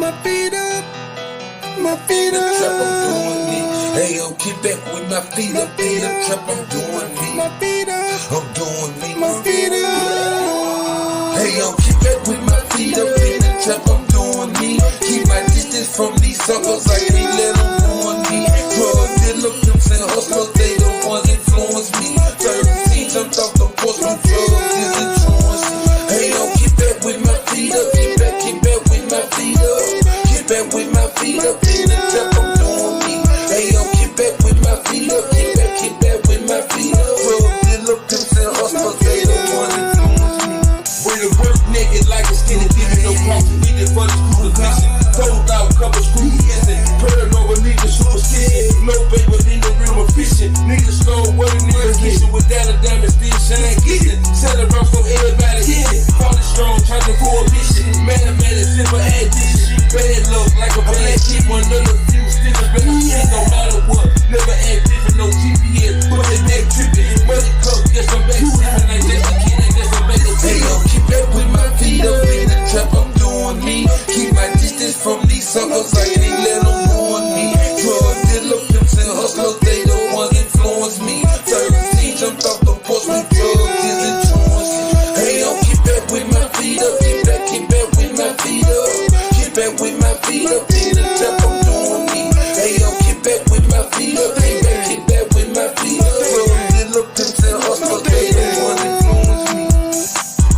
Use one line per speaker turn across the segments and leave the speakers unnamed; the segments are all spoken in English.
my feet up, my feet up.
Trap, I'm doing me. Hey yo, get back with my feet up in the trap, I'm doing me.
My feet up,
I'm doing me.
my feet up.
Hey yo, get back with my feet up in the trap, I'm doing me. Keep my distance from these suckers, I can't let them ruin me. Drug dealer, pimps and hustlers, they the ones influence me. 13 jumped off the porch with drugs, is insurance. Hey yo, get back with my feet up, get back with my feet up. Get back with my feet up in the trap, I'm doing me. Hey yo, get back with my feet up, get back with my feet up. Drug dealer, pimps and hustlers, they the ones influence me. Bring the work naked like a skinny dipping, no profit needed for the school addiction. Sold out, couple screws missing. Paranoid, niggas superstition. No paper in the real efficient. Niggas stole what a nigga kissing. Without a diamond, still shine kissing. Set around so everybody hit it. Falling strong, charging for a mission. Mathematics, simple addition. Bad luck like a bad kid. One of the few still a better shit. No matter what, never act different. No GPS, put that back tripping. Money cup, yes, I'm back sipping. Like that's a kid, like that's a back of hey yo, keep back with my feet up in the trap, I'm doing me. Keep my distance from these suckers, I can't let them ruin me. Drug dealer, pimps and hustlers, they the ones influence me. 13 jumped off the porch with drugs, is insurance. Hey yo, get back with my feet up, get back with my feet up. Get back with my feet up in the trap, I'm doing me. Hey yo, get back with my feet up, get back with my feet up. Drug dealer, pimps and hustlers, they the ones influence me.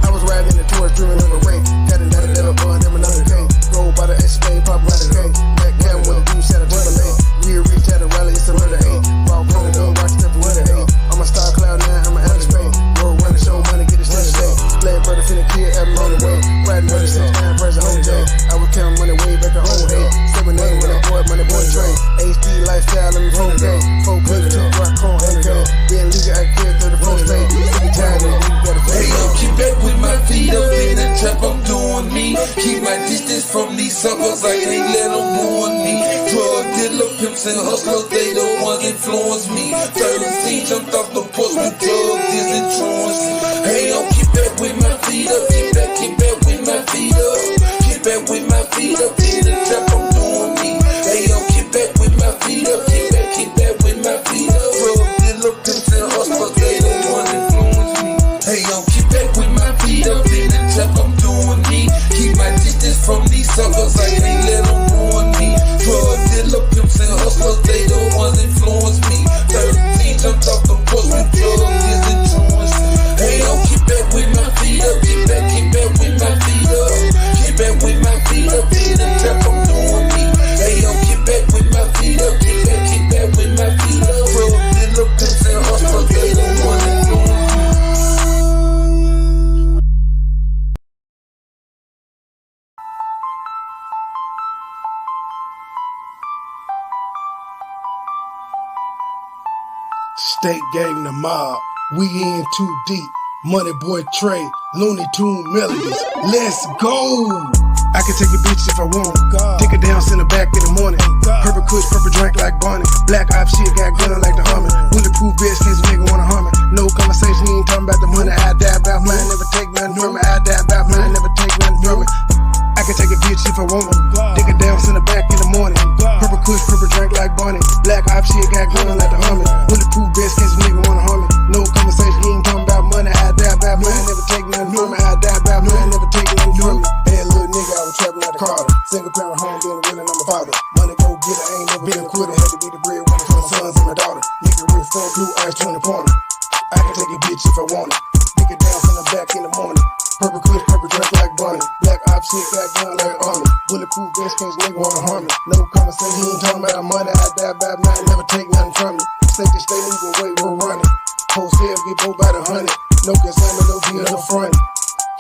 I was riding in the tourist, dreaming of the rain. Got another little bun, them another game. Roll by the Escalade, pop around the game. Back down with the dude, set a Timberlane. Rear reach at a rally, it's a murder aim. Raw running up, watch step for winter aim. I'm a star cloud now, I'm an out of Spain. Roll running, show money, get it steady stay. Glad brother finna clear, out on the way. Riding running 6'9", present home day. I was counting money way back at home day. 7 name when I bought money, boy train. HD lifestyle, let me phone game. 4 clips, 2 rock, cone, and a game. Being legal, I carry 34 state. Every time that you got a
hey
face.
yo, keep back with my feet up in the trap, I'm doing me. Keep my distance from these suckers, I can't let them ruin me. Drug dealer, pimps and hustlers, they the ones influence me. 13 jumped off the porch with drugs, is insurance. Hey yo, keep back with my feet up, get back with my feet up. Get back with my feet up in the trap, I'm doing me. Hey yo, get back with my feet up, get back with my feet up. Drug dealer, pimps and hustlers, they the ones influence me. Hey yo, get back with my feet up in the trap, I'm doing me. Keep my distance from these suckers, I can't let them ruin me. Drug dealer, pimps and hustlers, they the ones influence me. 13 jumped off the porch with drugs, is insurance. Hey yo, get back with my feet up, get back with my feet up. Get back with my feet up in the trap, I'm doing me. Hey yo, get back with my feet up, get back with my feet up. Drug dealer, pimps and hustlers, they the ones influence me.
State gang the mob, we in too deep. MoneyBoy Trey, Looney Tune melodies. Let's go! I can take a bitch if I want. Take her down, send her back in the morning. Purple kush, purple drink like Bonnie. Black op shit, got gun like the Hummer. Bulletproof vest, this nigga wanna harm me. No conversation, he ain't talking about the money. I die about mine, never take nothing from it. I die about mine, never take nothing from it. I can take a bitch if I want her. Take her down, send her back in the morning. Purple kush, purple drink like Bonnie. Black op shit, got gun like the Hummer. Bulletproof vest, case a nigga wanna harm me. No conversation, he ain't talking about money. I die about mine, never take nothing from it. I die about mine, never take nothing from it. Bad little nigga, I was trapping out the Carter. Single parent home, being a willing, I'm a father. Money go get it, I ain't never been a quitter. Had to be the breadwinner for my sons and my daughter. Nigga real full, blue eyes, 20 pointer. I can take a bitch if I want it. Take it down from the back in the morning. Purple kush, purple drink like Bonnie. Black op shit, got gun like Army. Bulletproof vest, case nigga wanna harm me. No conversation, he ain't talking about the money. I die about mine, never take nothing from me. Safety stay moving, wait, we're running. Wholesale, get both by the 100. No consignment, no deal, no front.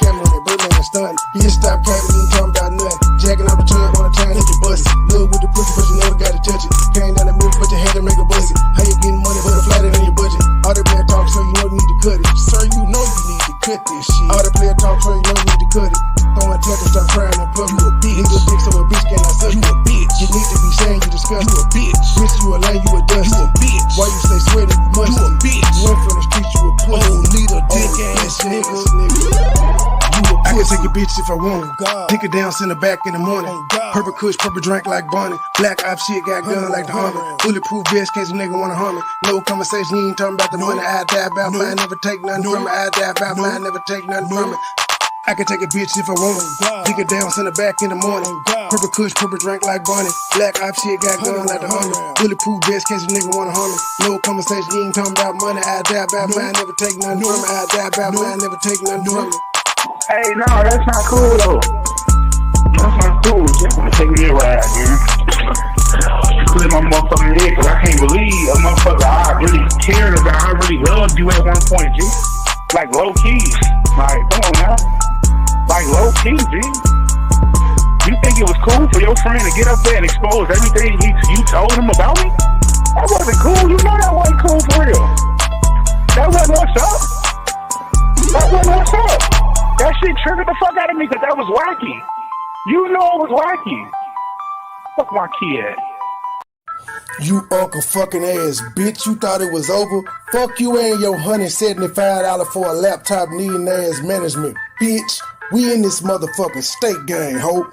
Camera on it, Birdman and stun. Bitch, stop capping, you ain't talking about nothing. Jacking up the tub on the time, hit your bust. Look with the pussy, but you never gotta touch it. Came down the middle, but you had to make a bust it. How you getting money, but a flat it on your budget? All the player talk, so you know you need to cut it. Sir, you know you need to cut this shit. All the player talk, so you know you need to cut it. Throwing tackles, start crying in public. You a bitch. Nigga dick, so a bitch cannot suck. You a bitch. You need to be saying you disgusting. You a bitch. Bitch, you a lame, you a dust. You a bitch. Why you stay sweating? You must. You a bitch. You went from the streets, you a pussy. Oh, need a dick ass nigga. I can take a a bitch if I want it. Dick her down, send her back in the morning. Purple kush, purple drink like Bonnie. Black op shit, got gun like the Army. Bulletproof vest, case a nigga wanna harm me. No conversation, you ain't talking about the money. I die about mine, never take nothing from it. I die about mine, never take nothing from it. I can take a bitch if I want it. Dick her down, send her back in the morning. Purple kush, purple drink like Bonnie. Black op shit, got gun like the Army. Bulletproof vest, case a nigga wanna harm me. No conversation, you ain't talking about money. I die about mine, never take nothing from it. I die about mine, never take nothing from it.
Hey, no, that's not cool though. That's not cool. Just wanna take me a ride, man. Clear my motherfucking head, cause I can't believe a motherfucker I really cared about, I really loved you at one point, G. Like low key. Like, come on now. Like low key, G. You think it was cool for your friend to get up there and expose everything you told him about me? That wasn't cool. You know that wasn't cool for real. That wasn't what's up. That wasn't what's up. That shit triggered the fuck out of me because that was wacky. You know it was wacky. Fuck my kid.
You uncle fucking ass bitch, you thought it was over? Fuck you and your $175 for a laptop needing ass management. Bitch, we in this motherfucking state gang, ho.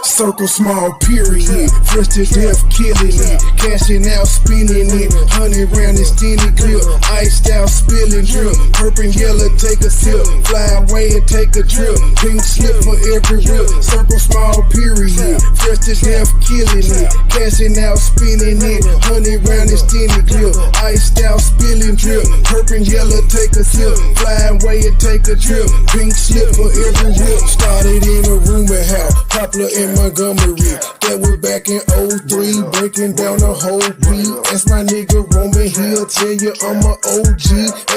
Circle small period, fresh to death killing it, cashing out spinning it, 100 round extended clip, iced out spilling drip, purple and yellow take a sip, fly away and take a trip, pink slip for every rip, circle small period, fresh to death killing it, cashing out spinning it, 100 round extended clip, iced out spilling drip, purple and yellow take a sip, fly away and take a trip, pink slip for every rip, started in a rumor house, popular in Montgomery, that was back in 03, breaking down the whole beat. Ask my nigga Roman, he'll tell you I'm a OG.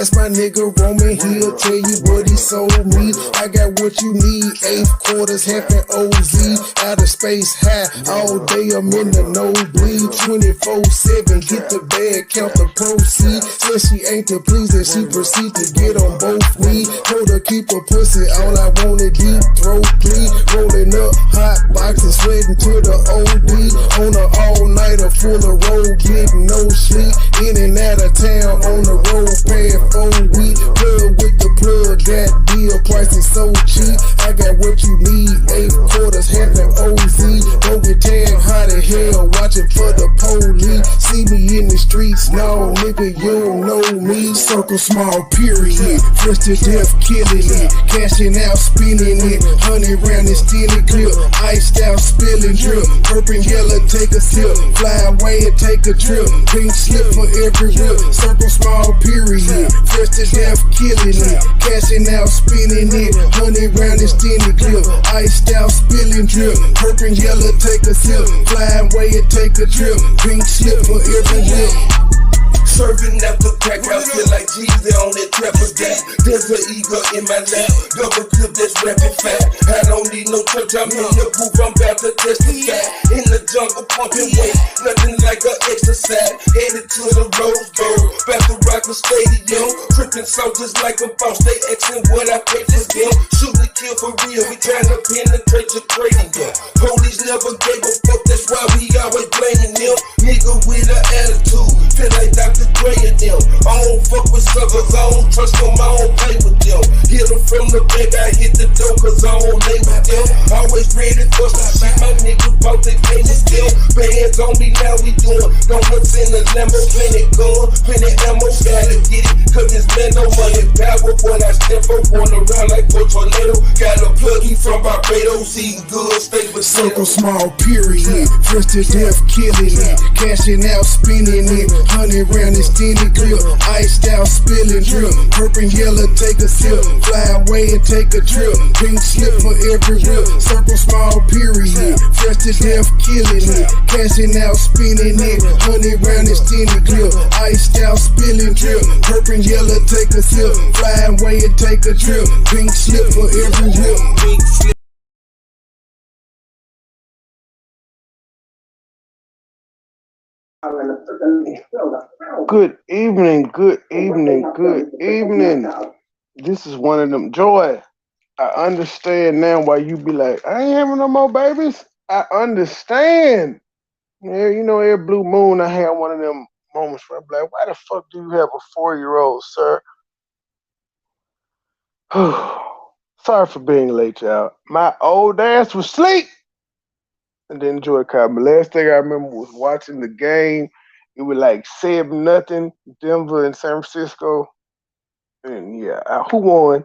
Ask my nigga Roman, he'll tell you what he sold me. I got what you need, 8 quarters, half an OZ. Out of space high, all day I'm in the nosebleed. 24/7, get the bag, count the proceeds. Said she ain't to please and she proceed to get on both knees. Told her keep her pussy, all I want is deep throat, please. Rolling up hot boxes, sweating to the OD. On an all-nighter full of road, getting no sleep. In and out of town on the road, paying 4 weeks. Plug with the plug, got deal prices so cheap. I got what you need, 8 quarters, half an OZ. Don't get tagged hot as hell, watching for the police. See me in the streets, no nigga, you don't know me. Circle small period, fresh to death killing it, cashing out spinning it, 100 round extended clip, iced out spilling drip, purple and yellow take a sip, fly away and take a trip, pink slip for every rip, circle small period, fresh to death killing it, cashing out spinning it, 100 round extended clip, iced out spilling drip, purple and yellow take a sip, fly away and take a trip, pink slip for every rip.
Serving after crack house, feel like Jesus on that trapper gas. There's an eagle in my lap, double clip that's rapid fat. I don't need no church, I'm in the booth, I'm about to testify. In the jungle, pumping weight, nothing like an exercise. Headed to the Rose Bowl, about to rock the stadium. Tripping soldiers like a boss, they asking what I pay for them. Shoot and kill for real, we tryna penetrate your cranium. Police never gave a fuck, that's why we always blaming them. Nigga with an attitude, feel like Dr. Dre and them. I don't fuck with suckers, I don't trust them, I don't play with them. Hit them from the back, I hit the door cause I don't lay with them. Always ready for some shit, my nigga bout they pay this deal. Bands on me now, we doing donuts in the Lambo, plenty gun, plenty ammo, gotta get it, cause this man no money power. When I step up on around like a tornado, got a plug, he from Barbados, eating good, stay with
circle small period, fresh to death killing it, cashing out spinning it, 100 round extended clip, iced out spilling drip, purple and yellow take a sip, fly away and take a trip, pink slip for every rip, circle small period, fresh to death killing it, cashing out spinning it, 100 round extended clip, iced out spilling drip, purple and yellow take a sip, fly away and take a trip, pink slip for every rip, pink slip.
Good evening, good evening, good evening. This is one of them. Joy, I understand now why you be like, I ain't having no more babies. I understand. Yeah, you know, every blue moon I had one of them moments where I'm like, why the fuck do you have a 4-year-old, sir?
Sorry for being late, y'all. My old ass was asleep and then Joy called me. Last thing I remember was watching the game. It was like 7-0, Denver and San Francisco. And yeah, who won?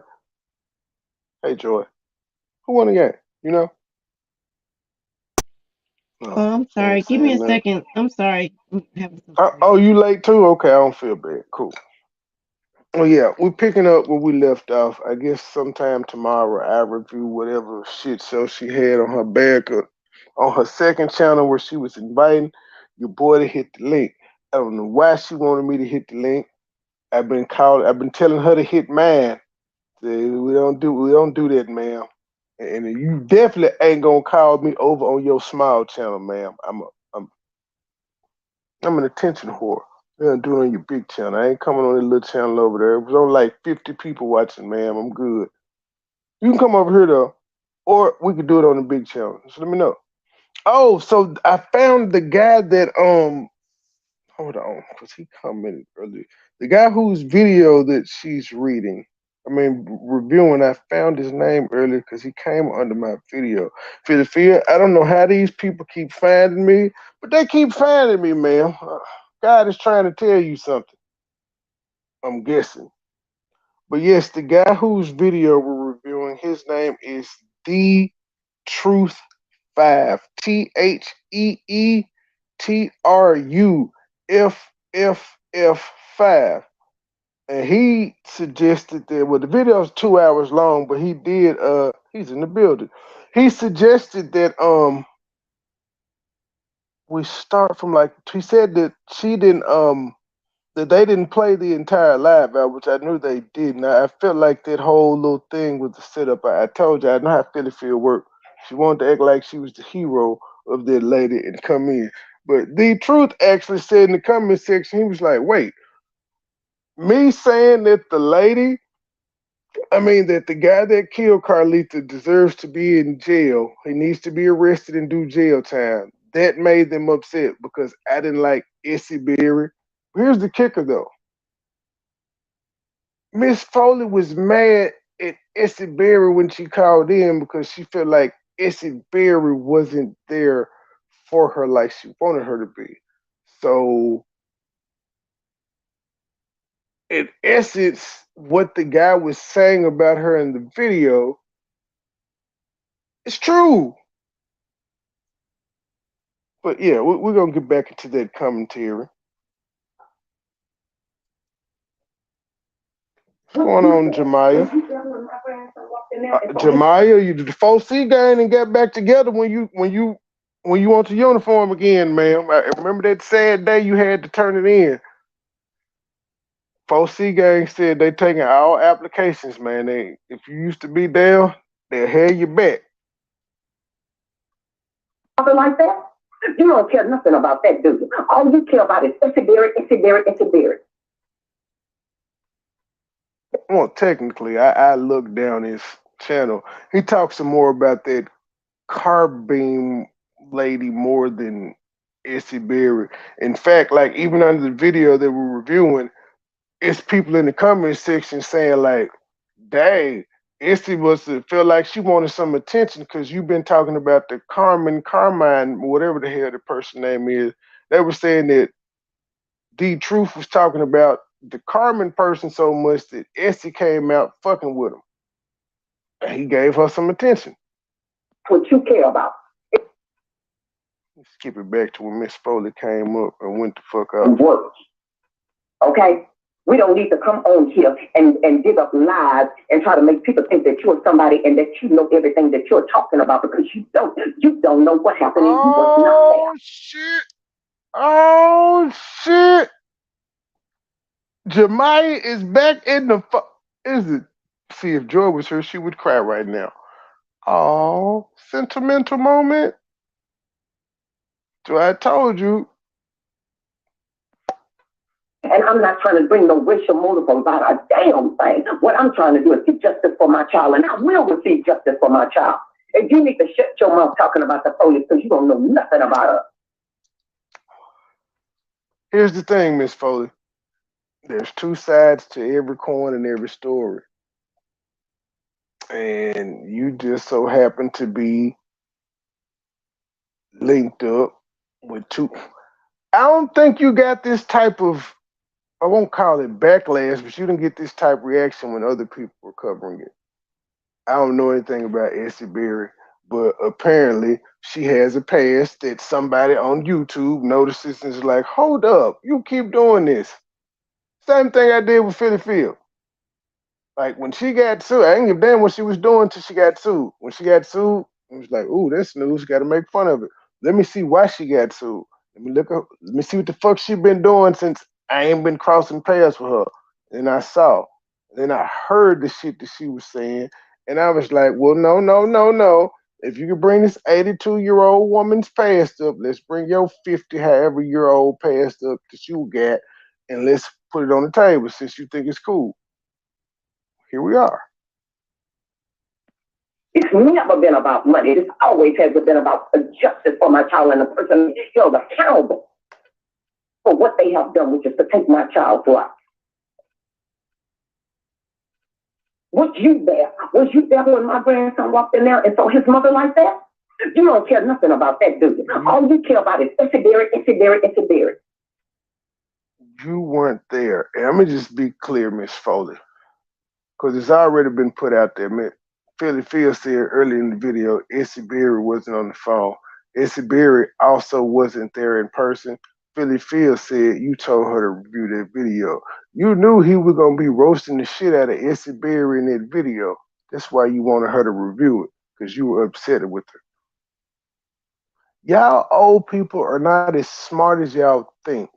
Hey Joy, who won the game? You know? No,
Oh, I'm
she ain't
sorry. Give me
saying
a
nothing.
second. I'm sorry. I'm having some
Oh,
surgery.
you late too? Okay, I don't feel bad. Cool. Oh yeah, we're picking up where we left off. I guess sometime tomorrow I review whatever shit show she had on her back on her second channel where she was inviting your boy to hit the link. I don't know why she wanted me to hit the link. I've been telling her to hit mine. We don't do that, ma'am. And you definitely ain't gonna call me over on your small channel, ma'am. I'm I'm an attention whore. You're gonna do it on your big channel. I ain't coming on that little channel over there. It was only like 50 people watching, ma'am. I'm good. You can come over here though, or we could do it on the big channel. So let me know. Oh, so I found the guy that hold on, because he commented earlier. The guy whose video that she's reading, reviewing, I found his name earlier because he came under my video. Philadelphia, I don't know how these people keep finding me, but they keep finding me, man. God is trying to tell you something, I'm guessing. But yes, the guy whose video we're reviewing, his name is The Truth 5. TheeTruff5. And he suggested that, well, the video is 2 hours long, but he's in the building. He suggested that we start from, like, he said that they didn't play the entire live out, which I knew they didn't. I felt like that whole little thing was the setup. I told you I know how Philly field work. She wanted to act like she was the hero of that lady and come in. But the truth actually said in the comment section, he was like, wait, me saying that that the guy that killed Carlita deserves to be in jail. He needs to be arrested and do jail time. That made them upset because I didn't like Essie Berry. Here's the kicker though. Miss Foley was mad at Essie Berry when she called in because she felt like Essie Berry wasn't there for her like she wanted her to be. So, in essence, what the guy was saying about her in the video is true. But yeah, we're going to get back into that commentary. What's going on, Jemiah? Jemiah, you did the 4C gang and got back together when you want your uniform again, ma'am. I remember that sad day you had to turn it in. 4C gang said they taking all applications, man. If you used to be down, they'll have you back.
Something like that? You don't care nothing about that, do you? All you care about is Issy.
Well, technically, I looked down his channel. He talks some more about that carbine lady more than Issy Berry. In fact, like even under the video that we're reviewing, it's people in the comment section saying like, "Dang, Issy must have felt like she wanted some attention because you've been talking about the Carmine, whatever the hell the person name is." They were saying that D Truth was talking about the Carmen person so much that Essie came out fucking with him. And he gave her some attention.
What you care about.
Let's skip it back to when Miss Foley came up and went the fuck out.
Words. Okay? We don't need to come on here and dig up lies and try to make people think that you're somebody and that you know everything that you're talking about because you don't know what happened and you was not there.
Shit. Oh shit. Jemiah is back in the is it? See, if Joy was here, she would cry right now. Oh, sentimental moment. So I told you.
And I'm not trying to bring no racial motive about a damn thing. What I'm trying to do is get justice for my child, and I will receive justice for my child. And you need to shut your mouth talking about the police because you don't know nothing about us.
Here's the thing, Miss Foley. There's two sides to every coin and every story. and you just so happen to be linked up with two. I don't think you got this type of, I won't call it backlash, but you didn't get this type of reaction when other people were covering it. I don't know anything about Essie Berry, but apparently she has a past that somebody on YouTube notices and is like, hold up, you keep doing this. Same thing I did with Philly Field. Like when she got sued, I didn't give a damn what she was doing till she got sued. When she got sued, it was like, ooh, that's news. Got to make fun of it. Let me see why she got sued. Let me look up. Let me see what the fuck she been doing since I ain't been crossing paths with her. And I saw. And then I heard the shit that she was saying, and I was like, well, no, no, no, no. If you could bring this 82-year-old woman's past up, let's bring your 50 however year old past up that you got, and let's put it on the table since you think it's cool. Here we are.
It's never been about money. It always has been about justice for my child and the person held accountable for what they have done, which is to take my child's life. Was you there? Was you there when my grandson walked in there and saw his mother like that? You don't care nothing about that, do you? All you care about is Essie Berry, Essie Berry, Essie Berry.
You weren't there. And I'm going to just be clear, Miss Foley, because it's already been put out there. Philly Field said earlier in the video, Essie Berry wasn't on the phone. Essie Berry also wasn't there in person. Philly Field said you told her to review that video. You knew he was going to be roasting the shit out of Essie Berry in that video. That's why you wanted her to review it, because you were upset with her. Y'all old people are not as smart as y'all think.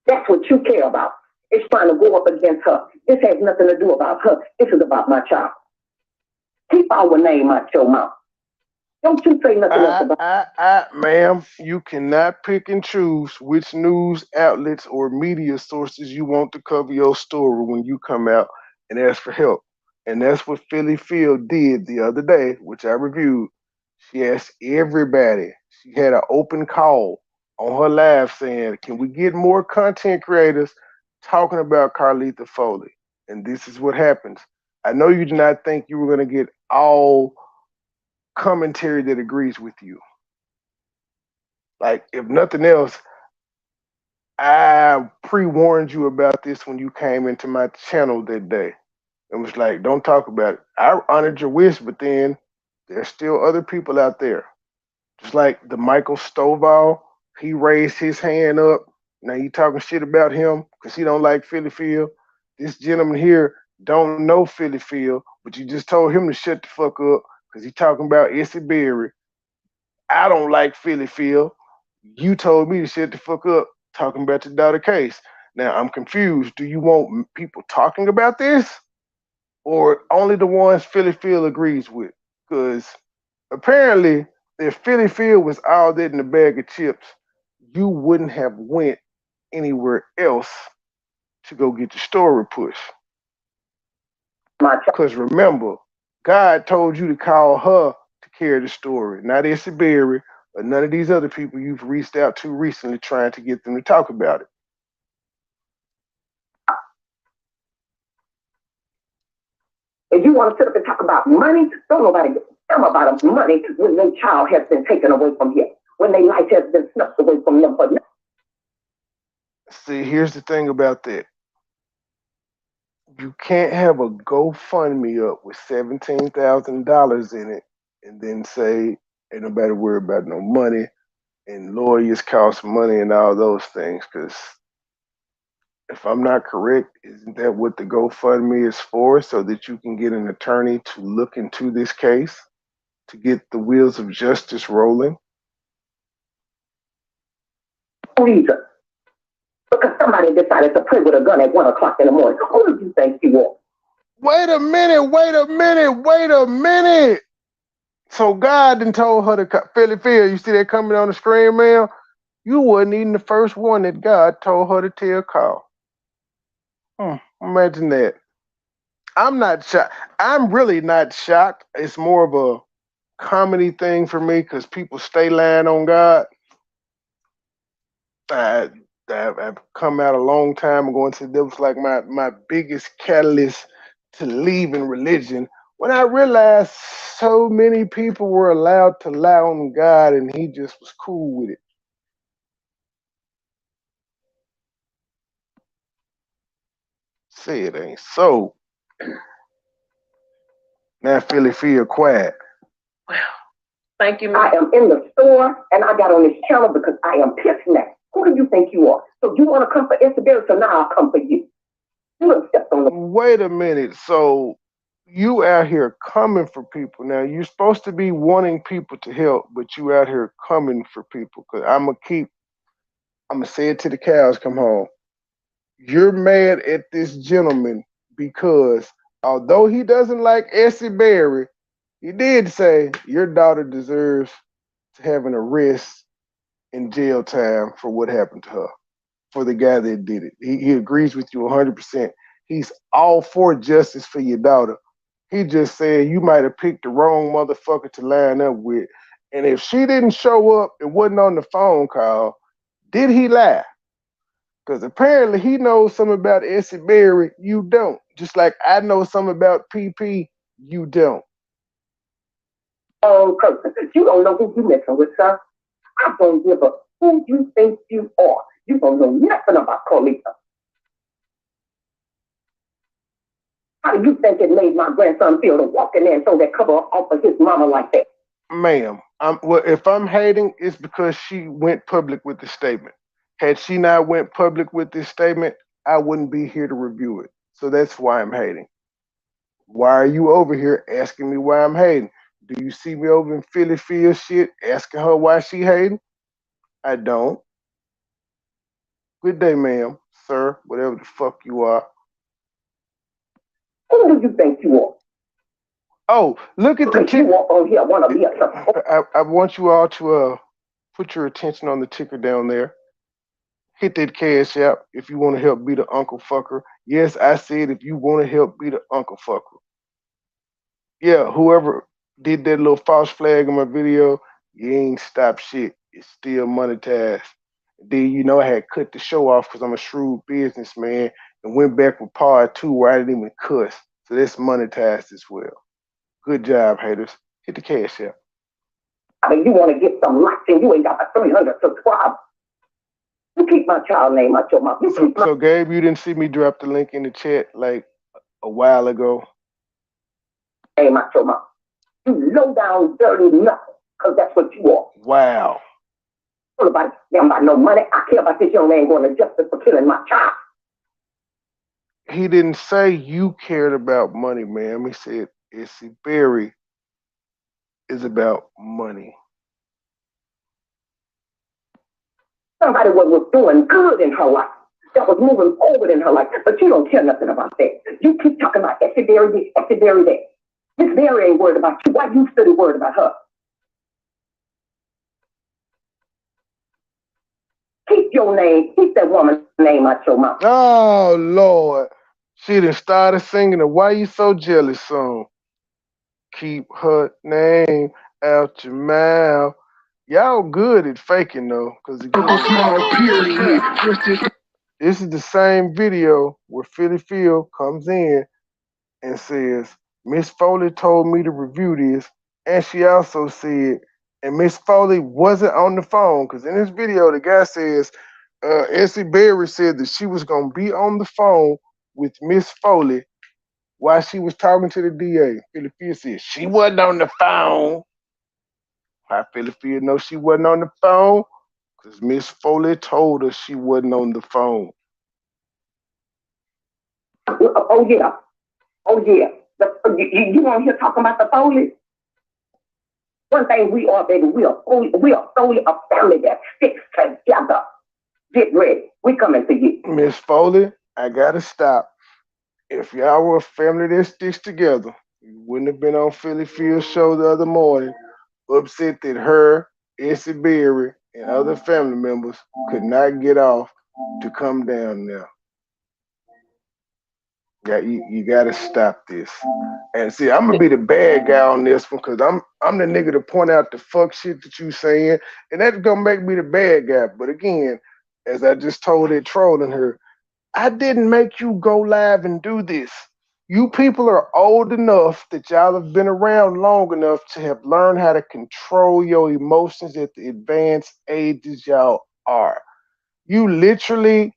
That's what you care about. It's trying to go up against her. This has nothing to do about her. This is about my child. Keep our name out your mouth. Don't you say nothing else about
Ma'am, you cannot pick and choose which news outlets or media sources you want to cover your story when you come out and ask for help. And that's what Philly Field did the other day, which I reviewed. She asked everybody. She had an open call on her live saying, can we get more content creators talking about Carlitha Foley? And this is what happens. I know you did not think you were going to get all commentary that agrees with you. Like, if nothing else, I pre-warned you about this when you came into my channel that day. It was like, don't talk about it. I honored your wish, but then there's still other people out there. Just like the Michael Stovall, he raised his hand up. Now you talking shit about him because he don't like Philly Field. This gentleman here don't know Philly Field, but you just told him to shut the fuck up because he talking about Essie Berry. I don't like Philly Field. You told me to shut the fuck up talking about your daughter case. Now I'm confused. Do you want people talking about this or only the ones Philly Field agrees with? Because apparently if Philly Field was all that in a bag of chips, you wouldn't have went anywhere else to go get your story pushed. Because remember, God told you to call her to carry the story, not Essie Berry or none of these other people you've reached out to recently trying to get them to talk about it.
If you want to sit up and talk about money, don't nobody give a damn about money when their child has been taken away from you, when their life has been snuffed away from them. But
see, here's the thing about that. You can't have a GoFundMe up with $17,000 in it and then say, ain't nobody worry about no money and lawyers cost money and all those things. Because if I'm not correct, isn't that what the GoFundMe is for? So that you can get an attorney to look into this case to get the wheels of justice rolling?
reason. Because somebody decided to play with a gun at 1 o'clock in the morning. Who do you think you are?
Wait a minute. So God done told her to Philly Field. You see that coming on the screen, man? You wasn't even the first one that God told her to tell call. Imagine that. I'm not shocked. I'm really not shocked. It's more of a comedy thing for me because people stay lying on God. I've come out a long time ago and said that was like my biggest catalyst to leaving religion when I realized so many people were allowed to lie on God and he just was cool with it. Say it ain't so. Now Philly feel quiet.
Thank you. I am in the store and I got on this channel because I am pissed now. Who do you think you are? So you want to come for Isabel, so now I'll come for you. You done stepped on the...
Wait a minute. So you out here coming for people. Now you're supposed to be wanting people to help, but you out here coming for people. Cause I'm gonna say it till the cows come home. You're mad at this gentleman because although he doesn't like Essie Berry, he did say your daughter deserves to have an arrest in jail time for what happened to her, for the guy that did it. He agrees with you 100%. He's all for justice for your daughter. He just said you might have picked the wrong motherfucker to line up with. And if she didn't show up and wasn't on the phone call, did he lie? Because apparently he knows something about Essie Berry, you don't. Just like I know something about PP, you don't.
Person. You don't know who you messing with, sir. I don't give a who you think you are. You don't know nothing about Carlita. How do you think it made my grandson feel to walk in there and throw that cover off of his mama like that?
Ma'am, well, if I'm hating, it's because she went public with the statement. Had she not went public with this statement, I wouldn't be here to review it. So that's why I'm hating. Why are you over here asking me why I'm hating? Do you see me over in Philly Field shit asking her why she hating? I don't. Good day, ma'am, sir, whatever the fuck you are.
Who do you think you are?
Oh, look at the ticker.
You walk on here, want to be
I want you all to put your attention on the ticker down there. Hit that cash app if you want to help be the uncle fucker. Yes, I said if you want to help be the uncle fucker. Yeah, whoever did that little false flag in my video, you ain't stop shit. It's still monetized. Then I had cut the show off because I'm a shrewd businessman and went back with part 2 where I didn't even cuss. So that's monetized as well. Good job, haters. Hit the cash app.
I mean, you want to get some likes and you ain't got 300 subscribers. You keep my child name out your mouth.
So Gabe, you didn't see me drop the link in the chat like a while ago?
Name out your mouth. You low down, dirty nothing, because that's what you are.
Wow.
About no money. I care about this young man going to justice for killing my child.
He didn't say you cared about money, ma'am. He said Essie Berry is about money.
Somebody was doing good in her life. That was moving forward in her life. But you don't care nothing about that. You keep talking about Essie Berry this, Essie Berry that. Miss Berry ain't worried about you. Why you still worried about her? Keep your name, keep that woman's name out your mouth.
Oh, Lord. She done started singing the Why You So Jealous song. Keep her name out your mouth. Y'all good at faking, though. Because this is the same video where Philly Phil comes in and says, Miss Foley told me to review this. And she also said, and Miss Foley wasn't on the phone. Because in this video, the guy says, Essie Berry said that she was going to be on the phone with Miss Foley while she was talking to the DA. Philly Phil said she wasn't on the phone. How Philly Phil know she wasn't on the phone? Because Miss Foley told her she wasn't on the phone.
Oh, yeah. Oh, yeah. You want to hear talking about the Foley? One thing we are, baby, we are Foley, a family that sticks together. Get ready. We coming for you.
Miss Foley, I got to stop. If y'all were a family that sticks together, you wouldn't have been on Philly Phil's show the other morning, upset that her, Essie Berry, and other family members could not get off to come down now. Yeah, you gotta stop this. And see, I'm gonna be the bad guy on this one because I'm the nigga to point out the fuck shit that you saying, and that's gonna make me the bad guy. But again, as I just told it trolling her, I didn't make you go live and do this. You people are old enough that y'all have been around long enough to have learned how to control your emotions at the advanced ages y'all are. You literally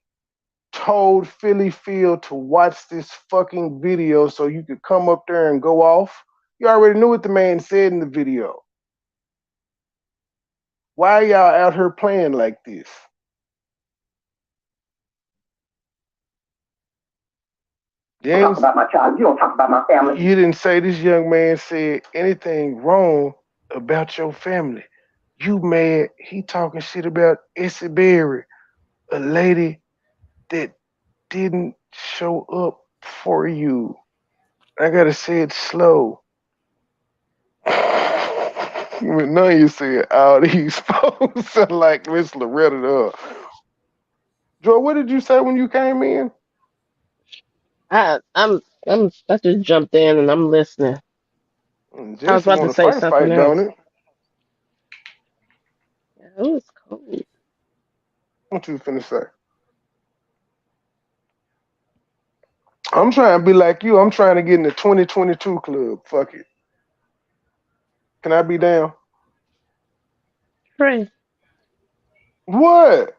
told Philly Phil to watch this fucking video so you could come up there and go off. You already knew what the man said in the video. Why are y'all out here playing like this?
You don't talk about my child. You don't talk about my family.
You didn't say this young man said anything wrong about your family. You mad he talking shit about Essie Berry, a lady that didn't show up for you. I gotta say it slow. None of you said all these folks sound like Miss Loretta. Joy, what did you say when you came in?
I just jumped in and I'm listening. I was
Jesse
about to
want to
say
fight,
something
don't
else.
it?
It was cold.
What you finna say? I'm trying to be like you. I'm trying to get in the 2022 club. Fuck it. Can I be down?
Pray.
What?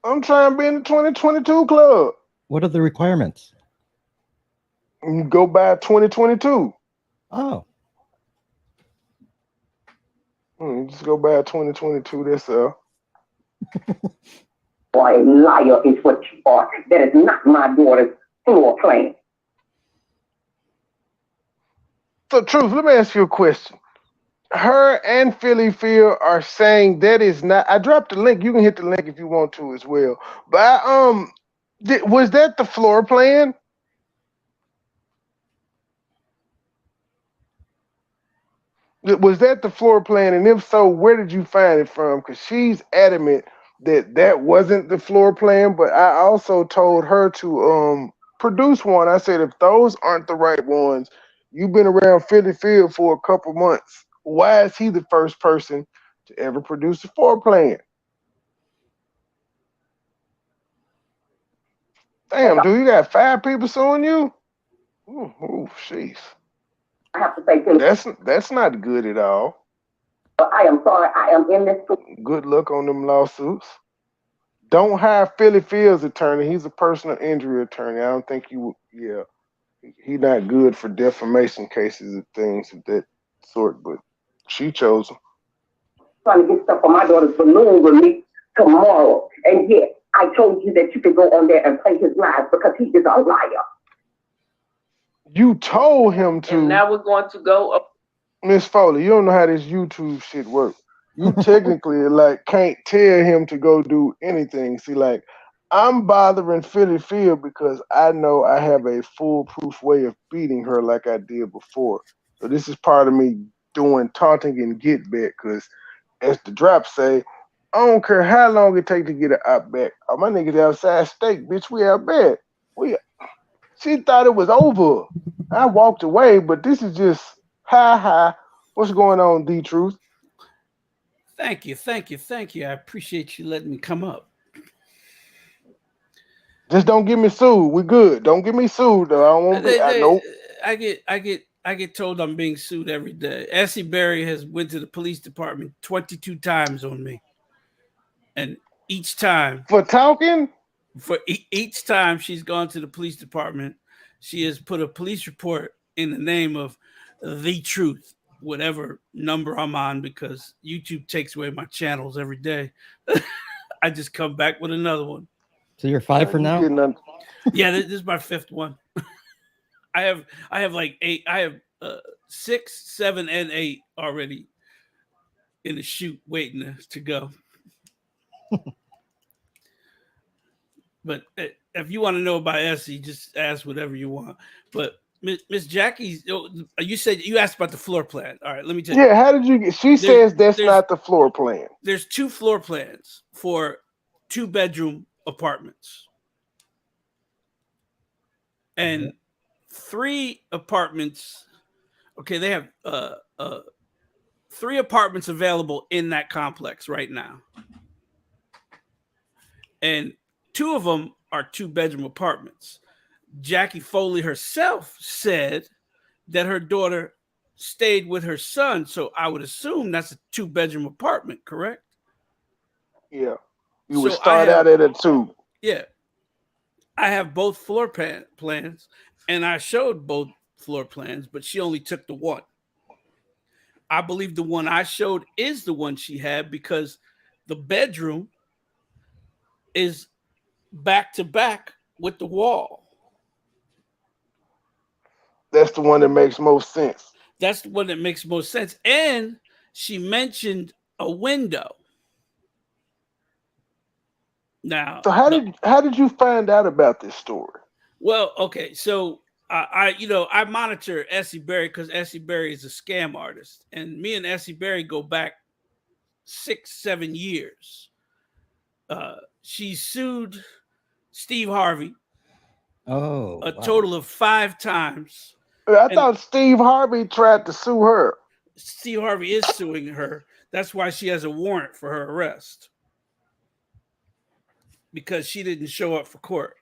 I'm trying to be in the 2022 club.
What are the requirements?
You go by 2022.
Oh,
Just go by 2022. That's all.
Boy, a liar is what you are. That is not my daughter's floor plan.
So, Truth, let me ask you a question. Her and Philly Phil are saying that is not. I dropped the link. You can hit the link if you want to as well. But was that the floor plan? Was that the floor plan? And if so, where did you find it from? Because she's adamant that that wasn't the floor plan. But I also told her to produce one. I said, if those aren't the right ones, you've been around Philly Field for a couple months. Why is he the first person to ever produce a floor plan? Damn, dude, you got 5 people suing you? Ooh, jeez.
I have to say,
That's not good at all.
I am sorry. I am in this.
Good luck on them lawsuits. Don't hire Philly Field's attorney. He's a personal injury attorney. I don't think you. Yeah, he's not good for defamation cases and things of that sort. But she chose him.
Trying to get stuff for my daughter's balloon release tomorrow, and yet I told you that you could go on there and play his lies because he is a liar.
You told him to.
And now we're going to go.
Miss Foley, you don't know how this YouTube shit works. You technically like can't tell him to go do anything. See, like I'm bothering Philly Field because I know I have a foolproof way of beating her like I did before. So this is part of me doing taunting and get back because as the drop say, I don't care how long it take to get an out back. Oh, my niggas outside steak, bitch, we out back. She thought it was over. I walked away, but this is just hi. What's going on, D Truth?
Thank you. I appreciate you letting me come up.
Just don't get me sued. We good. Don't get me sued though. I don't want to be. I know.
I get told I'm being sued every day. Essie Berry has went to the police department 22 times on me, and each time
for talking.
For each time she's gone to the police department, she has put a police report in the name of the truth, whatever number I'm on, because YouTube takes away my channels every day. I just come back with another one.
So you're 5 for now?
Yeah, this is my 5th one. I have like 8. I have 6, 7, and 8 already in the chute waiting to go. But if you want to know about Essie, just ask whatever you want. But Miss Jackie, you said you asked about the floor plan. All right, let me tell you.
Yeah, how did you get? She says that's not the floor plan.
There's 2 floor plans for 2-bedroom apartments, and 3 apartments. Okay, they have 3 apartments available in that complex right now. and two of them are 2-bedroom apartments. Jackie Foley herself said that her daughter stayed with her son, so I would assume that's a 2-bedroom apartment, correct?
Yeah. You would
So I
start
have,
out at a 2.
yeah, I have both floor plans, and I showed both floor plans, but she only took the one. I believe the one I showed is the one she had because the bedroom is back to back with the wall.
That's the one that makes most sense.
That's the one that makes most sense. And she mentioned a window. Now,
So how did you find out about this story?
well, okay, so I monitor Essie Berry because Essie Berry is a scam artist, and me and Essie Berry go back 6-7 years. She sued Steve Harvey
Oh,
a
wow.
total of 5 times.
I
And
thought Steve Harvey tried to sue her.
Steve Harvey is suing her. That's why she has a warrant for her arrest because she didn't show up for court.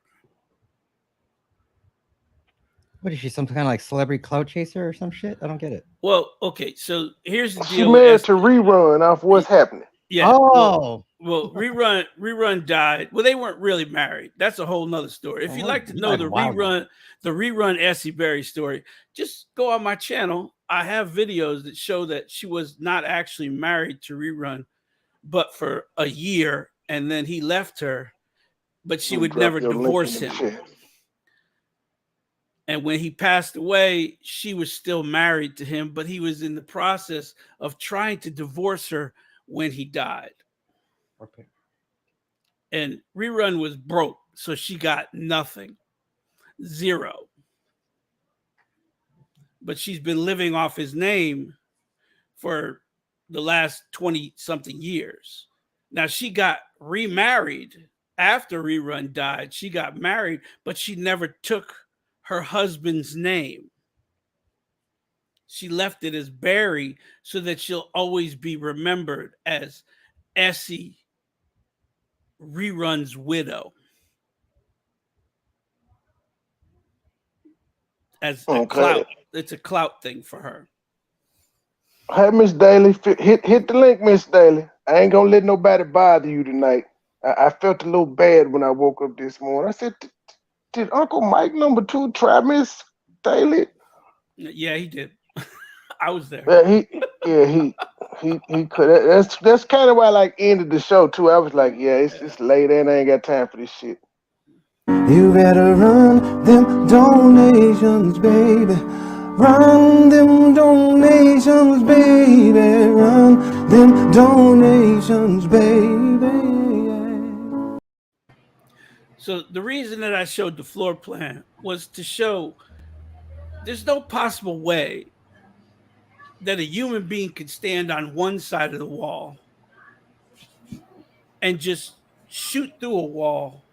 What is she, some kind of like celebrity clout chaser or some shit? I don't get it.
Well, okay, so here's the
She
deal with
married to Rerun off What's Happening.
Yeah.
Oh,
Well, rerun died. Well, they weren't really married. That's a whole nother story. If you'd like to know the rerun Essie Berry story, just go on my channel. I have videos that show that she was not actually married to Rerun, but for a year, and then he left her, but she would never divorce him. And when he passed away, she was still married to him, but he was in the process of trying to divorce her when he died.
okay.
And Rerun was broke, so she got nothing. 0. But she's been living off his name for the last 20-something years. Now, she got remarried after Rerun died. She got married, but she never took her husband's name. She left it as Barry so that she'll always be remembered as Essie, Rerun's widow. As a clout. It's a clout thing for her.
Hey, Miss Daly, hit the link, Miss Daly. I ain't gonna let nobody bother you tonight. I felt a little bad when I woke up this morning. I said, did Uncle Mike number 2 try Miss Daly?
Yeah, he did. I was there.
He could. That's kind of why I like ended the show too. I was like, yeah, it's late and I ain't got time for this shit.
You better run them donations, baby. Run them donations, baby. Run them donations, baby.
So the reason that I showed the floor plan was to show there's no possible way that a human being could stand on one side of the wall and just shoot through a wall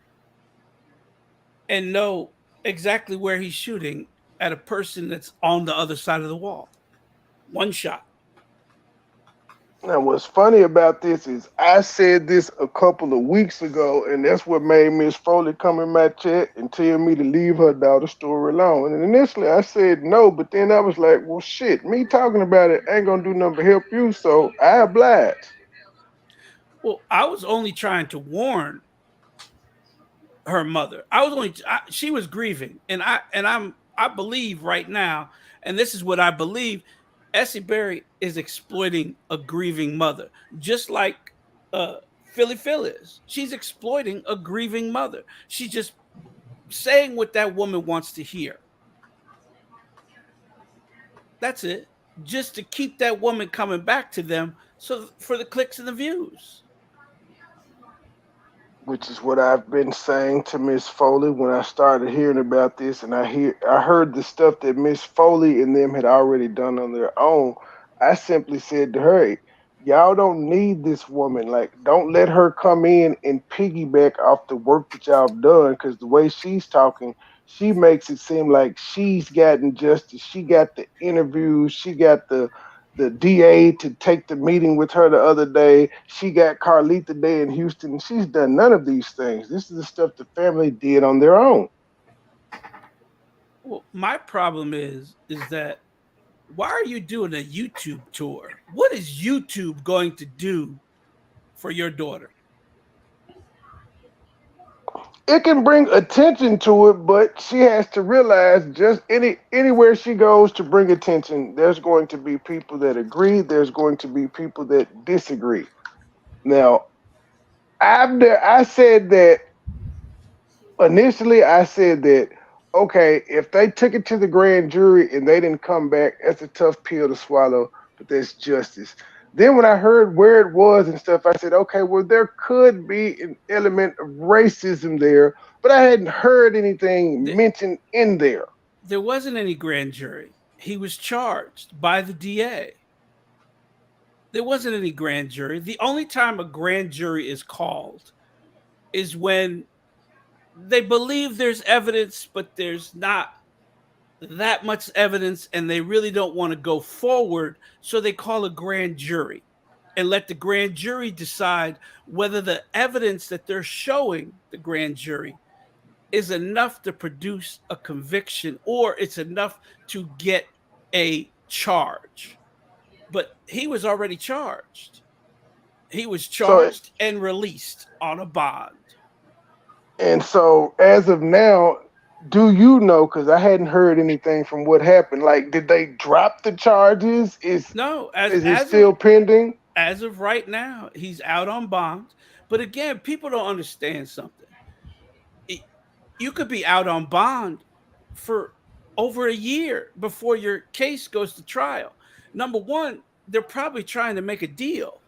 and know exactly where he's shooting at a person that's on the other side of the wall. One shot.
Now, what's funny about this is I said this a couple of weeks ago, and that's what made Miss Foley come in my chat and tell me to leave her daughter's story alone. And initially I said no, but then I was like, well, shit, me talking about it ain't gonna do nothing but help you, so I oblige.
Well, I was only trying to warn her mother. She was grieving, and I believe right now, and this is what I believe. Essie Berry is exploiting a grieving mother, just like Philly Phil is. She's exploiting a grieving mother. She's just saying what that woman wants to hear. That's it. Just to keep that woman coming back to them, so for the clicks and the views.
Which is what I've been saying to Miss Foley when I started hearing about this, and I heard the stuff that Miss Foley and them had already done on their own. I simply said to her, y'all don't need this woman. Like, don't let her come in and piggyback off the work that y'all have done, because the way she's talking, she makes it seem like she's gotten justice. She got the interviews, she got the the DA to take the meeting with her the other day. She got Carlita Day in Houston. She's done none of these things. This is the stuff the family did on their own.
Well, my problem is that why are you doing a YouTube tour? What is YouTube going to do for your daughter?
It can bring attention to it, but she has to realize just anywhere she goes to bring attention, there's going to be people that agree, there's going to be people that disagree. Now, I said that initially I said that okay, if they took it to the grand jury and they didn't come back, that's a tough pill to swallow, but that's justice. Then when I heard where it was and stuff, I said, okay, well there could be an element of racism there, but I hadn't heard anything mentioned in there.
There wasn't any grand jury. He was charged by the DA. There wasn't any grand jury. The only time a grand jury is called is when they believe there's evidence, but there's not that much evidence and they really don't want to go forward. So they call a grand jury and let the grand jury decide whether the evidence that they're showing the grand jury is enough to produce a conviction or it's enough to get a charge. But he was already charged. He was charged and released on a bond.
And so, as of now, do you know? Because I hadn't heard anything from what happened. Like, did they drop the charges? Is it still pending?
As of right now, he's out on bond. But again, people don't understand something. You could be out on bond for over a year before your case goes to trial. Number one, they're probably trying to make a deal.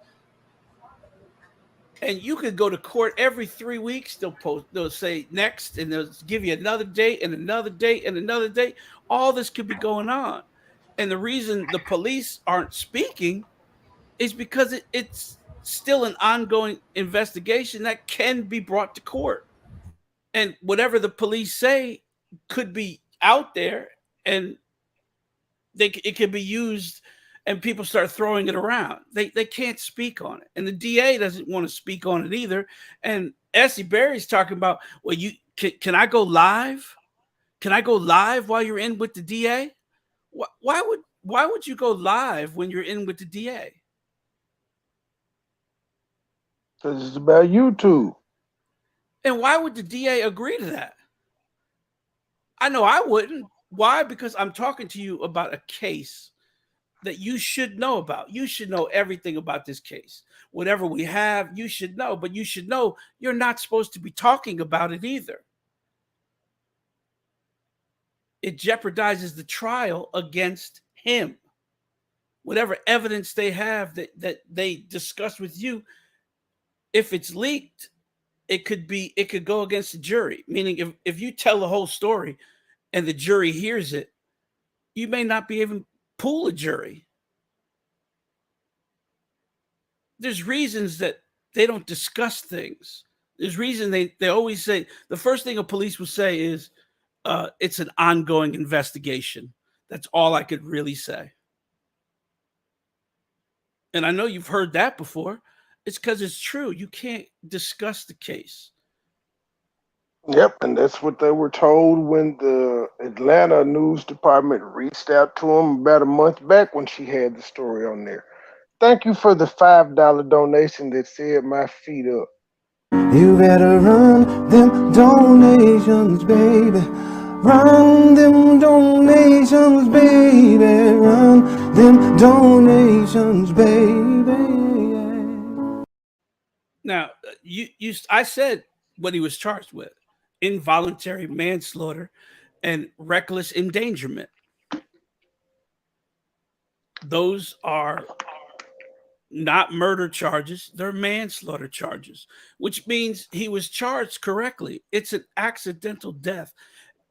And you could go to court every 3 weeks. They'll say next, and they'll give you another date and another date and another date. All this could be going on. And the reason the police aren't speaking is because it's still an ongoing investigation that can be brought to court. And whatever the police say could be out there, and it can be used and people start throwing it around. They can't speak on it. And the DA doesn't want to speak on it either. And Essie Berry's talking about, well, can I go live? Can I go live while you're in with the DA? Why would you go live when you're in with the DA?
Because it's about YouTube.
And why would the DA agree to that? I know I wouldn't. Why? Because I'm talking to you about a case that you should know about. You should know everything about this case. Whatever we have, you should know. But you should know you're not supposed to be talking about it either. It jeopardizes the trial against him. Whatever evidence they have that they discuss with you, if it's leaked, it could go against the jury. Meaning if you tell the whole story and the jury hears it, you may not be able to pull a jury. There's reasons that they don't discuss things. There's reason they always say, the first thing a police will say is, it's an ongoing investigation. That's all I could really say. And I know you've heard that before. It's because it's true. You can't discuss the case.
Yep, and that's what they were told when the Atlanta news department reached out to them about a month back when she had the story on there. Thank you for the $5 donation that said my feet up.
You better run them donations, baby. Run them donations, baby. Run them donations, baby.
Now, I said what he was charged with: involuntary manslaughter and reckless endangerment. Those are not murder charges, they're manslaughter charges, which means he was charged correctly. It's an accidental death,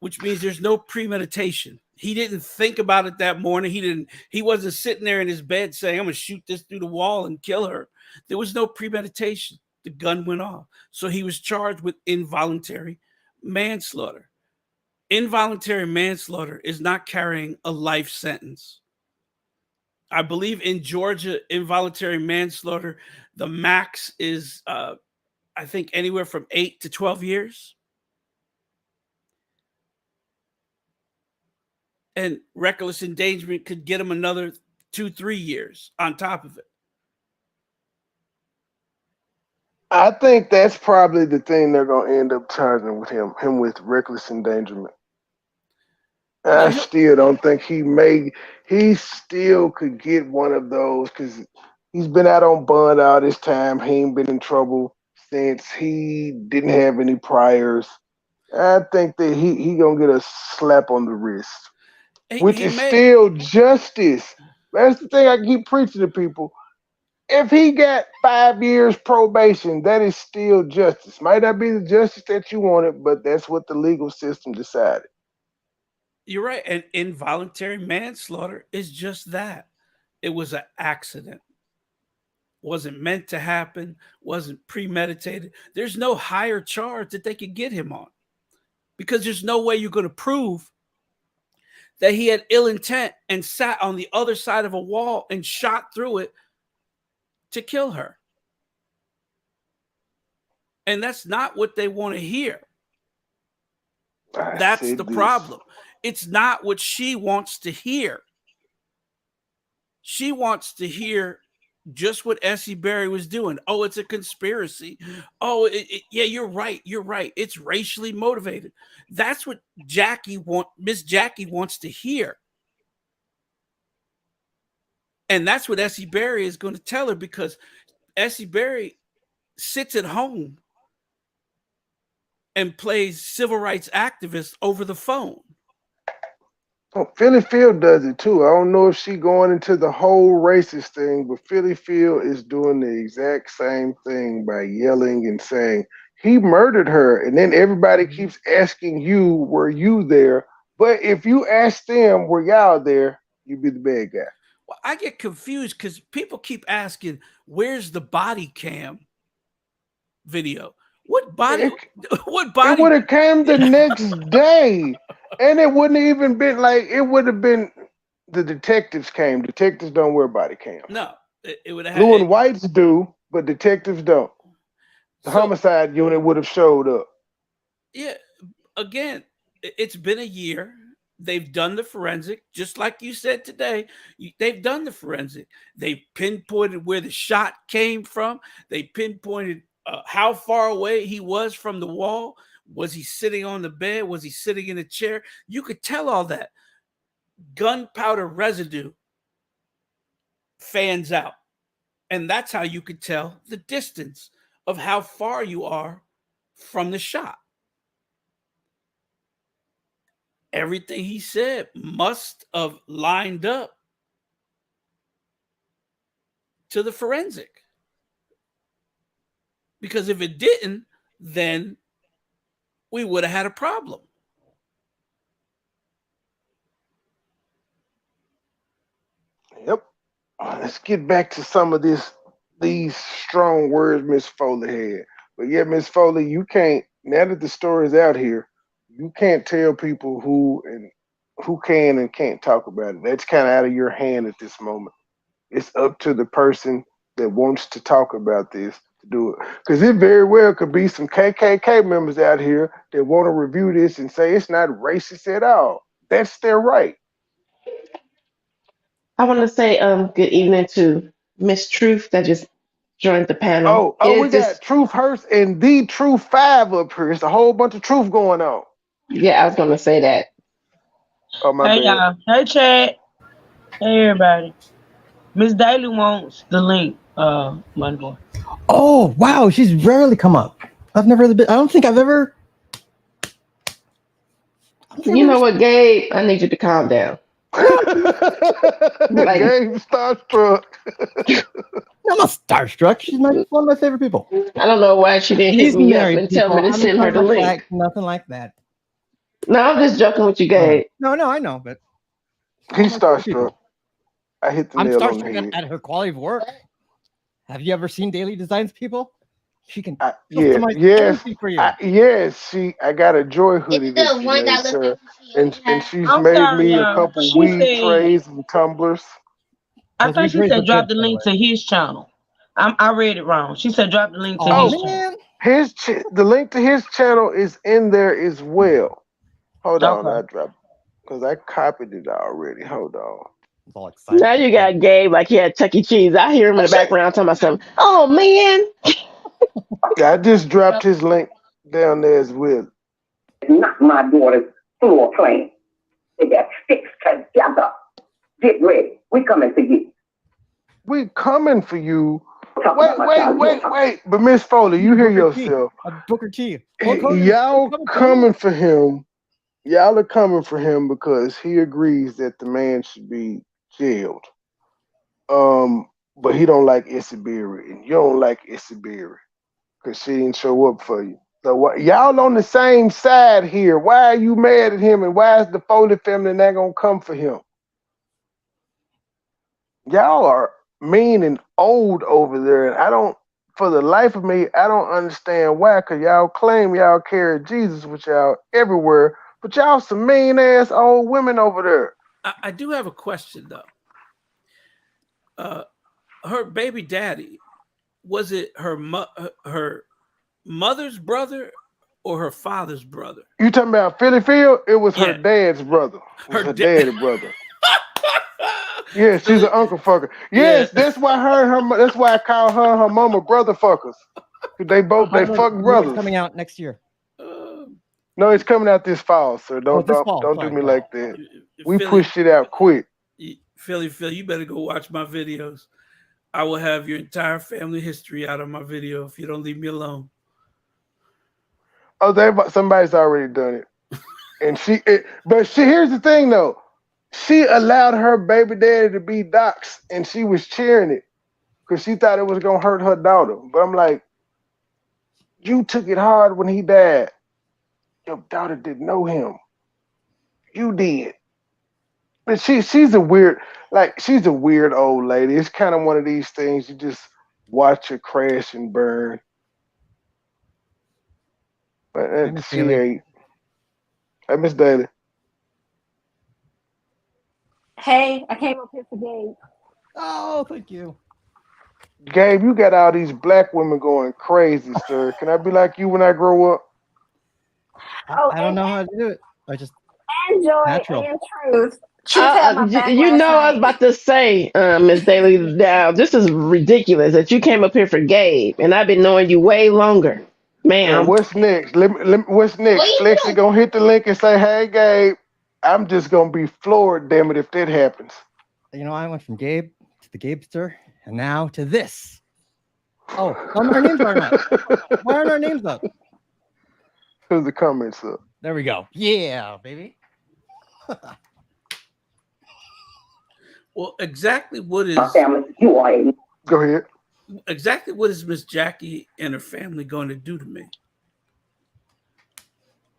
which means there's no premeditation. He didn't think about it that morning. He wasn't sitting there in his bed saying, I'm gonna shoot this through the wall and kill her. There was no premeditation. The gun went off. So he was charged with involuntary manslaughter. Involuntary manslaughter is not carrying a life sentence. I believe in Georgia, involuntary manslaughter, the max is, I think, anywhere from 8 to 12 years. And reckless endangerment could get him another 2-3 years on top of it.
I think that's probably the thing they're gonna end up charging with him with reckless endangerment. I still don't think he still could get one of those because he's been out on bond all this time. He ain't been in trouble since. He didn't have any priors. I think that he gonna get a slap on the wrist, which is still justice. That's the thing I keep preaching to people. If he got 5 years probation, that is still justice. Might not be the justice that you wanted, but that's what the legal system decided.
You're right. And involuntary manslaughter is just that. It was an accident. Wasn't meant to happen. Wasn't premeditated. There's no higher charge that they could get him on. Because there's no way you're going to prove that he had ill intent and sat on the other side of a wall and shot through it to kill her. And that's not what they want to hear. That's the problem. It's not what she wants to hear. She wants to hear just what Essie Berry was doing. Oh, it's a conspiracy. Oh, yeah, you're right. You're right. It's racially motivated. That's what Miss Jackie wants to hear. And that's what Essie Berry is going to tell her, because Essie Berry sits at home and plays civil rights activist over the phone.
Oh, Philly Field does it too. I don't know if she going into the whole racist thing, but Philly Field is doing the exact same thing by yelling and saying, he murdered her. And then everybody keeps asking you, were you there? But if you ask them, were y'all there? You be the bad guy.
Well, I get confused because people keep asking, where's the body cam video? What body? What body?
It would have came the next day. And it wouldn't have even been like, it would have been, the detectives came. Detectives don't wear body cams.
No, it would have
Blue and whites do, but detectives don't. The homicide unit would have showed up.
Yeah, again, it's been a year. They've done the forensic, just like you said today. They've done the forensic. They pinpointed where the shot came from. They pinpointed how far away he was from the wall. Was he sitting on the bed? Was he sitting in a chair? You could tell all that. Gunpowder residue fans out. And that's how you could tell the distance of how far you are from the shot. Everything he said must have lined up to the forensic. Because if it didn't, then we would have had a problem.
Yep. Let's get back to some of these strong words Miss Foley had. But yeah, Miss Foley, you can't, now that the story's out here, you can't tell people who can and can't talk about it. That's kind of out of your hand at this moment. It's up to the person that wants to talk about this to do it. Because it very well could be some KKK members out here that want to review this and say it's not racist at all. That's their right.
I want to say good evening to Miss Truth that just joined the panel.
We got Truth Hurst and the Truth 5 up here. It's a whole bunch of truth going on.
Yeah, I was going to say that.
Oh, my bad.
Y'all. Hey, Chad. Hey, everybody. Miss Daly wants the link, MoneyBoy.
Oh, wow. She's rarely come up. I've never been. I don't think I've ever.
You know what, Gabe? I need you to calm down.
Gabe starstruck.
I'm not starstruck. She's one of my favorite people.
I don't know why she didn't hit me up and tell me to send her the link.
Nothing like that.
No, I'm just joking with you, Gabe.
No, I know, but
he's starstruck. I hit the nail on the head.
I'm starstruck at her quality of work. Have you ever seen Daily Designs people? She can
yes. I got a Joy hoodie that she made, sir. And she's made me a couple weed trays and tumblers.
I thought she said drop the link to his channel. I read it wrong. She said drop the link to his channel.
The link to his channel is in there as well. Hold on,
Okay.
I dropped because I copied it already. Hold on.
Now you got Gabe like he had Chuck E. Cheese. I hear him in the background talking about something. Oh man.
Yeah, I just dropped his link down there as well.
It's not my daughter's floor plan. They got sticks together. Get ready. We coming for you.
We coming for you. Wait. But Miss Foley, you hear yourself.
Booker T.
Y'all coming for him. Y'all are coming for him because he agrees that the man should be jailed. But he don't like Isabiri, and you don't like Isabiri because she didn't show up for you. So y'all on the same side here. Why are you mad at him, and why is the Foley family not gonna come for him? Y'all are mean and old over there, and for the life of me, I don't understand why. Cause y'all claim y'all carry Jesus with y'all everywhere, but y'all some mean ass old women over there.
I do have a question though. Her baby daddy, was it her mother's brother or her father's brother?
You talking about Philly Field? It was her dad's brother. Her daddy brother. Yeah, she's an uncle fucker. Yes, that's why that's why I call her and her mama brother fuckers. They fuck brothers.
Coming out next year.
No, it's coming out this fall, sir. Don't do me like that. We push it out quick.
Philly, you better go watch my videos. I will have your entire family history out of my video if you don't leave me alone.
Oh, somebody's already done it. And here's the thing though. She allowed her baby daddy to be doxxed and she was cheering it because she thought it was gonna hurt her daughter. But I'm like, you took it hard when he died. Your daughter didn't know him. You did. But she's a weird old lady. It's kind of one of these things you just watch her crash and burn. But she ain't. Hey, Miss Daly.
Hey, I came up here for Gabe.
Oh, thank you.
Gabe, you got all these black women going crazy, sir. Can I be like you when I grow up?
Oh,
I don't know how to do it. I just
and Joy
natural.
and Truth. Truth had my back
You
last
know, I
night.
was about to say, Miss Daly, now this is ridiculous that you came up here for Gabe, and I've been knowing you way longer, ma'am.
What's next? What's next? Flexi gonna hit the link and say, "Hey, Gabe, I'm just gonna be floored, damn it, if that happens."
You know, I went from Gabe to the Gabester, and now to this. Oh, our names aren't up. Why aren't our names up?
Who's the comments up?
There we go. Yeah, baby.
Well, exactly what is
Go ahead.
Exactly what is Miss Jackie and her family going to do to me?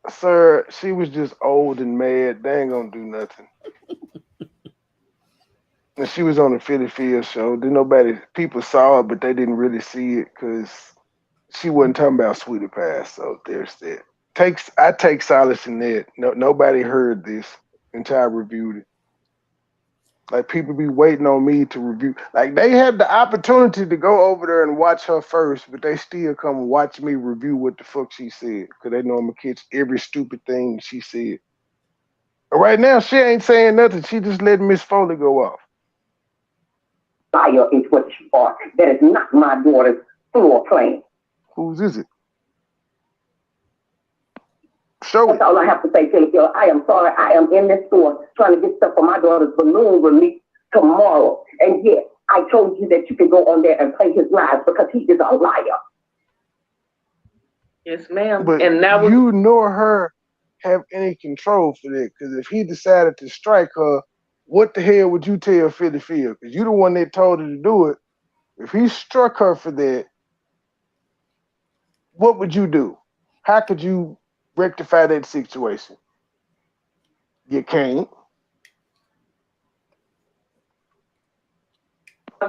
Sir, she was just old and mad. They ain't gonna do nothing. And she was on the Philly Field show. People saw her, but they didn't really see it because she wasn't talking about Sweetie Pie. So there's that. I take solace in that. Nobody heard this until I reviewed it. Like people be waiting on me to review. Like they had the opportunity to go over there and watch her first, but they still come watch me review what the fuck she said because they know I'm gonna catch every stupid thing she said. But right now, she ain't saying nothing. She just letting Miss Foley go off.
Liar is what you are. That is not my daughter's floor plan.
Whose is it? Show
That's all I have to say, Philip. I am sorry. I am in this store trying to get stuff for my daughter's balloon release tomorrow. And yes, I told you that you can go on there and play his lies because he is a liar.
Yes, ma'am.
But
and now
you nor her have any control for that because if he decided to strike her, what the hell would you tell Philly Field? Because you're the one that told her to do it. If he struck her for that, what would you do? How could you rectify that situation? You can't.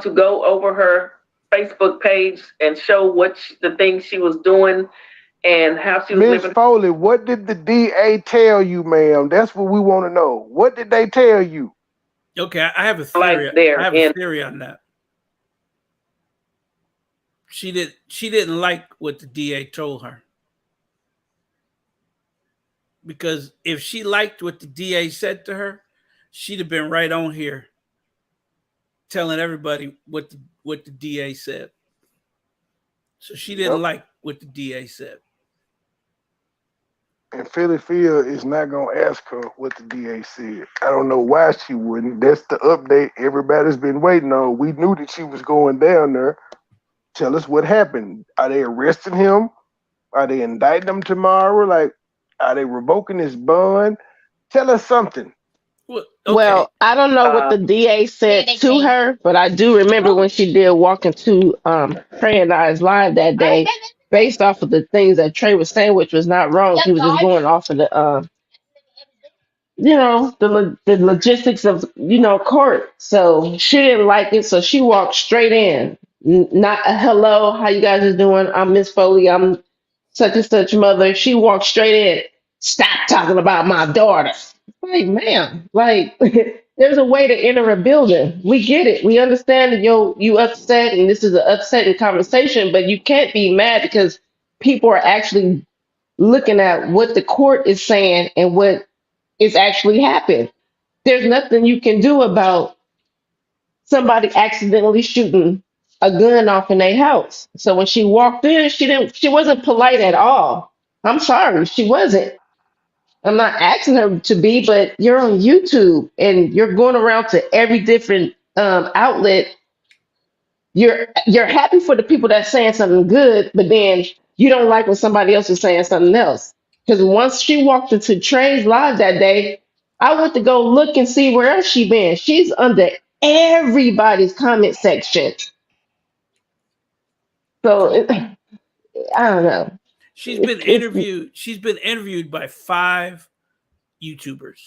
To go over her Facebook page and show the things she was doing and how she was
living. Miss Foley, what did the DA tell you, ma'am? That's what we want to know. What did they tell you?
Okay, I have a theory. I have a theory on that. She didn't like what the DA told her. Because if she liked what the DA said to her, she'd have been right on here telling everybody what the DA said. So she didn't like what the DA said.
And Philly Phil is not gonna ask her what the DA said. I don't know why she wouldn't. That's the update everybody's been waiting on. We knew that she was going down there. Tell us what happened. Are they arresting him? Are they indicting him tomorrow? Like, are they revoking his bond? Tell us something.
Well, I don't know what the DA said to her, but I do remember when she did walk into Trey and I's live that day, based off of the things that Trey was saying, which was not wrong. He was just going off of the the logistics of court. So she didn't like it, so she walked straight in. Not a hello, how you guys are doing? I'm Miss Foley. I'm such and such mother. She walked straight in. Stop talking about my daughter. Like, ma'am, like there's a way to enter a building. We get it. We understand that you upset and this is an upsetting conversation, but you can't be mad because people are actually looking at what the court is saying and what is actually happened. There's nothing you can do about somebody accidentally shooting a gun off in their house. So when she walked in, she wasn't polite at all. I'm sorry, she wasn't. I'm not asking her to be, but you're on YouTube and you're going around to every different outlet. You're happy for the people that's saying something good, but then you don't like when somebody else is saying something else. Because once she walked into Trey's live that day, I went to go look and see where else she been. She's under everybody's comment section. So I don't know.
She's been interviewed. She's been interviewed by 5 YouTubers.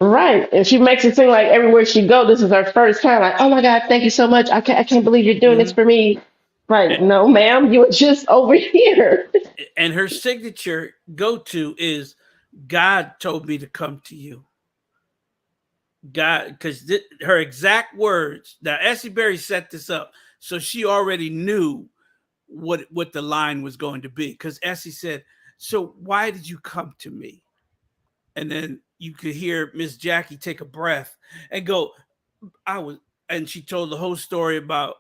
Right. And she makes it seem like everywhere she go, this is her first time. Like, oh my God, thank you so much. I can't believe you're doing this for me. Right. No, ma'am, you were just over here.
And her signature go-to is, God told me to come to you. God, because her exact words. Now, Essie Berry set this up, so she already knew what the line was going to be. Because Essie said, so why did you come to me? And then you could hear Miss Jackie take a breath and go, and she told the whole story about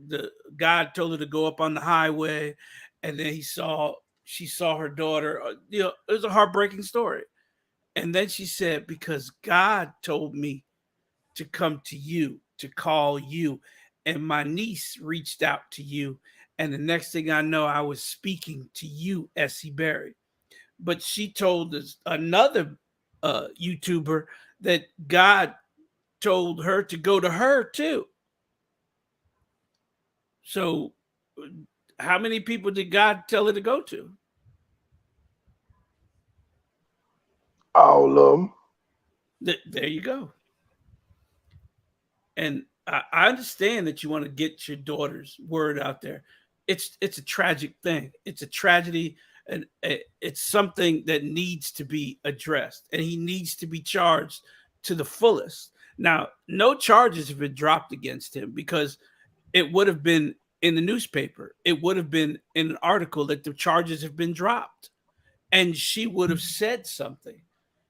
the God told her to go up on the highway, and then she saw her daughter. It was a heartbreaking story. And then she said, because God told me to come to you, to call you, and my niece reached out to you, and the next thing I know, I was speaking to you, Essie Berry. But she told us another YouTuber that God told her to go to her too. So how many people did God tell her to go to?
All of them.
There you go. And I understand that you want to get your daughter's word out there. It's a tragic thing. It's a tragedy, and it's something that needs to be addressed, and he needs to be charged to the fullest. Now, no charges have been dropped against him because it would have been in the newspaper. It would have been in an article that the charges have been dropped, and she would have said something.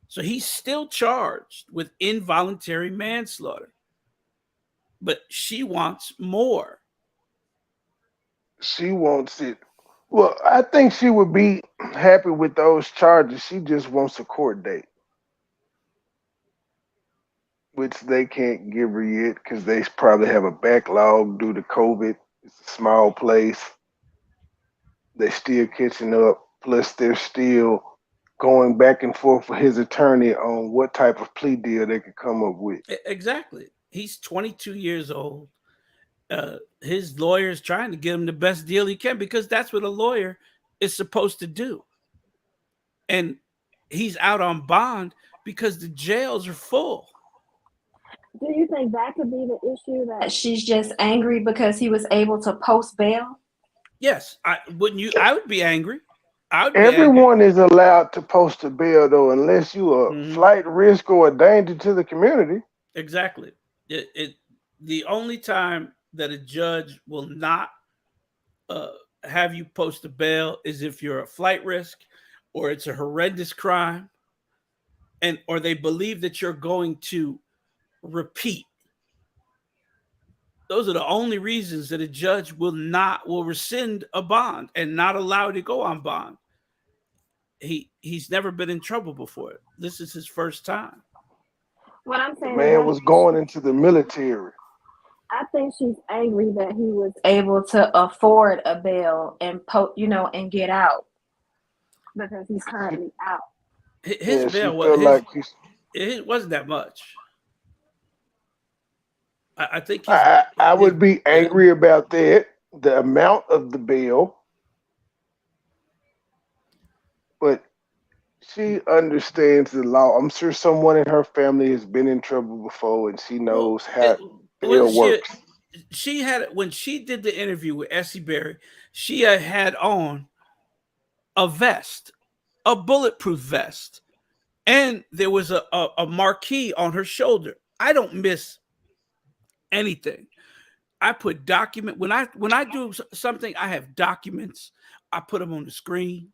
So he's still charged with involuntary manslaughter. But she wants more.
She wants it. Well, I think she would be happy with those charges. She just wants a court date, which they can't give her yet because they probably have a backlog due to COVID. It's a small place. They're still catching up. Plus, they're still going back and forth with his attorney on what type of plea deal they could come up with.
Exactly. He's 22 years old. His lawyer is trying to get him the best deal he can because that's what a lawyer is supposed to do. And he's out on bond because the jails are full.
Do you think that could be the issue, that she's just angry because he was able to post bail?
Yes. I would be angry.
Everyone is allowed to post a bail though, unless you a flight risk or a danger to the community.
Exactly. The only time that a judge will not have you post a bail is if you're a flight risk or it's a horrendous crime, and or they believe that you're going to repeat. Those are the only reasons that a judge will rescind a bond and not allow it to go on bond. He's never been in trouble before. This is his first time.
What I'm
The
saying
man
is,
was going into the military.
I think she's angry that he was able to afford a bail and and get out because he's currently out.
His bail it wasn't that much. I think
I would be angry about that, the amount of the bail, but she understands the law. I'm sure someone in her family has been in trouble before, and she knows how bail works.
She had, when she did the interview with Essie Berry, she had on a vest, a bulletproof vest, and there was a marquee on her shoulder. I don't miss anything. I put document when I do something. I have documents. I put them on the screen.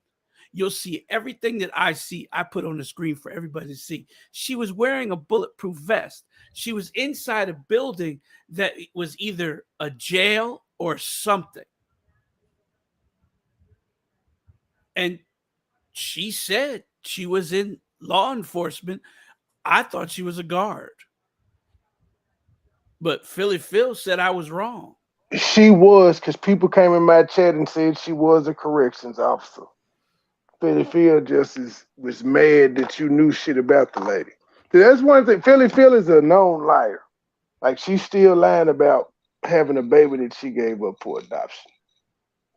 You'll see everything that I see. I put on the screen for everybody to see. She was wearing a bulletproof vest. She was inside a building that was either a jail or something. And she said she was in law enforcement. I thought she was a guard. But Philly Phil said I was wrong.
She was, because people came in my chat and said she was a corrections officer. Philly Phil was mad that you knew shit about the lady. That's one thing. Philly Phil is a known liar. Like, she's still lying about having a baby that she gave up for adoption.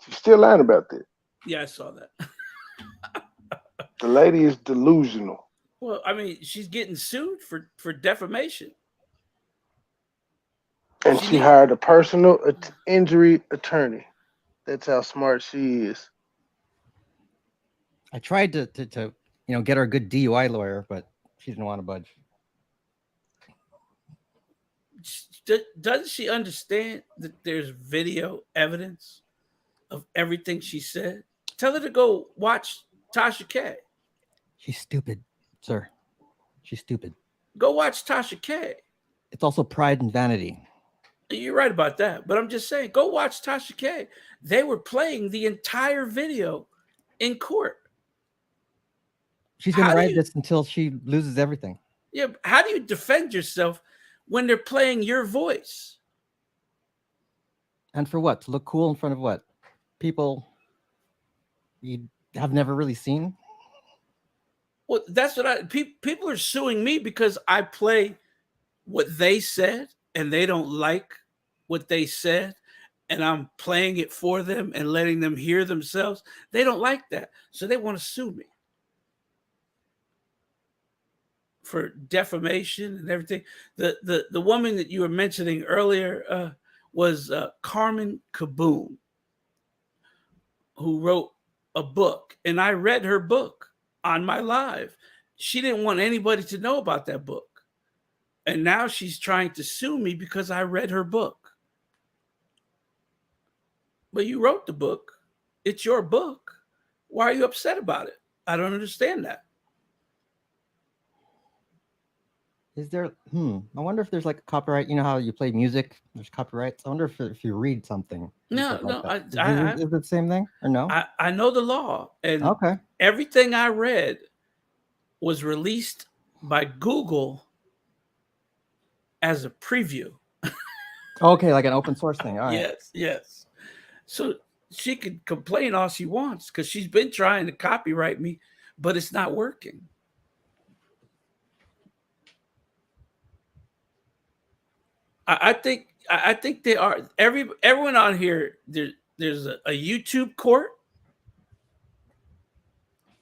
She's still lying about that.
Yeah, I saw that.
The lady is delusional.
Well, I mean, she's getting sued for defamation.
And she hired a personal injury attorney. That's how smart she is.
I tried to get her a good DUI lawyer, but she didn't want to budge.
Doesn't she understand that there's video evidence of everything she said? Tell her to go watch Tasha K.
She's stupid, sir. She's stupid.
Go watch Tasha K.
It's also pride and vanity.
You're right about that, but I'm just saying, go watch Tasha K. They were playing the entire video in court.
She's going to ride this until she loses everything.
Yeah, how do you defend yourself when they're playing your voice?
And for what? To look cool in front of what? People you have never really seen?
Well, that's what people are suing me because I play what they said and they don't like what they said, and I'm playing it for them and letting them hear themselves. They don't like that, so they want to sue me for defamation and everything. The woman that you were mentioning earlier was Carmen Kaboom, who wrote a book, and I read her book on my live. She didn't want anybody to know about that book. And now she's trying to sue me because I read her book. But you wrote the book. It's your book. Why are you upset about it? I don't understand that.
Is there, I wonder if there's like a copyright. You know how you play music, there's copyrights. I wonder if you read something.
No,
is it the same thing or no?
I know the law. And
okay.
Everything I read was released by Google as a preview.
Okay, like an open source thing. All right.
Yes. So she could complain all she wants because she's been trying to copyright me, but it's not working. I think they are everyone on here. There's a YouTube court,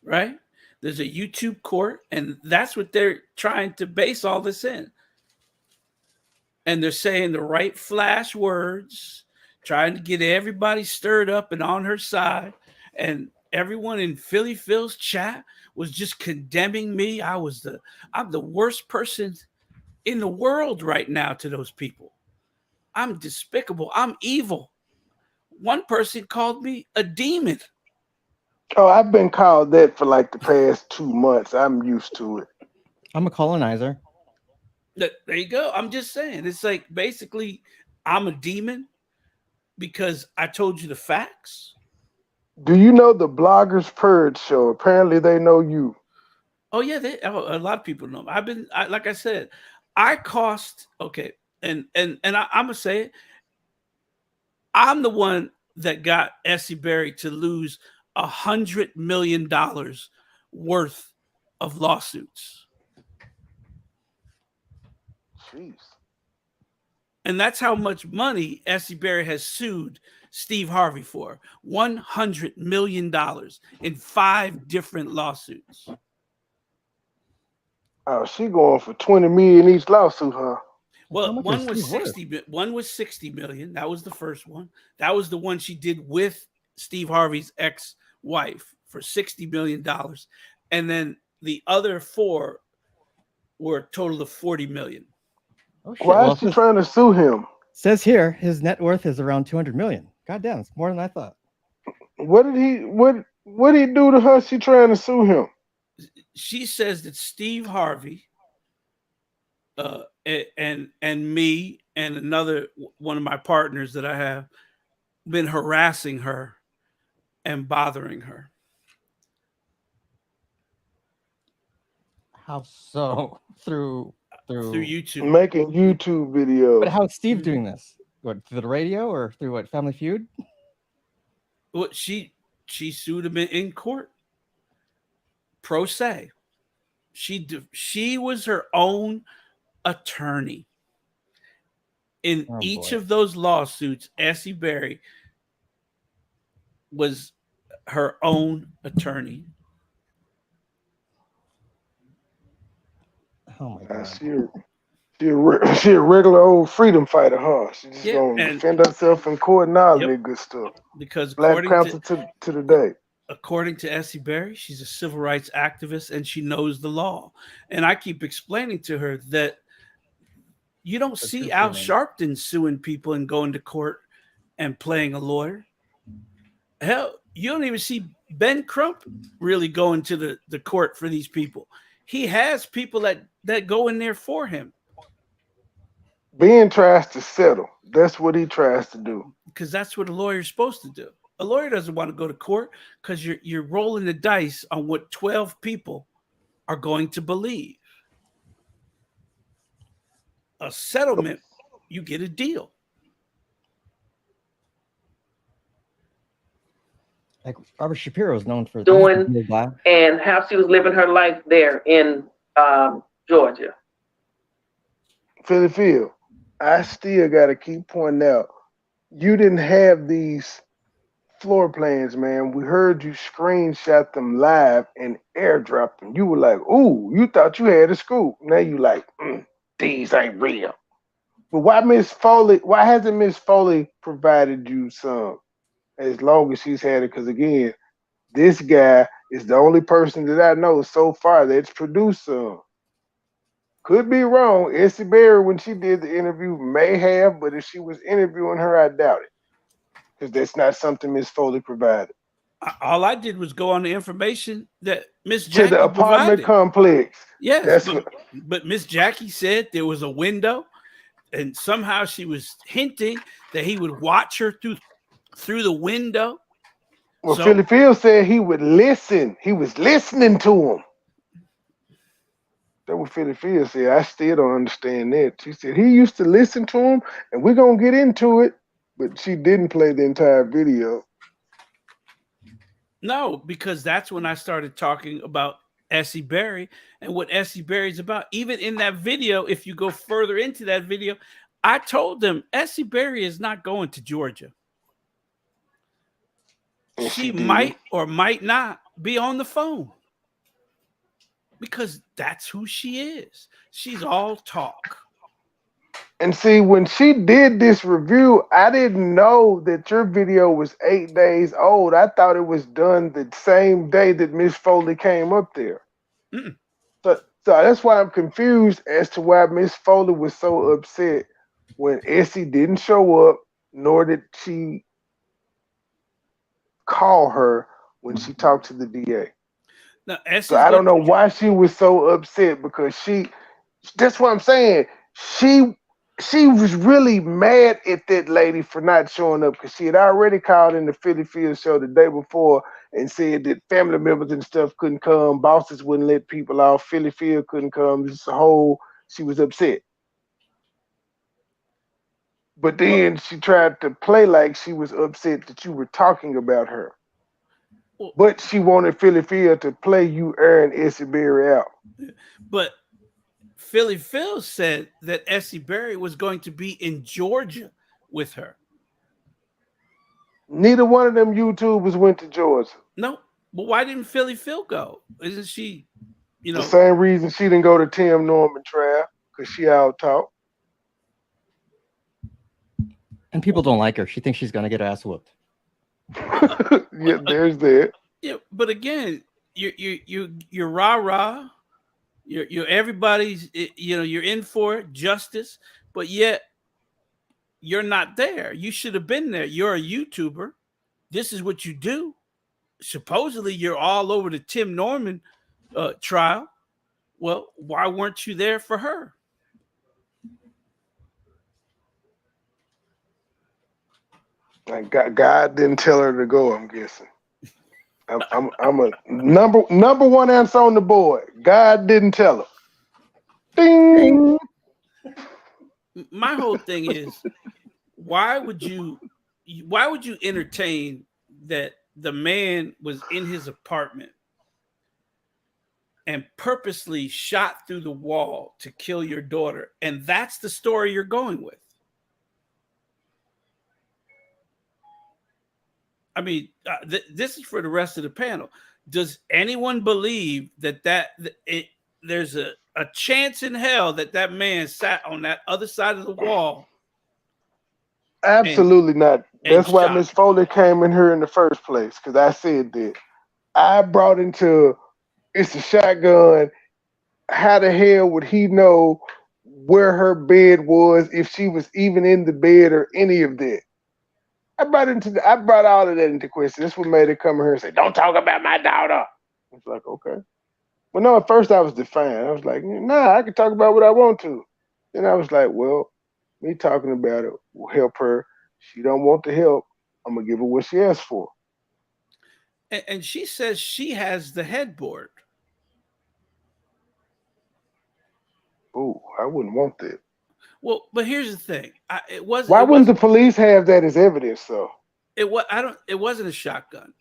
right? There's a YouTube court, and that's what they're trying to base all this in. And they're saying the right flash words, trying to get everybody stirred up and on her side. And everyone in Philly Phil's chat was just condemning me. I'm the worst person in the world right now to those people. I'm despicable. I'm evil. One person called me a demon.
Oh, I've been called that for like the past 2 months. I'm used to it.
I'm a colonizer.
There you go. I'm just saying. It's like basically I'm a demon because I told you the facts.
Do you know the Bloggers Purge show? Apparently, they know you.
Oh yeah, a lot of people know. Like I said, okay, and I'm gonna say it. I'm the one that got Essie Berry to lose $100 million worth of lawsuits.
Jeez.
And that's how much money Essie Berry has sued Steve Harvey for. $100 million in 5 different lawsuits.
Oh, she going for 20 million each lawsuit, huh?
Well, one was 60 million. That was the first one. That was the one she did with Steve Harvey's ex-wife for $60 million. And then the other 4 were a total of 40 million.
Oh, shit.
Why is she trying to sue him?
Says here his net worth is around 200 million. God damn, it's more than I thought.
What did he do to her? She trying to sue him.
She says that Steve Harvey and me and another one of my partners that I have been harassing her and bothering her.
How so? Through
YouTube,
making YouTube videos.
But how's Steve doing this? What, through the radio or through what, Family Feud?
Well, she sued him in court. Pro se. She was her own attorney. In each of those lawsuits, Essie Berry was her own attorney.
Oh my God.
She a regular old freedom fighter, huh? She just gonna defend herself in court and all that good stuff.
Because
Black Panther to the day.
According to Essie Berry, she's a civil rights activist and she knows the law. And I keep explaining to her that you don't see Al Sharpton suing people and going to court and playing a lawyer. Hell, you don't even see Ben Crump really going to the court for these people. He has people that go in there for him.
Ben tries to settle. That's what he tries to do.
Because that's what a lawyer's supposed to do. A lawyer doesn't want to go to court because you're rolling the dice on what 12 people are going to believe. A settlement, you get a deal.
Like Robert Shapiro is known for
doing and how she was living her life there in Georgia.
Philly Phil, I still got to keep pointing out, you didn't have these floor plans, man. We heard you screenshot them live and airdrop them. You were like, ooh, you thought you had a scoop. Now you like, these ain't real. But why hasn't Miss Foley provided you some as long as she's had it? Because again, this guy is the only person that I know so far that's produced some. Could be wrong. Essie Berry, when she did the interview, may have, but if she was interviewing her, I doubt it. Because that's not something Miss Foley provided.
All I did was go on the information that Miss Jackie
to the apartment
provided.
Complex.
Yes, but Miss Jackie said there was a window, and somehow she was hinting that he would watch her through the window.
Well, Philly Phil said he would listen. He was listening to him. That's what Philly Phil said. I still don't understand that. She said he used to listen to him, and we're going to get into it. But she didn't play the entire video.
No, because that's when I started talking about Essie Berry and what Essie Berry is about. Even in that video, if you go further into that video, I told them Essie Berry is not going to Georgia. She might or might not be on the phone because that's who she is. She's all talk.
And see, when she did this review, I didn't know that your video was 8 days old. I thought it was done the same day that Miss Foley came up there.
Mm-mm.
So that's why I'm confused as to why Miss Foley was so upset when Essie didn't show up, nor did she call her when she talked to the DA.
Now,
So
Essie's
I don't
going.
know why she was so upset because that's what I'm saying. She was really mad at that lady for not showing up because she had already called in the Philly Field show the day before and said that family members and stuff couldn't come, bosses wouldn't let people off, Philly Field couldn't come. She was upset. But then she tried to play like she was upset that you were talking about her. But she wanted Philly Field to play you airing Essie Berry out.
But Philly Phil said that Essie Berry was going to be in Georgia with her.
Neither one of them YouTubers went to Georgia.
No, but why didn't Philly Phil go? Isn't she,
The same reason she didn't go to Tim Norman trial, because she out talk.
And people don't like her. She thinks she's gonna get her ass whooped.
Yeah, there's that.
Yeah, but again, you're rah-rah. You're everybody's, you're in for it, justice, but yet you're not there. You should have been there. You're a YouTuber. This is what you do. Supposedly you're all over the Tim Norman trial. Well, why weren't you there for her?
Like God didn't tell her to go, I'm guessing. I'm a number one answer on the board. God didn't tell her. Ding.
My whole thing is, why would you entertain that the man was in his apartment and purposely shot through the wall to kill your daughter, and that's the story you're going with? I mean, this is for the rest of the panel. Does anyone believe that there's a chance in hell that man sat on that other side of the wall?
Absolutely not. That's why
shot.
Miss Foley came in here in the first place, because I said that. I brought into it's a shotgun. How the hell would he know where her bed was, if she was even in the bed or any of that? I brought all of that into question. That's what made her come here and say, "Don't talk about my daughter." It's like, okay. Well, no, at first I was defiant. I was like, nah, I can talk about what I want to. Then I was like, well, me talking about it will help her. She don't want the help. I'm gonna give her what she asked for.
And she says she has the headboard.
Oh, I wouldn't want that.
Well, but here's the thing.
Why wouldn't the police have that as evidence, though?
It wasn't a shotgun.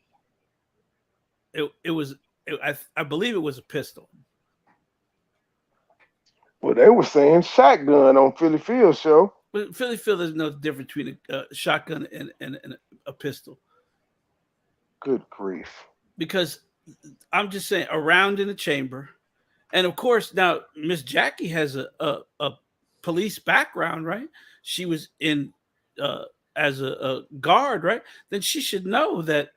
I believe it was a pistol.
Well, they were saying shotgun on Philly Field show.
But Philly Field, there's no difference between a shotgun and a pistol.
Good grief.
Because I'm just saying, around in the chamber. And of course, now Miss Jackie has a police background, right? She was in as a guard, right? Then she should know that,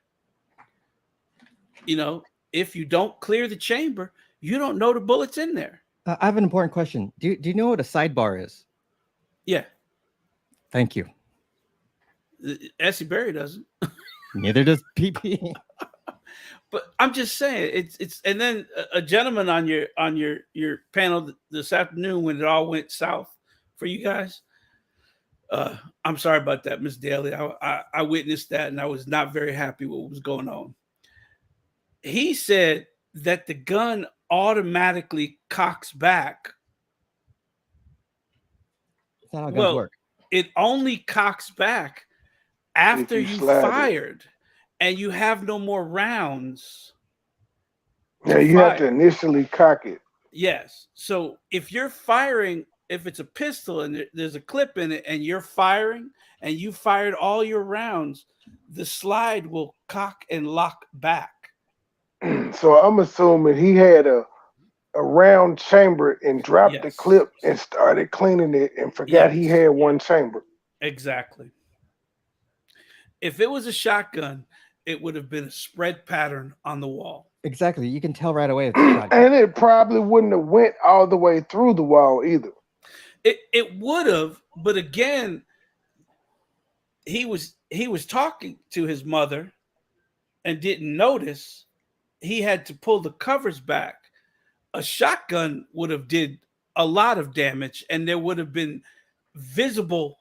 if you don't clear the chamber, you don't know the bullets in there.
I have an important question. Do you know what a sidebar is?
Yeah.
Thank you.
Essie Berry doesn't.
Neither does PP.
But I'm just saying, it's and then a gentleman on your panel this afternoon, when it all went south for you guys. I'm sorry about that, Miss Daly. I witnessed that, and I was not very happy with what was going on. He said that the gun automatically cocks back.
That's not how guns work.
It only cocks back after you fired, and you have no more rounds.
Yeah, you have to initially cock it.
Yes. So if you're firing, if it's a pistol and there's a clip in it, and you're firing, and you fired all your rounds, the slide will cock and lock back.
So I'm assuming he had a a round chamber and dropped the
Yes.
clip and started cleaning it and forgot he
Yes.
had one chamber.
Exactly. If it was a shotgun, it would have been a spread pattern on the wall.
Exactly. You can tell right away it's a shotgun.
And it probably wouldn't have went all the way through the wall either.
It would have, but again, he was talking to his mother and didn't notice. He had to pull the covers back. A shotgun would have did a lot of damage, and there would have been visible.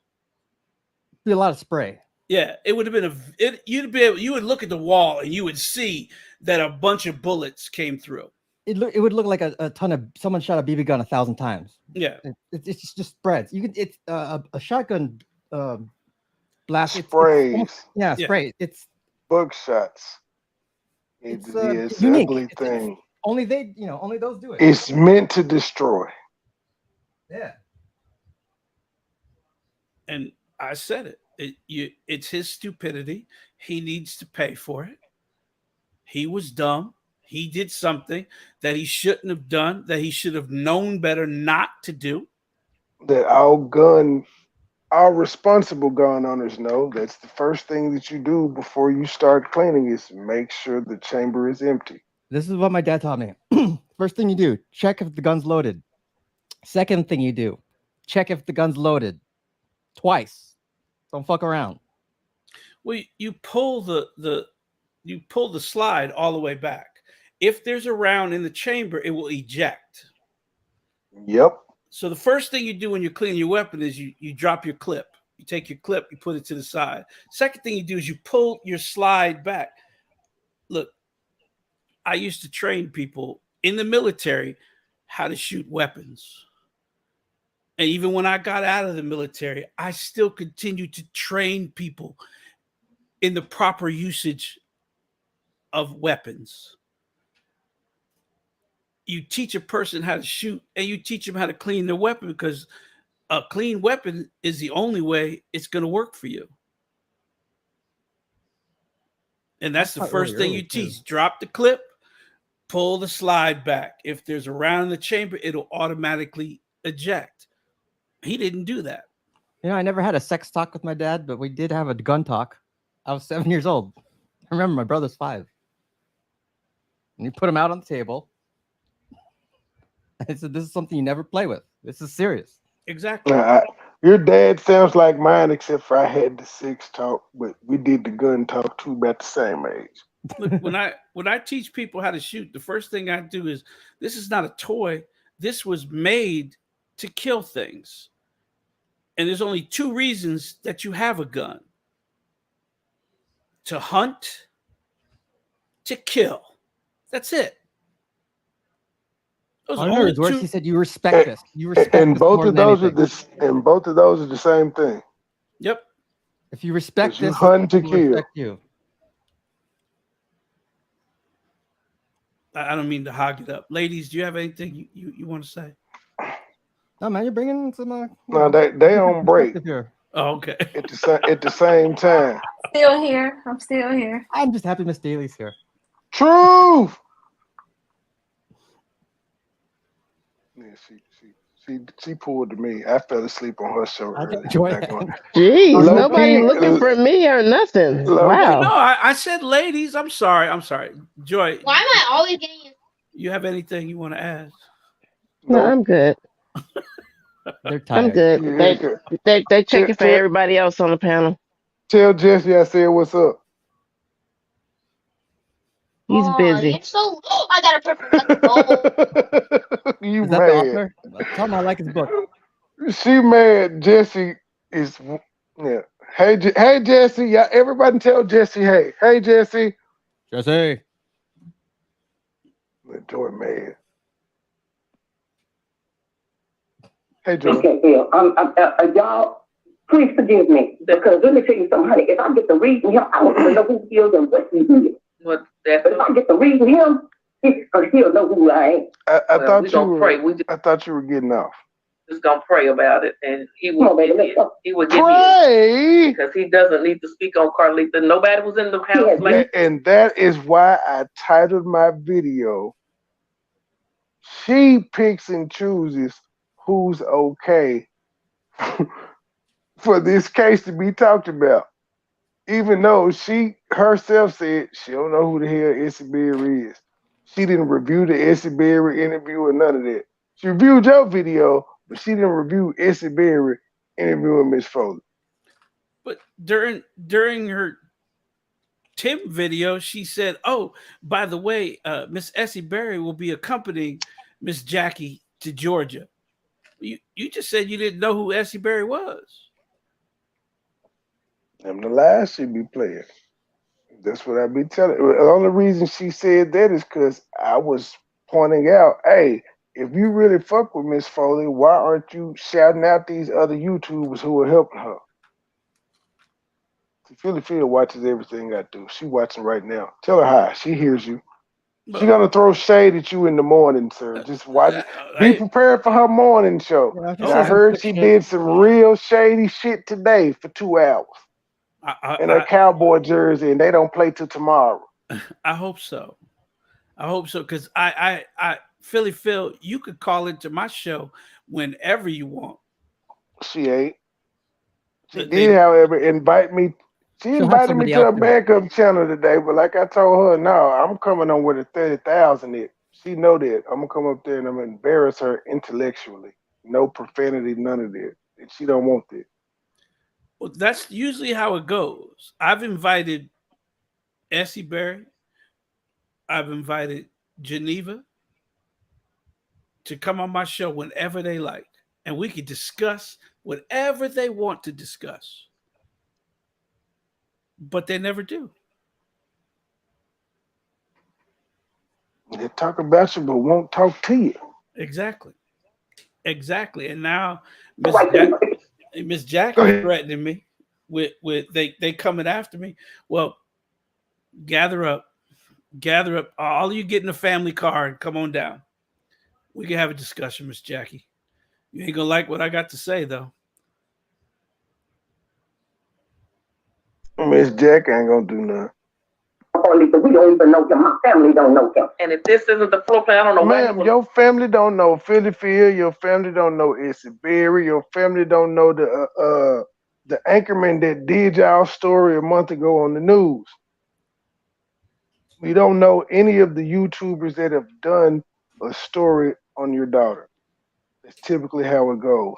Be a lot of spray.
Yeah, it would have been you would look at the wall and you would see that a bunch of bullets came through.
It would look like a ton of someone shot a BB gun 1,000 times.
Yeah,
it's just spreads. You can it's a shotgun blast.
Sprays.
Spray. It's
buckshots.
It's
It's
unique.
ugly thing.
Only only those do it.
It's meant to destroy.
Yeah.
And I said it. It's his stupidity. He needs to pay for it. He was dumb. He did something that he shouldn't have done, that he should have known better not to do.
That all responsible gun owners know that's the first thing that you do before you start cleaning is make sure the chamber is empty.
This is what my dad taught me. First thing you do, check if the gun's loaded. Second thing you do, check if the gun's loaded. Twice. Don't fuck around.
Well, you pull the slide all the way back. If there's a round in the chamber, it will eject.
Yep.
So the first thing you do when you're cleaning your weapon is you drop your clip. You take your clip, you put it to the side. Second thing you do is you pull your slide back. Look, I used to train people in the military how to shoot weapons. And even when I got out of the military, I still continued to train people in the proper usage of weapons. You teach a person how to shoot and you teach them how to clean their weapon because a clean weapon is the only way it's going to work for you. And that's the first thing you teach. Drop the clip, pull the slide back. If there's a round in the chamber, it'll automatically eject. He didn't do that.
I never had a sex talk with my dad, but we did have a gun talk. I was 7 years old. I remember my brother's 5. And you put him out on the table. I said, this is something you never play with. This is serious.
Exactly.
Your dad sounds like mine, except for I had the sex talk, but we did the gun talk too about the same age.
Look, when I teach people how to shoot, the first thing I do is this is not a toy. This was made to kill things. And there's only 2 reasons that you have a gun. To hunt, to kill. That's it. Those are only 2.
He said you respect this. You respect
and
this
both
more
of
than
those are
anything.
and both of those are the same thing.
Yep.
If you respect
You
this,
hunt to
people
kill.
respect you.
I don't mean to hog it up. Ladies, do you have anything you want to say?
No, man, you're bringing some.
No, they on break
Here.
Oh, okay.
at the same time.
Still here. I'm still here.
I'm just happy Miss Daly's here.
Truth. Yeah, she pulled to me. I fell asleep on her show earlier.
Jeez,
Low
nobody
key,
looking for me or nothing.
low
Wow.
No, I said ladies. I'm sorry. Joy.
Why am I always getting?
You have anything you want to ask?
No, I'm good.
They're tired.
I'm good. They checking for everybody else on the panel.
Tell Jesse I said what's up.
He's busy.
It's so. Oh, I got a perfect goal.
You
Is that
mad?
the author? Tell him I like his book.
She mad. Jesse is yeah. Hey Jesse. Yeah, everybody tell Jesse hey. Hey Jesse.
Jesse.
Joy mad. Hey Joy.
Okay, y'all, please forgive me because let me tell you something, honey. If I get to reading him, I don't even know who he is and what he is.
But
if I get to reading him, he'll know who I am.
I thought
we
you
gonna
were.
pray.
I thought you were getting off.
Just gonna pray about it, and he
Come on,
will.
baby,
He will give
Pray.
because he doesn't need to speak on Carlita. Nobody was in the house.
And that is why I titled my video She picks and chooses who's okay for this case to be talked about. Even though she herself said she don't know who the hell Essie Berry is. She didn't review the Essie Berry interview or none of that. She reviewed your video, but she didn't review Essie Berry interviewing Miss Foley.
But during her Tim video, she said, "Oh, by the way, Miss Essie Berry will be accompanying Miss Jackie to Georgia." You just said you didn't know who Essie Berry was.
Them the lies she be playing. That's what I be telling. The only reason she said that is because I was pointing out, hey, if you really fuck with Miss Foley, why aren't you shouting out these other YouTubers who are helping her? Philly Phil watches everything I do. She watching right now. Tell her hi. She hears you. She's gonna throw shade at you in the morning, sir. Just watch it. Be prepared for her morning show.
Yeah,
I heard she did some real shady shit today for 2 hours in her cowboy jersey, and they don't play till tomorrow.
I hope so. I hope so, because I Philly Phil, you could call into my show whenever you want.
She ain't. She did, however, invite me. She invited me to a backup channel today, but like I told her, no, I'm coming on with a 30,000 it. She know that. I'm gonna come up there and I'm gonna embarrass her intellectually. No profanity, none of that. And she don't want that.
Well, that's usually how it goes. I've invited Essie Berry. I've invited Geneva to come on my show whenever they like, and we can discuss whatever they want to discuss. But they never do.
They talk about you, but won't talk to you.
Exactly. And now Miss Jackie threatening me with they coming after me. Well, gather up, all of you get in a family car and come on down. We can have a discussion, Miss Jackie. You ain't gonna like what I got to say though.
Miss Jack ain't gonna do nothing.
We don't even know him. My family don't know him. And if this isn't the floor plan, I don't know why.
Ma'am, your family don't know Philly Phil. Your family don't know Essie Berry. Your family don't know the anchorman that did y'all story a month ago on the news. We don't know any of the YouTubers that have done a story on your daughter. That's typically how it goes.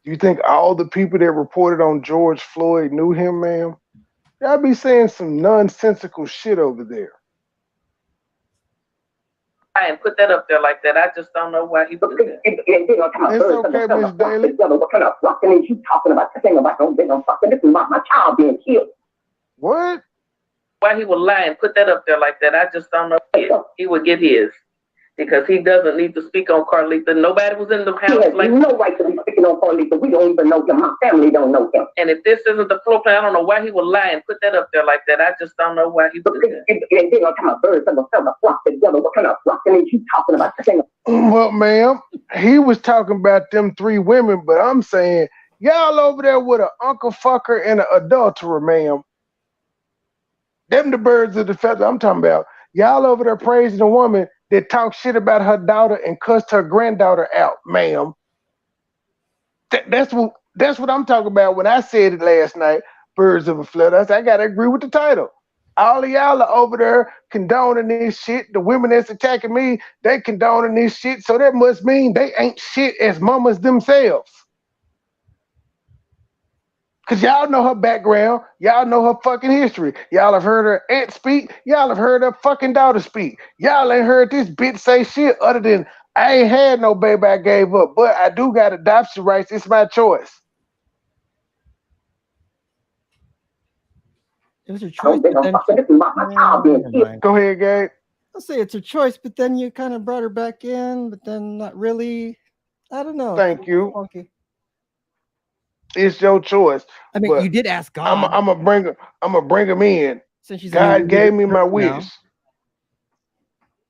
Do you think all the people that reported on George Floyd knew him, ma'am? Y'all be saying some nonsensical shit over there.
And put that up there like that. I just don't know why he put it.
It's okay, Miss Daly.
What kind of fucking is you talking about? The thing about don't fucking. This is my child being killed.
What?
Why he would lie and put that up there like that? I just don't know. He would get his. Because he doesn't need to speak on Carlita. Nobody was in the house.
He has no right to be speaking on Carlita. We don't even know him. My family don't know him.
And if this isn't the floor plan, I don't know why he would lie and put that up there like that. I just don't know why he would do that.
And then what kind of birds of a feather flock together? What kind of flocking is you talking about?
Well, ma'am, he was talking about them 3 women, but I'm saying y'all over there with an uncle fucker and an adulterer, ma'am. Them the birds of the feather I'm talking about. Y'all over there praising a woman that talked shit about her daughter and cussed her granddaughter out, ma'am. That's what I'm talking about when I said it last night, birds of a feather. I said, I gotta agree with the title. All of y'all are over there condoning this shit. The women that's attacking me, they condoning this shit. So that must mean they ain't shit as mamas themselves. Because y'all know her background. Y'all know her fucking history. Y'all have heard her aunt speak. Y'all have heard her fucking daughter speak. Y'all ain't heard this bitch say shit other than, I ain't had no baby, I gave up. But I do got adoption rights. It's my choice.
It was her choice. But then
Go ahead, Gabe.
I'll say it's her choice, but then you kind of brought her back in, but then not really. I don't know.
Thank you.
Funky.
It's your choice.
I mean, you did ask God.
I'm gonna bring him in.
Since she's
God gave me my wish.
Now.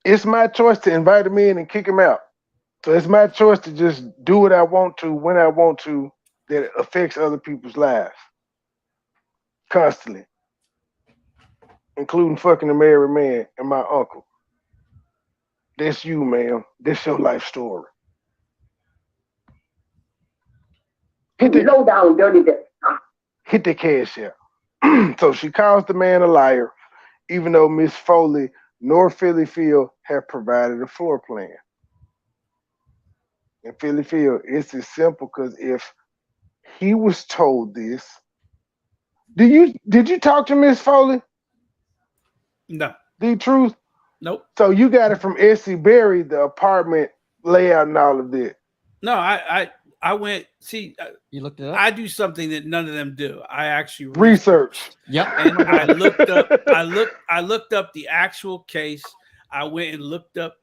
It's my choice to invite him in and kick him out. So it's my choice to just do what I want to when I want to that affects other people's lives. Constantly. Including fucking a married man and my uncle. That's you, ma'am. That's your life story. Hit the
Low down, dirty.
hit the cash out. So she calls the man a liar, even though Miss Foley nor Philly Field have provided a floor plan. And Philly Field, it's as simple because if he was told this, did you talk to Miss Foley?
No.
The truth?
Nope.
So you got it from Essie Berry, the apartment layout and all of that.
No, I went see.
You looked it up.
I do something that none of them do. I actually
Research.
Yep.
and I looked up. I looked up the actual case. I went and looked up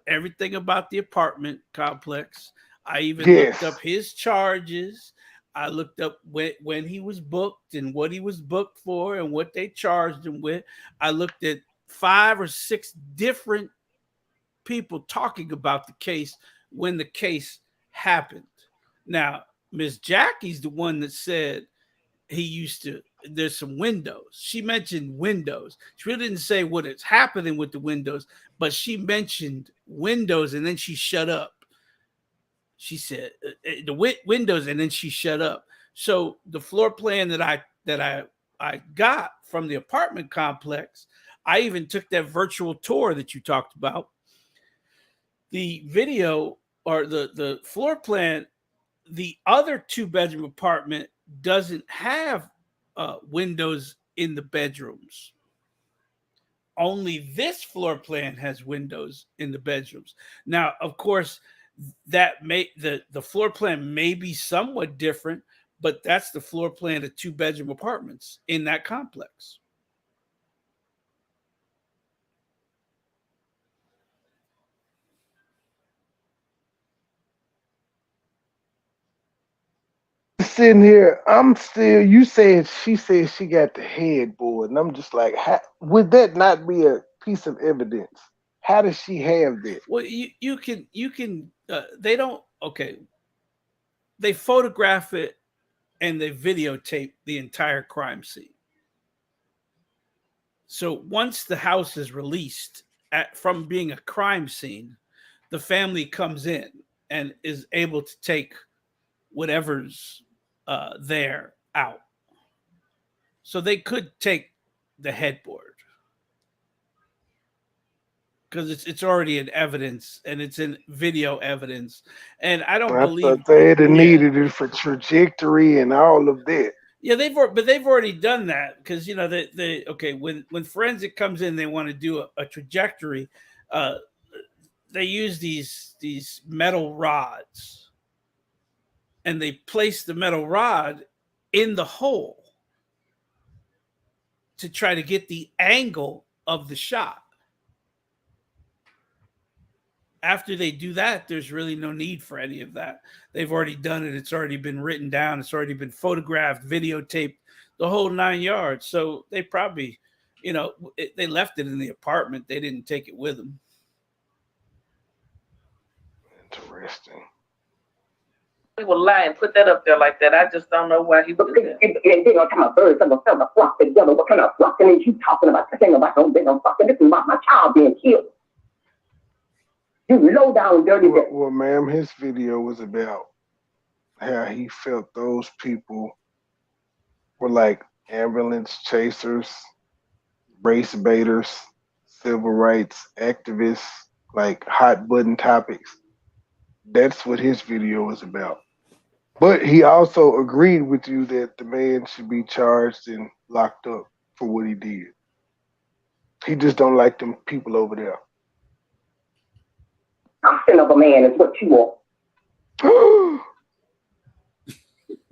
everything about the apartment complex. I even
Yes.
looked up his charges. I looked up when he was booked and what he was booked for and what they charged him with. I looked at 5 or 6 different people talking about the case when the case happened. Now, Miss Jackie's the one that said he used to, there's some windows. She mentioned windows. She really didn't say what is happening with the windows, but she mentioned windows and then she shut up. She said the windows and then she shut up. So the floor plan that I got from the apartment complex, I even took that virtual tour that you talked about. The video or the floor plan, the other 2-bedroom apartment doesn't have windows in the bedrooms. Only this floor plan has windows in the bedrooms. Now, of course, that may the floor plan may be somewhat different, but that's the floor plan of 2-bedroom apartments in that complex.
Sitting here, I'm still. You said she got the headboard, and I'm just like, would that not be a piece of evidence? How does she have that?
Well, you can they don't okay. They photograph it and they videotape the entire crime scene. So once the house is released from being a crime scene, the family comes in and is able to take whatever's there out. So they could take the headboard because it's already in evidence and it's in video evidence. And I don't
I
believe
thought they'd have needed it for trajectory and all of that.
Yeah, they've already done that because they okay when forensic comes in, they want to do a trajectory. They use these metal rods, and they place the metal rod in the hole to try to get the angle of the shot. After they do that, there's really no need for any of that. They've already done it. It's already been written down. It's already been photographed, videotaped, the whole 9 yards. So they probably, they left it in the apartment. They didn't take it with them.
Interesting.
He would lie and put that up there like that. I just don't know why he would do that.
And then on top of birds of a feather flock together. What kind of flocking is you talking about? This ain't about no big fucking. This is about my child being killed. You low down dirty.
Well, ma'am, his video was about how he felt those people were like ambulance chasers, race baiters, civil rights activists, like hot button topics. That's what his video was about. But he also agreed with you that the man should be charged and locked up for what he did. He just don't like them people over there.
Option of a man is what you want.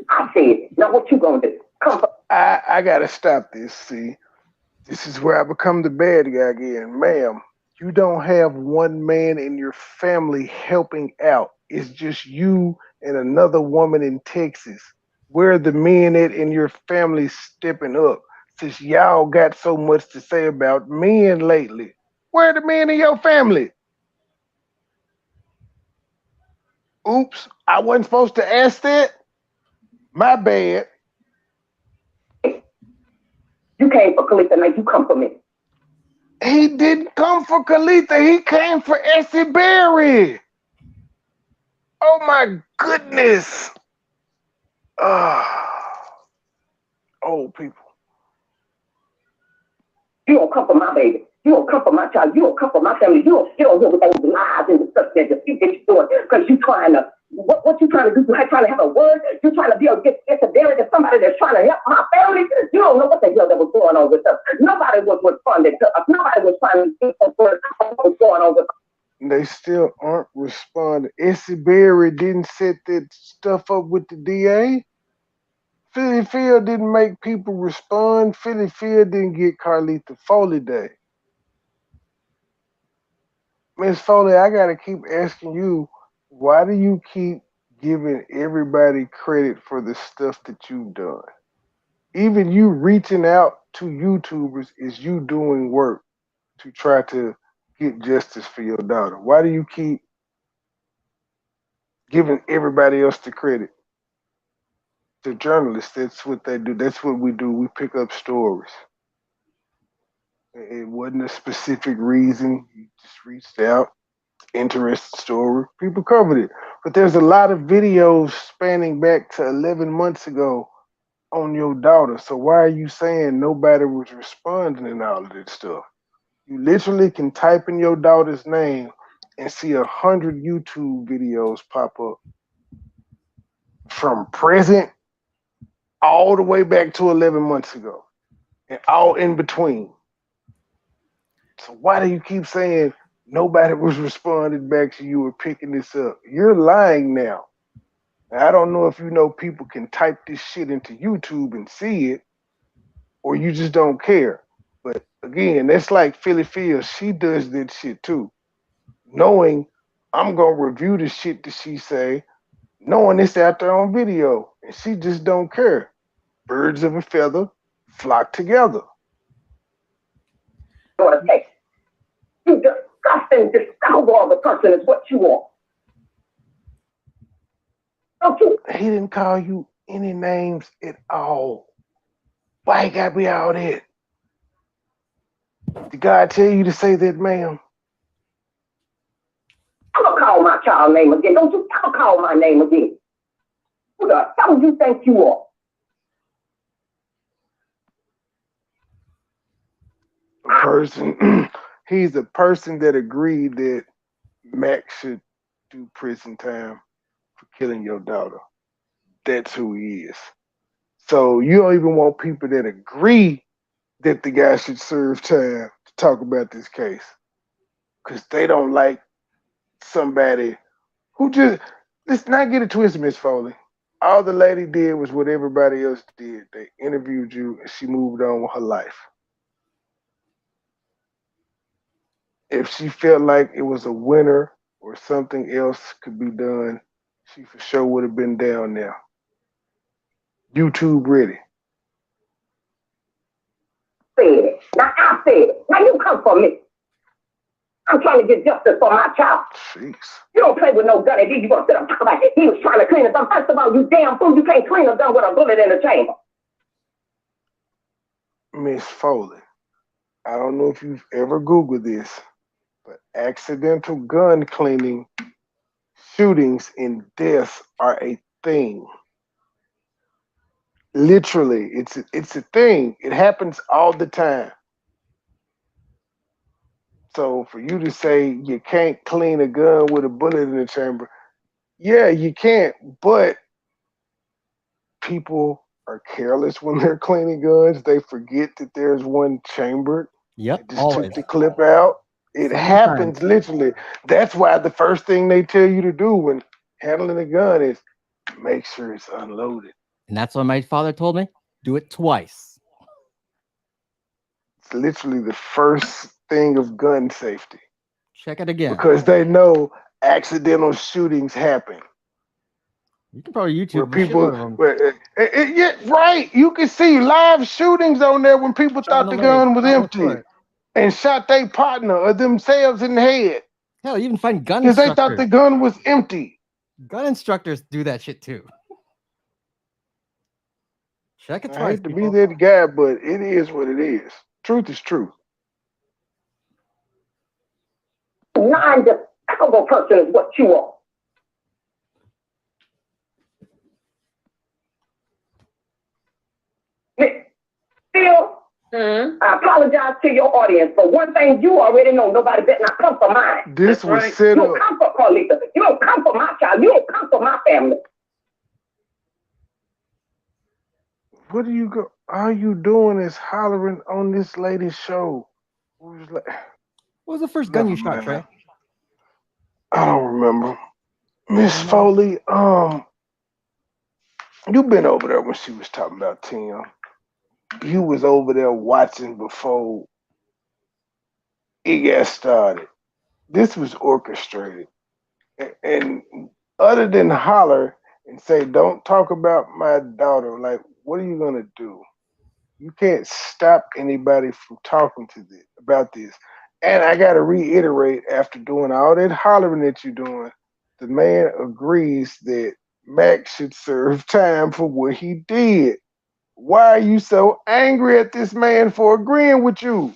I said, now what you gonna do?
I gotta stop this. See, this is where I become the bad guy again, ma'am. You don't have one man in your family helping out. It's just you and another woman in Texas. Where are the men at in your family stepping up? Since y'all got so much to say about men lately, where are the men in your family? Oops, I wasn't supposed to ask that. My bad.
You came for Khalifa, now you come for me.
He didn't come for Kalitha. He came for Essie Berry. Oh my goodness. Old people.
You don't come for my baby. You don't come for my child. You don't come for my family. You don't hear with those lies and the stuff that you're doing because you trying to, what you trying to do? You trying to have a word? You trying to be a disability to somebody that's trying to help my family? You don't know what the hell that was going on with us. Nobody was responding to us. Nobody was trying to get us what was going on with us.
They still aren't responding. Essie Berry didn't set that stuff up with the DA. Philly Field didn't make people respond. Philly Field didn't get Carlita Foley Day. Miss Foley, I gotta keep asking you, why do you keep giving everybody credit for the stuff that you've done? Even you reaching out to YouTubers is you doing work to try to get justice for your daughter. Why do you keep giving everybody else the credit? The journalists, that's what they do. That's what we do. We pick up stories. It wasn't a specific reason. You just reached out. Interesting story. People covered it. But there's a lot of videos spanning back to 11 months ago on your daughter. So why are you saying nobody was responding and all of that stuff? You literally can type in your daughter's name and see 100 YouTube videos pop up from present all the way back to 11 months ago and all in between. So why do you keep saying nobody was responding back to you or picking this up? You're lying now. I don't know if you know people can type this shit into YouTube and see it, or you just don't care. But again, that's like Philly Fields. She does that shit too. Knowing I'm gonna review the shit that she say, knowing it's out there on video, and she just don't care. Birds of a feather flock together.
You disgusting, discoverable person is what you are. Don't you?
He didn't call you any names at all. Why he gotta be all that? Did God tell you to say that, ma'am?
I'm gonna call my child name again. Don't you ever call my name again. Who the hell do you think you are?
A person, he's a person that agreed that Max should do prison time for killing your daughter. That's who he is. So you don't even want people that agree that the guy should serve time to talk about this case. Because they don't like somebody who just, let's not get it twisted, Miss Foley. All the lady did was what everybody else did. They interviewed you and she moved on with her life. If she felt like it was a winner or something else could be done, she for sure would have been down there. YouTube ready.
Said it. Now I said it. Now you come for me. I'm trying to get justice for my child.
Jeez.
You don't play with no gun and then you gonna sit up and talk about it. He was trying to clean a gun. First of all, you damn fool, you can't clean a gun with a bullet in the chamber.
Miss Foley, I don't know if you've ever Googled this, but accidental gun cleaning, shootings, and deaths are a thing. Literally, it's a thing. It happens all the time. So for you to say you can't clean a gun with a bullet in the chamber, yeah, you can't, but people are careless when they're cleaning guns. They forget that there's one chambered.
Yep,
They just
always.
took the clip out. It happens literally. That's why the first thing they tell you to do when handling a gun is make sure it's unloaded.
And that's what my father told me. Do it twice.
It's literally the first thing of gun safety.
Check it again.
Because they know accidental shootings happen.
You can probably YouTube
where
people,
people, yeah, right. You can see live shootings on there when people thought the gun was empty and shot their partner or themselves in the head.
Hell, you even find gun
because
instructors.
they thought the gun was empty.
Gun instructors do that shit too. Check it twice.
I hate to be that guy, but it is what it is. Truth is truth.
non-despicable person is what you are. Phil, I apologize to your audience, but one thing you already know, nobody better not come for mine.
This was set
You
up.
don't come for Carlita. You don't come for my child. You don't come for my family.
What are you doing is hollering on this lady's show?
What was the first gun you shot, Trey?
I don't remember. Miss Foley, you been over there when she was talking about Tim. You was over there watching before it got started. This was orchestrated. And other than holler and say, don't talk about my daughter, like, what are you going to do? You can't stop anybody from talking about this. And I got to reiterate, after doing all that hollering that you're doing, the man agrees that Max should serve time for what he did. Why are you so angry at this man for agreeing with you?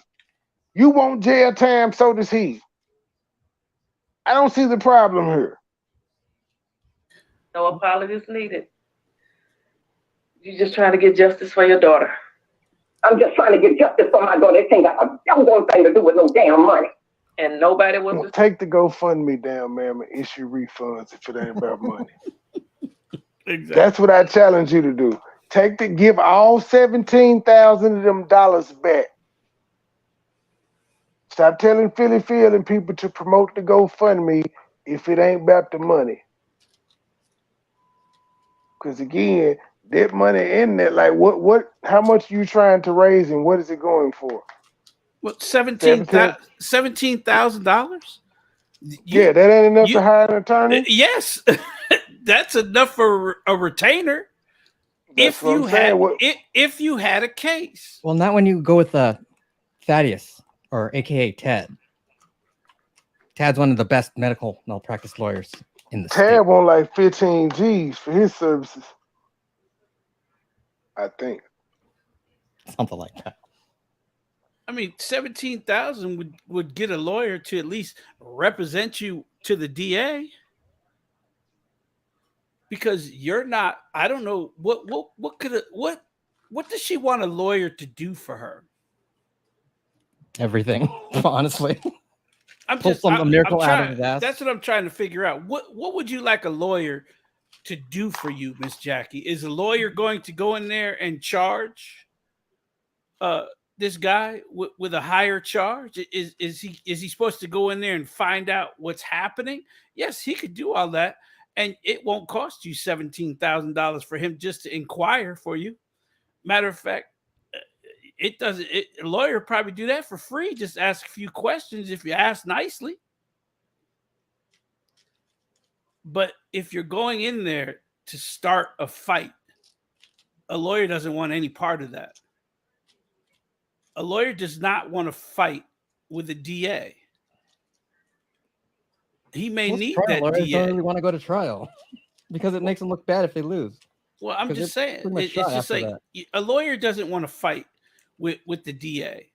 You want jail time, so does he. I don't see the problem here.
No apologies needed. You're just trying to get justice for your daughter.
I'm just trying to get justice for my daughter. It ain't got a doggone thing to do with no damn money.
And nobody wants
to take the GoFundMe down, ma'am, and issue refunds if it ain't about money.
Exactly.
That's what I challenge you to do. Give all 17,000 of them dollars back. Stop telling Philly Phil and people to promote the GoFundMe if it ain't about the money. Because again, that money in there, like how much are you trying to raise and what is it going for?
What, $17,000?
Yeah, that ain't enough to hire an attorney?
Yes. That's enough for a retainer. If you had a case.
Well, not when you go with Thaddeus, or AKA Ted. Tad's one of the best medical malpractice lawyers in the state.
Tad want like 15 G's for his services. I think.
Something like that.
I mean, 17,000 would get a lawyer to at least represent you to the DA. Because you're not, I don't know what does she want a lawyer to do for her?
Everything, honestly.
I'm
Pull
just
a miracle out of his ass.
That's what I'm trying to figure out. What would you like a lawyer to do for you, Miss Jackie? Is a lawyer going to go in there and charge this guy with a higher charge? Is he supposed to go in there and find out what's happening? Yes, he could do all that, and it won't cost you $17,000 for him just to inquire for you. Matter of fact, it doesn't. A lawyer probably do that for free. Just ask a few questions if you ask nicely. But if you're going in there to start a fight, a lawyer doesn't want any part of that. A lawyer does not want to fight with a DA. He may need that
lawyers
DA.
don't really want to go to trial because it makes them look bad if they lose.
Well, I'm just saying, it's just like a lawyer doesn't want to fight with the DA.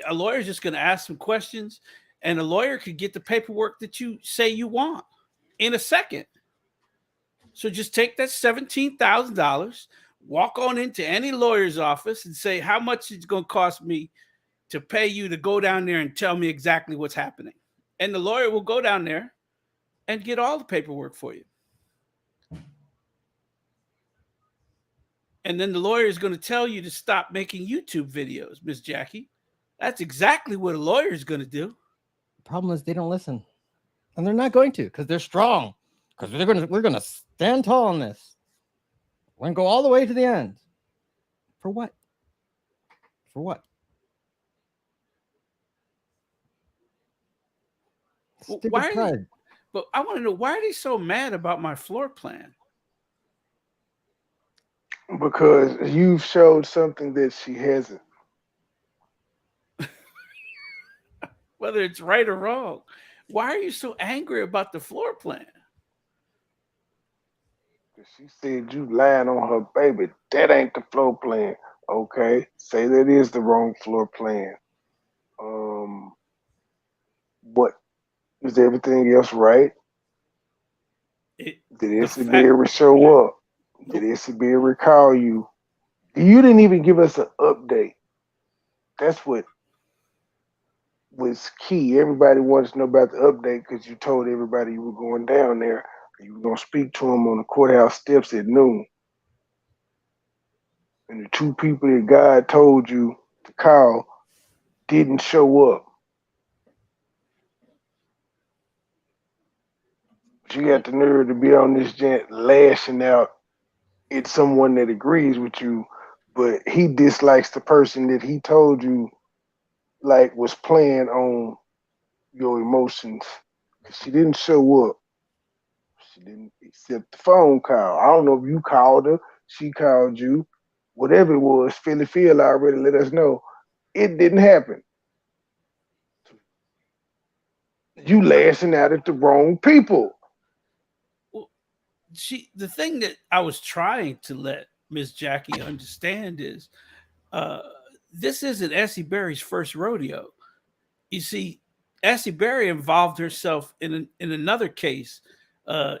A lawyer is just going to ask some questions, and a lawyer could get the paperwork that you say you want in a second. So just take that $17,000, walk on into any lawyer's office and say, how much it's going to cost me to pay you to go down there and tell me exactly what's happening. And the lawyer will go down there and get all the paperwork for you. And then the lawyer is going to tell you to stop making YouTube videos, Miss Jackie. That's exactly what a lawyer is going to do.
The problem is they don't listen. And they're not going to because they're strong. Because we're going to stand tall on this. We're going to go all the way to the end. For what? For what?
Well, but I want to know, why are they so mad about my floor plan?
Because you've showed something that she hasn't.
Whether it's right or wrong. Why are you so angry about the floor plan?
She said you lying on her baby. That ain't the floor plan. Okay, say that is the wrong floor plan. Is everything else right?
It,
Did
the
SCB
fact,
ever show up? Did
nope.
SCB ever call you? You didn't even give us an update. That's what was key. Everybody wants to know about the update because you told everybody you were going down there. You were going to speak to them on the courthouse steps at noon. And the two people that God told you to call didn't show up. But you got the nerve to be on this gent lashing out at someone that agrees with you, but he dislikes the person that he told you like was playing on your emotions. She didn't show up. She didn't accept the phone call. I don't know if you called her, she called you, whatever it was. Philly Phil already let us know it didn't happen. You lashing out at the wrong people.
Well, the thing that I was trying to let Miss Jackie understand is uh, this isn't Essie Berry's first rodeo. You see, Essie Berry involved herself in another case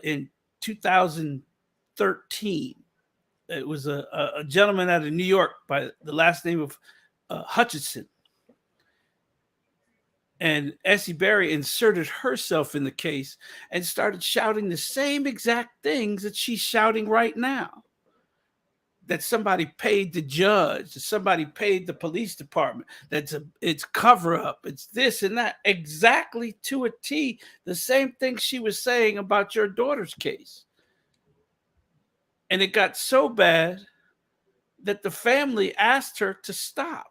in 2013. It was a gentleman out of New York by the last name of Hutchinson. And Essie Berry inserted herself in the case and started shouting the same exact things that she's shouting right now. That somebody paid the judge, that somebody paid the police department, it's cover up, it's this and that, exactly to a T, the same thing she was saying about your daughter's case. And it got so bad that the family asked her to stop.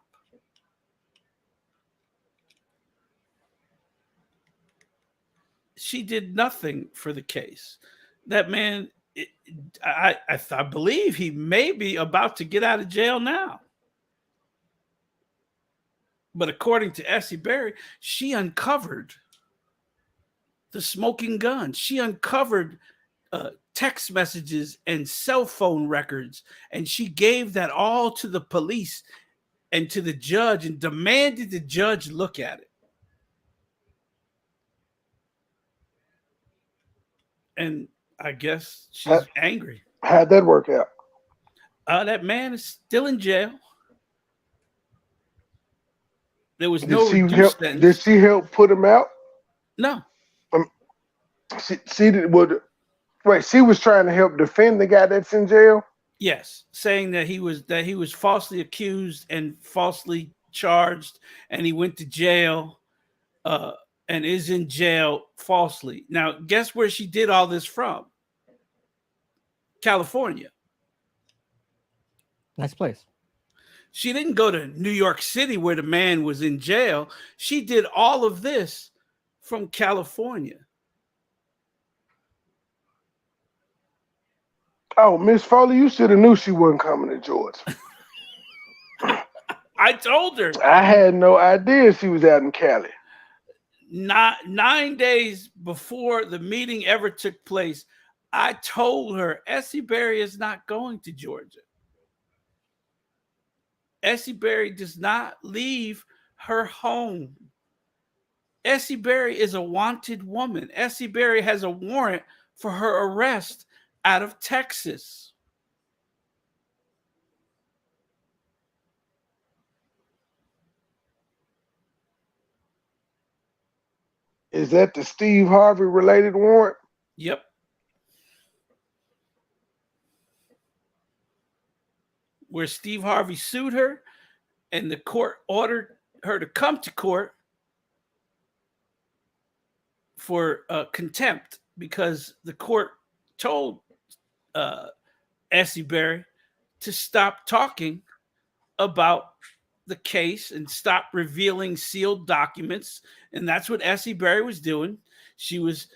She did nothing for the case. That man, I believe he may be about to get out of jail now. But according to Essie Berry, she uncovered the smoking gun. She uncovered text messages and cell phone records, and she gave that all to the police and to the judge and demanded the judge look at it. And I guess she's angry.
How'd that work out?
That man is still in jail. There was
Did
no
she
reduced
help?
sentence.
Did she help put him out?
No.
She did. Wait, she was trying to help defend the guy that's in jail.
Yes, saying that he was falsely accused and falsely charged, and he went to jail, and is in jail falsely. Now, guess where she did all this from? California.
Nice place.
She didn't go to New York City where the man was in jail. She did all of this from California.
Oh, Miss Foley, you should have knew she wasn't coming to Georgia.
I told her.
I had no idea she was out in Cali.
9 days before the meeting ever took place, I told her Essie Berry is not going to Georgia. Essie Berry does not leave her home. Essie Berry is a wanted woman. Essie Berry has a warrant for her arrest out of Texas.
Is that the Steve Harvey related warrant?
Yep. Where Steve Harvey sued her and the court ordered her to come to court for contempt because the court told Essie Berry to stop talking about the case and stop revealing sealed documents. And that's what Essie Berry was doing. She was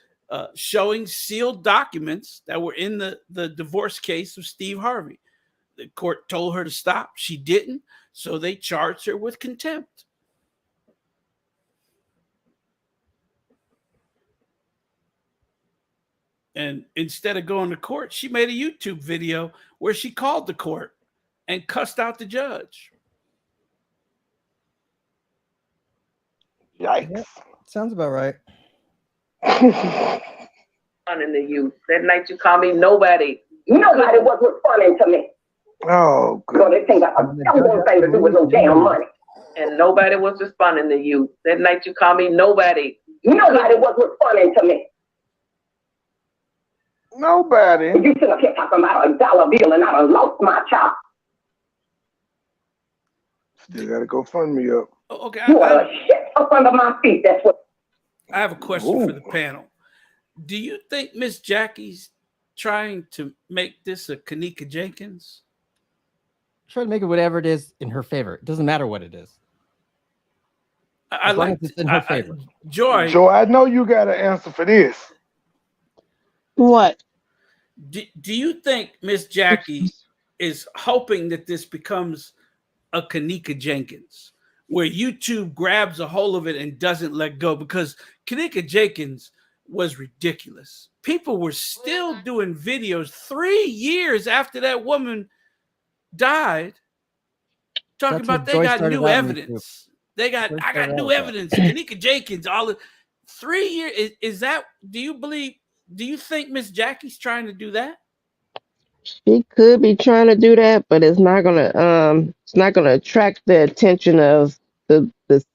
showing sealed documents that were in the divorce case of Steve Harvey. The court told her to stop. She didn't. So they charged her with contempt. And instead of going to court, she made a YouTube video where she called the court and cussed out the judge.
Yikes.
Yep. Sounds about right.
Responding to you. That night you called me nobody.
Nobody was responding to me.
Oh,
So
good.
this thing got a damn thing to do with no damn money.
And nobody was responding to you. That night you called me nobody.
Nobody was responding to me.
Nobody.
You should have kept talking about a dollar bill and I done lost my child.
Still gotta go fund me up.
Okay.
You are a shit up under my feet. That's what.
I have a question for the panel. Do you think Miss Jackie's trying to make this a Kanika Jenkins?
Try to make it whatever it is in her favor. It doesn't matter what it is.
I
As long
like
as it's in her favor.
Joy.
Joy, I know you got an answer for this.
What?
Do you think Miss Jackie is hoping that this becomes a Kanika Jenkins, where YouTube grabs a hold of it and doesn't let go? Because Kanika Jenkins was ridiculous. People were still doing videos 3 years after that woman died, talking about they got new evidence. I got new evidence. Kanika Jenkins, all the 3 years. Is that, do you think Miss Jackie's trying to do that?
She could be trying to do that, but it's not gonna attract the attention of the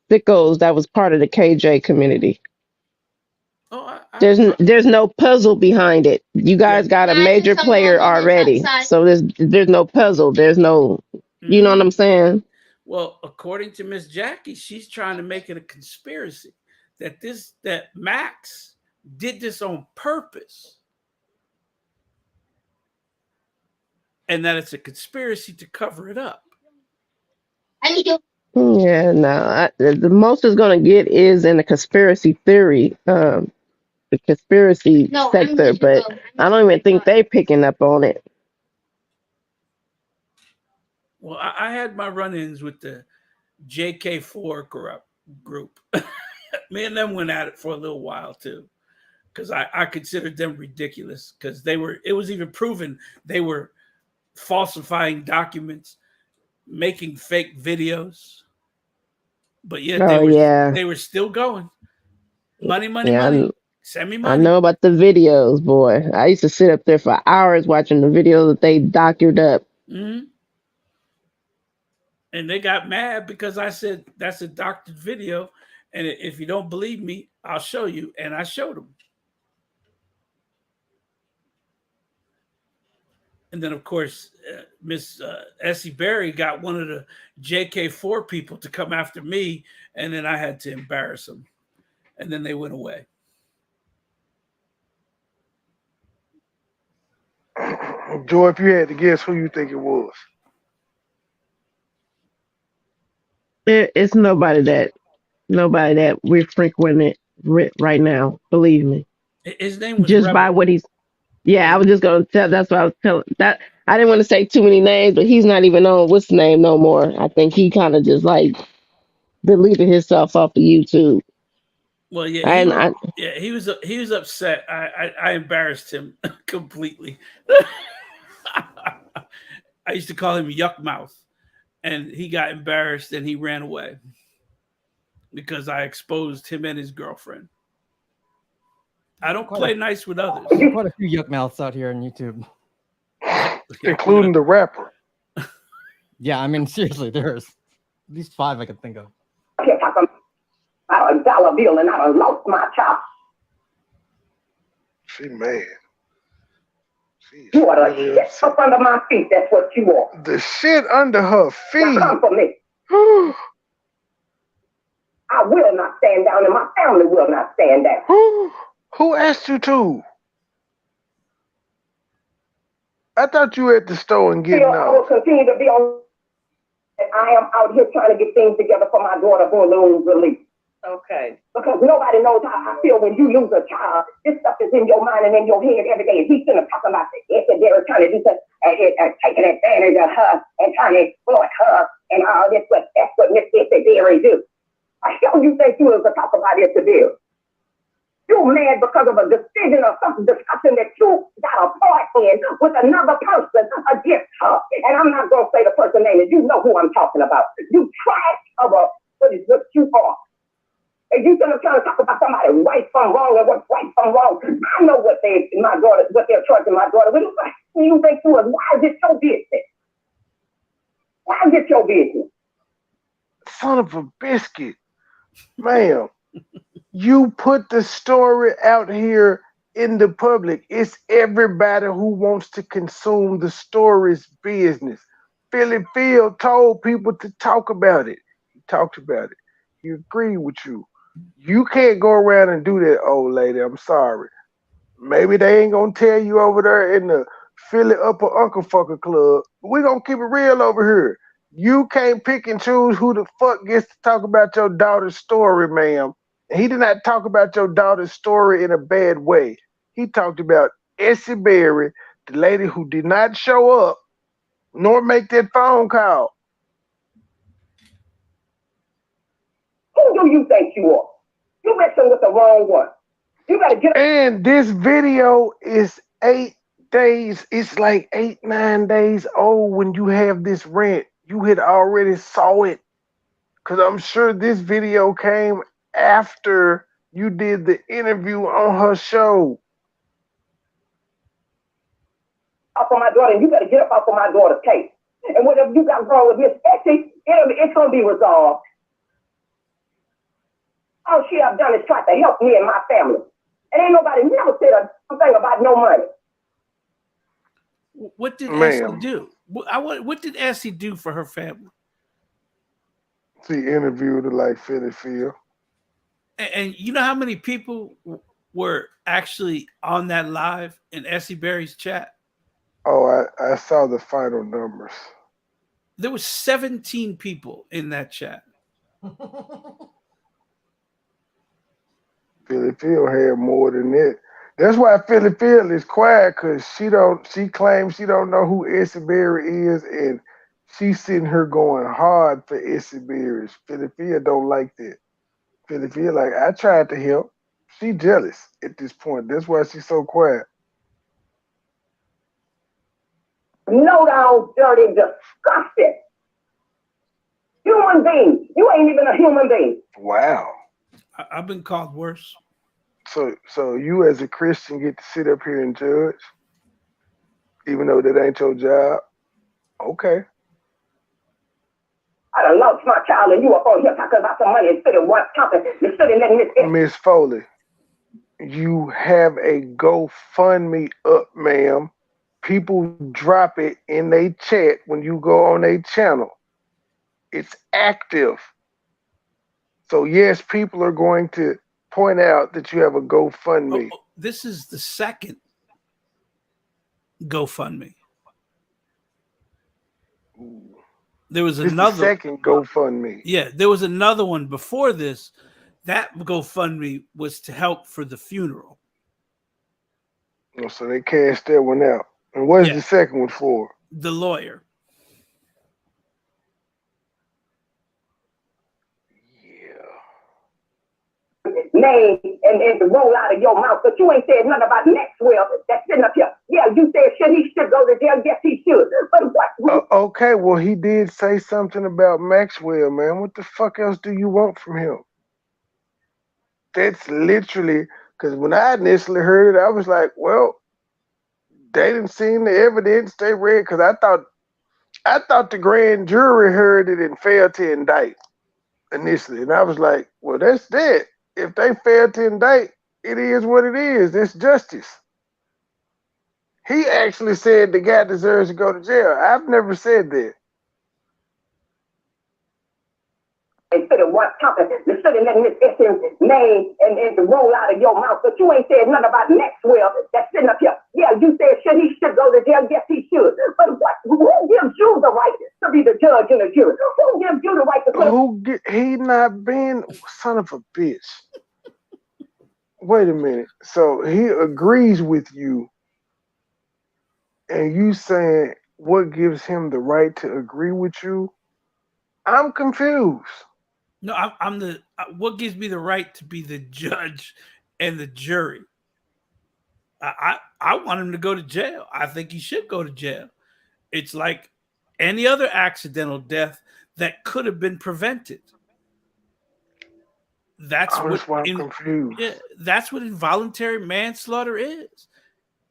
sickos that was part of the KJ community. There's no puzzle behind it. You guys got a major player already, so there's no puzzle. There's no, you know what I'm saying?
Well, according to Miss Jackie, she's trying to make it a conspiracy that Max did this on purpose, and that it's a conspiracy to cover it up.
Yeah, no. The most it's gonna get is in the conspiracy theory, the conspiracy sector, but I don't even think they picking up on it.
Well, I had my run-ins with the JK4 group. Me and them went at it for a little while too, because I considered them ridiculous, because it was even proven they were falsifying documents, making fake videos, but yet they were still going. Money. Send me money.
I know about the videos, boy. I used to sit up there for hours watching the videos that they doctored up.
Mm-hmm. And they got mad because I said that's a doctored video, and if you don't believe me, I'll show you. And I showed them. And then, of course, Miss Essie Berry got one of the JK4 people to come after me, and then I had to embarrass them. And then they went away.
Joy, if you had to guess, who you think it was?
It's nobody that we're frequenting right now. Believe me.
His name was
just
Rebel.
by what he's. Yeah, I was just gonna tell. That's what I was telling. That I didn't want to say too many names, but he's not even on what's name no more. I think he kind of just like deleted himself off of YouTube.
Well, yeah, he was upset. I embarrassed him completely. I used to call him Yuck Mouth, and he got embarrassed and he ran away because I exposed him and his girlfriend. I don't play nice with others.
Quite a few yuck mouths out here on YouTube,
including the rapper.
Yeah, I mean, seriously, there's at least 5 I could think of.
I kept talking about a dollar bill and I done lost my child.
She mad.
You are the shit up under my feet. That's what you are.
The shit under her feet.
Now come for me. I will not stand down, and my family will not stand down.
Who asked you to? I thought you were at the store and getting
I will continue to be on. I am out here trying to get things together for my daughter balloon release.
Okay.
Because nobody knows how I feel when you lose a child. This stuff is in your mind and in your head every day. And he's going to talk about it. They're trying to do something, taking advantage of her and trying to exploit her and all this. That's what Miss Berry do. I hell you think you was to talk about this to do? You're mad because of a decision or some discussion that you got a part in with another person against her. And I'm not going to say the person's name. You know who I'm talking about. You trash of what you are. And you gonna try to talk about somebody right from wrong and what's right from wrong. I know what they're charging my daughter. What do you think to us? Why is it your business? Why is it your business?
Son of a biscuit. Ma'am, you put the story out here in the public. It's everybody who wants to consume the story's business. Philly Phil told people to talk about it. He talked about it. He agreed with you. You can't go around and do that, old lady. I'm sorry. Maybe they ain't gonna tell you over there in the Philly Upper Uncle Fucker Club. We gonna keep it real over here. You can't pick and choose who the fuck gets to talk about your daughter's story, ma'am. And he did not talk about your daughter's story in a bad way. He talked about Essie Berry, the lady who did not show up nor make that phone call.
Who do you think you are? You messing with the wrong one. You gotta get.
And this video is 8 days. It's like 8, 9 days old when you have this rant. You had already saw it. Because I'm sure this video came after you did the interview on her show.
Off of my daughter, and you better get up off of my daughter's case. And whatever you got wrong with Miss Essie, it's gonna be resolved. All she have done is try to help me and my family. And ain't nobody never said a thing about no money.
What did Essie do? What did Essie do for her family?
She interviewed her like Philly Phil.
And you know how many people were actually on that live in Essie Berry's chat?
Oh, I saw the final numbers.
There was 17 people in that chat.
Philly Phil had more than that. That's why Philly Phil is quiet, because she claims she don't know who Essie Berry is, and she's sitting here going hard for Essie Berry. Philly Phil don't like that. Philly Phil like, I tried to help. She jealous at this point. That's why she's so quiet.
No down, dirty, disgusting. Human being. You ain't even a human being.
Wow.
I've been called worse.
So you as a Christian get to sit up here and judge, even though that ain't your job? Okay.
I done lost my child and you up on here talking about some money instead of what talking. Instead of letting
Miss Foley, you have a GoFundMe up, ma'am. People drop it in their chat when you go on their channel. It's active. So yes, people are going to point out that you have a GoFundMe.
This is the second GoFundMe. There was another
second GoFundMe.
Yeah, there was another one before this. That GoFundMe was to help for the funeral.
Oh, so they cashed that one out. And what is the second one for?
The lawyer.
name and to roll out of your mouth, but you ain't said nothing about Maxwell that's sitting up here. Yeah, you said he should go to jail? Yes, he should. But what?
Okay, well, he did say something about Maxwell, man. What the fuck else do you want from him? That's literally, because when I initially heard it, I was like, well, they didn't see the evidence they read, because I thought the grand jury heard it and failed to indict initially. And I was like, well, that's that. If they fail to indict, it is what it is. It's justice. He actually said the guy deserves to go to jail. I've never said that.
Instead of what talking, instead of letting this name and to roll out of your mouth, but you ain't said nothing about Maxwell that's sitting up here. Yeah, you said he should go to jail? Yes, he should. But what? Who gives you the right to be the judge and the jury? Who gives you the right to?
He not being son of a bitch. Wait a minute. So he agrees with you, and you saying what gives him the right to agree with you? I'm confused.
No, I'm the. What gives me the right to be the judge and the jury? I want him to go to jail. I think he should go to jail. It's like any other accidental death that could have been prevented. That's
That's why I'm confused.
that's what involuntary manslaughter is.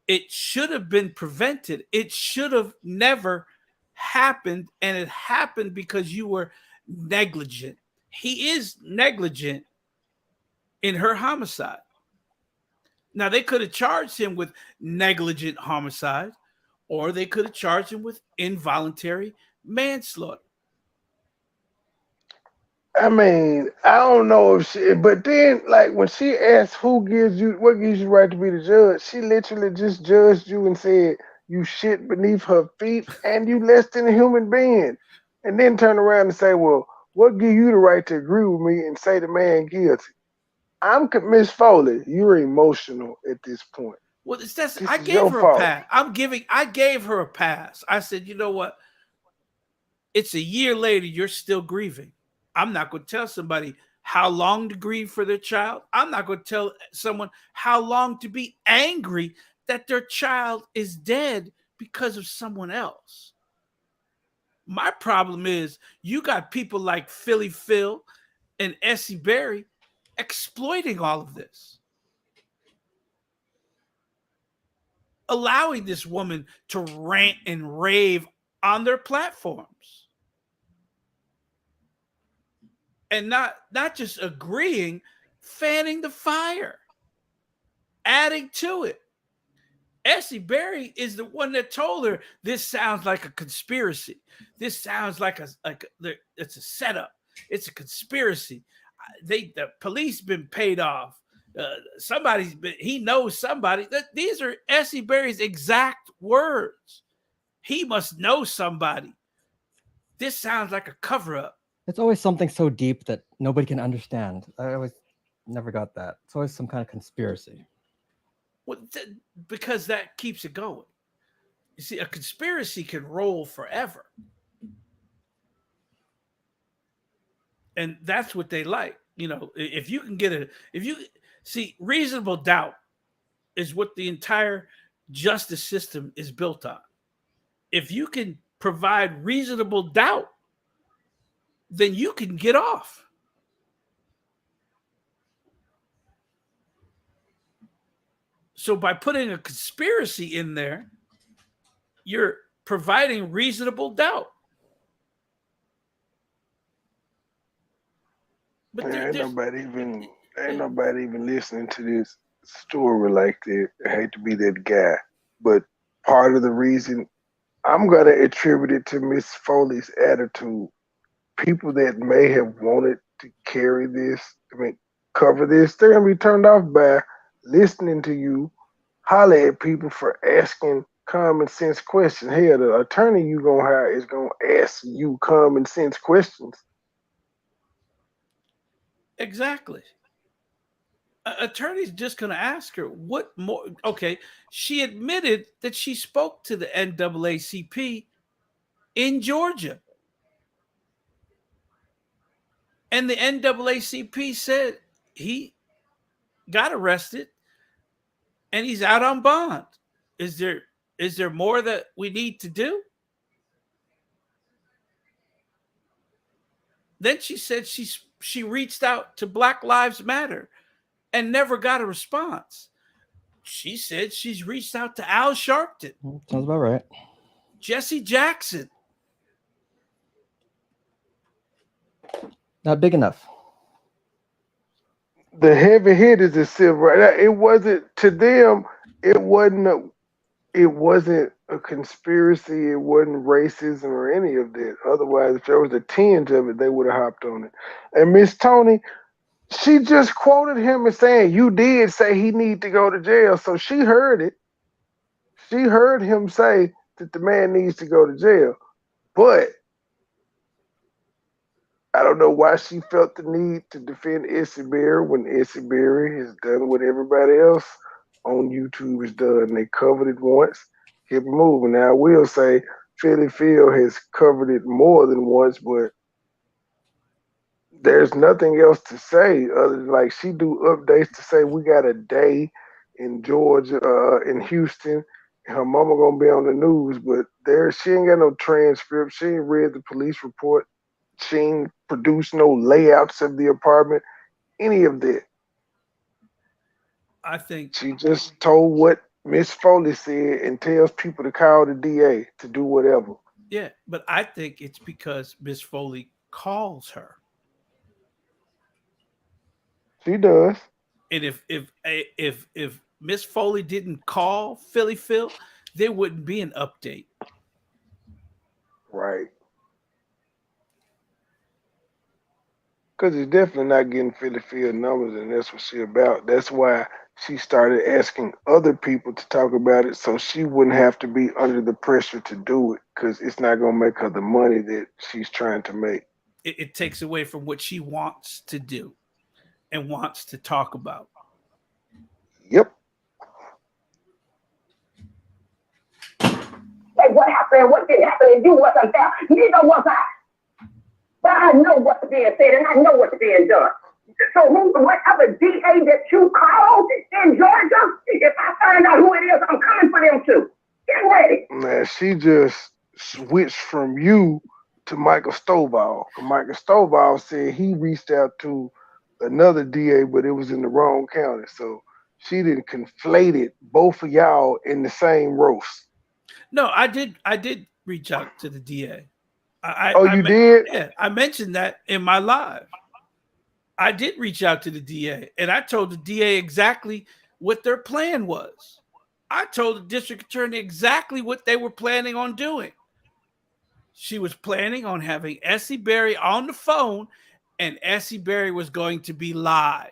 It should have been prevented. It should have never happened, and it happened because you were negligent. He is negligent in her homicide. Now they could have charged him with negligent homicide, or they could have charged him with involuntary manslaughter.
I mean, I don't know if she, but then like when she asked what gives you right to be the judge, she literally just judged you and said you shit beneath her feet and you less than a human being, and then turn around and say, well, what give you the right to agree with me and say the man guilty? Miss Foley. You're emotional at this point.
Well, it's that's
This
I
is
gave
your
her a
fault.
pass. I gave her a pass. I said, you know what? It's a year later, you're still grieving. I'm not going to tell somebody how long to grieve for their child. I'm not going to tell someone how long to be angry that their child is dead because of someone else. My problem is you got people like Philly Phil and Essie Berry exploiting all of this, allowing this woman to rant and rave on their platforms, and not just agreeing, fanning the fire, adding to it. Essie Berry is the one that told her this sounds like a conspiracy. This sounds like it's a setup. It's a conspiracy. The police been paid off. He knows somebody. These are Essie Berry's exact words. He must know somebody. This sounds like a cover up.
It's always something so deep that nobody can understand. I always never got that. It's always some kind of conspiracy.
Well, because that keeps it going. You see, a conspiracy can roll forever. And that's what they like. You know, if you can see, reasonable doubt is what the entire justice system is built on. If you can provide reasonable doubt, then you can get off. So by putting a conspiracy in there, you're providing reasonable doubt.
But ain't nobody even listening to this story like that. I hate to be that guy, but part of the reason I'm gonna attribute it to Miss Foley's attitude. People that may have wanted to cover this, they're gonna be turned off by listening to you holler at people for asking common sense questions. Hell, the attorney you gonna hire is gonna ask you common sense questions.
Exactly. Attorney's just going to ask her what more. Okay, she admitted that she spoke to the NAACP in Georgia, and the NAACP said he got arrested and he's out on bond. Is there more that we need to do? Then she said she reached out to Black Lives Matter and never got a response. She said she's reached out to Al Sharpton.
Sounds about right.
Jesse Jackson.
Not big enough.
The heavy hitters is civil right. It wasn't to them. It wasn't a conspiracy. It wasn't racism or any of that. Otherwise, if there was a tinge of it, they would have hopped on it. And Miss Tony, she just quoted him as saying, "You did say he need to go to jail," so she heard it. She heard him say that the man needs to go to jail, but I don't know why she felt the need to defend Essie Berry when Essie Berry has done what everybody else on YouTube has done. They covered it once, kept moving. Now I will say Philly Phil has covered it more than once, but there's nothing else to say other than like she do updates to say we got a day in Georgia, in Houston. Her mama gonna be on the news, but she ain't got no transcript. She ain't read the police report. She ain't produced no layouts of the apartment. any of that.
I think
She just told what Miss Foley said and tells people to call the DA to do whatever.
yeah, but I think it's because Miss Foley calls her.
She does.
And if Miss Foley didn't call Philly Phil, there wouldn't be an update.
Right. Because it's definitely not getting Philly field numbers, and that's what she about. That's why she started asking other people to talk about it so she wouldn't have to be under the pressure to do it because it's not going to make her the money that she's trying to make.
It takes away from what she wants to do and wants to talk about.
Yep.
Say what happened, what did happen, and you wasn't there. Neither was I. But I know what's being said and I know what's being done. So whatever DA that you called in Georgia, if I find out who it is, I'm coming for them too. Get ready.
Man, she just switched from you to Michael Stovall. Michael Stovall said he reached out to another DA, but it was in the wrong county. So she didn't conflated both of y'all in the same roast.
No, I did reach out to the DA.
You did?
Yeah, I mentioned that in my live. I did reach out to the DA, and I told the DA exactly what their plan was. I told the district attorney exactly what they were planning on doing. She was planning on having Essie Berry on the phone, and Essie Berry was going to be live.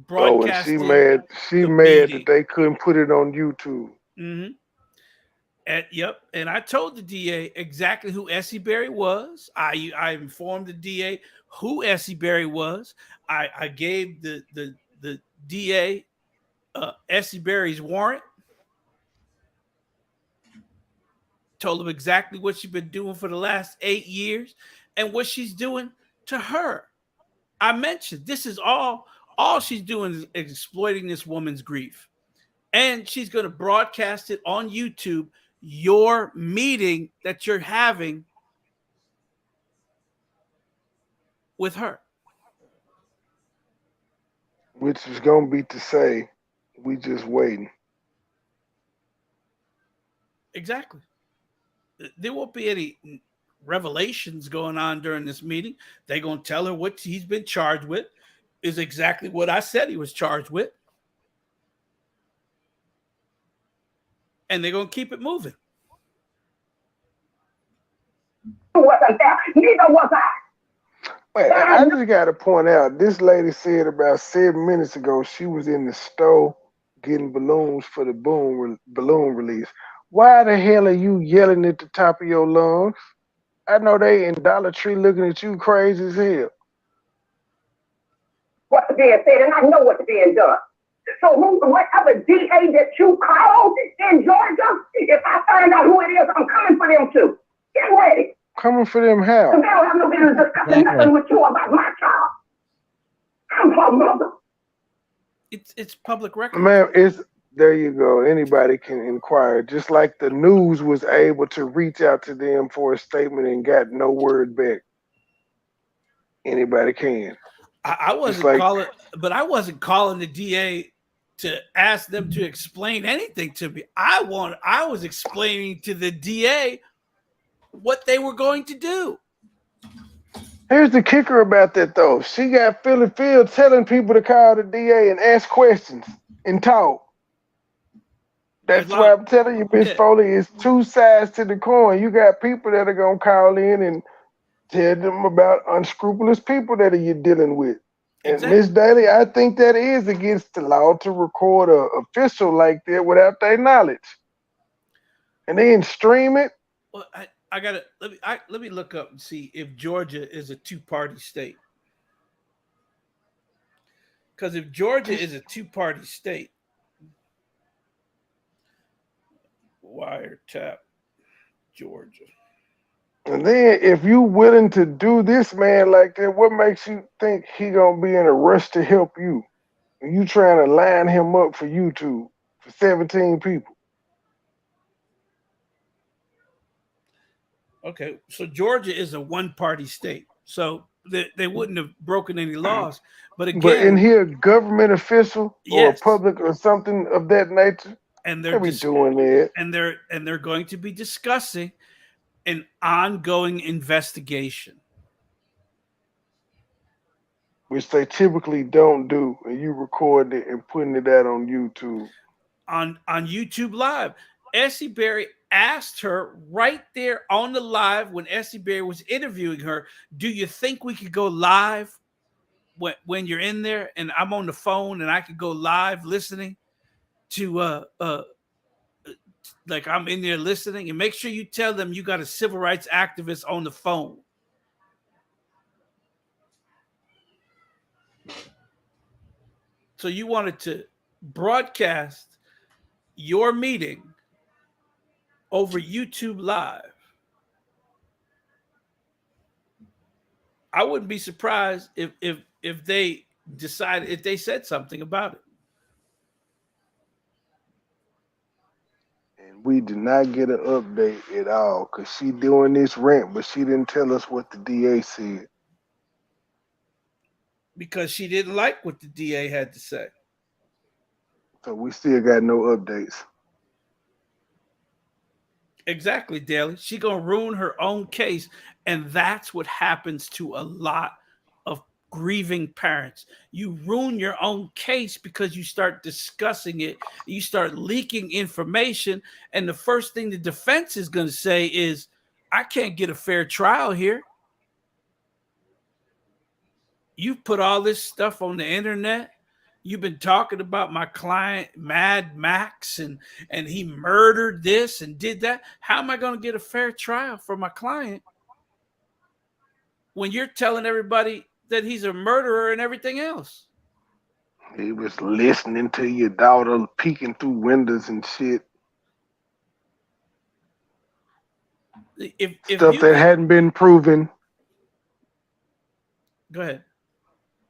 Broadcasting.
And
she mad that they couldn't put it on YouTube.
Mm-hmm. Yep, and I told the DA exactly who Essie Berry was. I informed the DA who Essie Berry was. I gave the DA Essie Berry's warrant. Told him exactly what she's been doing for the last 8 years and what she's doing to her. I mentioned this is all she's doing is exploiting this woman's grief, and she's going to broadcast it on YouTube. Your meeting that you're having with her.
Which is going to be to say, we just waiting.
Exactly. There won't be any revelations going on during this meeting. They're going to tell her what he's been charged with is exactly what I said he was charged with. And they're going to keep it moving.
Wasn't there. Neither was I.
Wait, I just got to point out, this lady said about 7 minutes ago she was in the store getting balloons for the balloon release. Why the hell are you yelling at the top of your lungs? I know they in Dollar Tree looking at you crazy as hell.
What's being said, and I know what's being done. So whatever DA that you called in Georgia, if I find out who it is, I'm coming for them too. Get ready.
Coming for them how?
Because they don't have no business discussing nothing with you about my child. I'm her mother.
It's public record.
Man, there you go. Anybody can inquire. Just like the news was able to reach out to them for a statement and got no word back. Anybody can.
I wasn't calling, but I wasn't calling the DA to ask them to explain anything to me. I was explaining to the DA what they were going to do.
Here's the kicker about that, though. She got Philly Field telling people to call the DA and ask questions and talk. That's why I'm telling you, Miss Foley, it's two sides to the coin. You got people that are going to call in and tell them about unscrupulous people that you're dealing with. And Miss Daly, I think that is against the law to record an official like that without their knowledge. And then stream it.
Well, I gotta let me look up and see if Georgia is a two-party state. Because if Georgia is a two-party state, wiretap Georgia.
And then if you willing to do this man like that, what makes you think he gonna be in a rush to help you? And you trying to line him up for YouTube for 17 people.
Okay, so Georgia is a one-party state. So they wouldn't have broken any laws. But
But in
again,
here, government official or a
yes,
public or something of that nature,
and
they be doing that.
they're going to be discussing an ongoing investigation.
Which they typically don't do, and you recording it and putting it out on YouTube.
On YouTube Live. Essie Berry asked her right there on the live when Essie Berry was interviewing her, do you think we could go live when you're in there and I'm on the phone and I could go live listening to like I'm in there listening, and make sure you tell them you got a civil rights activist on the phone. So you wanted to broadcast your meeting over YouTube Live. I wouldn't be surprised if they decided, if they said something about it.
And we did not get an update at all because she doing this rant, but she didn't tell us what the DA said.
Because she didn't like what the DA had to say.
So we still got no updates.
Exactly, Daly. She gonna ruin her own case, and that's what happens to a lot of grieving parents. You ruin your own case because you start discussing it, you start leaking information, and the first thing the defense is gonna say is, I can't get a fair trial here. You've put all this stuff on the internet. You've been talking about my client Mad Max and he murdered this and did that. How am I going to get a fair trial for my client when you're telling everybody that he's a murderer and everything else?
He was listening to your daughter peeking through windows and shit.
If
Stuff that hadn't been proven.
Go ahead.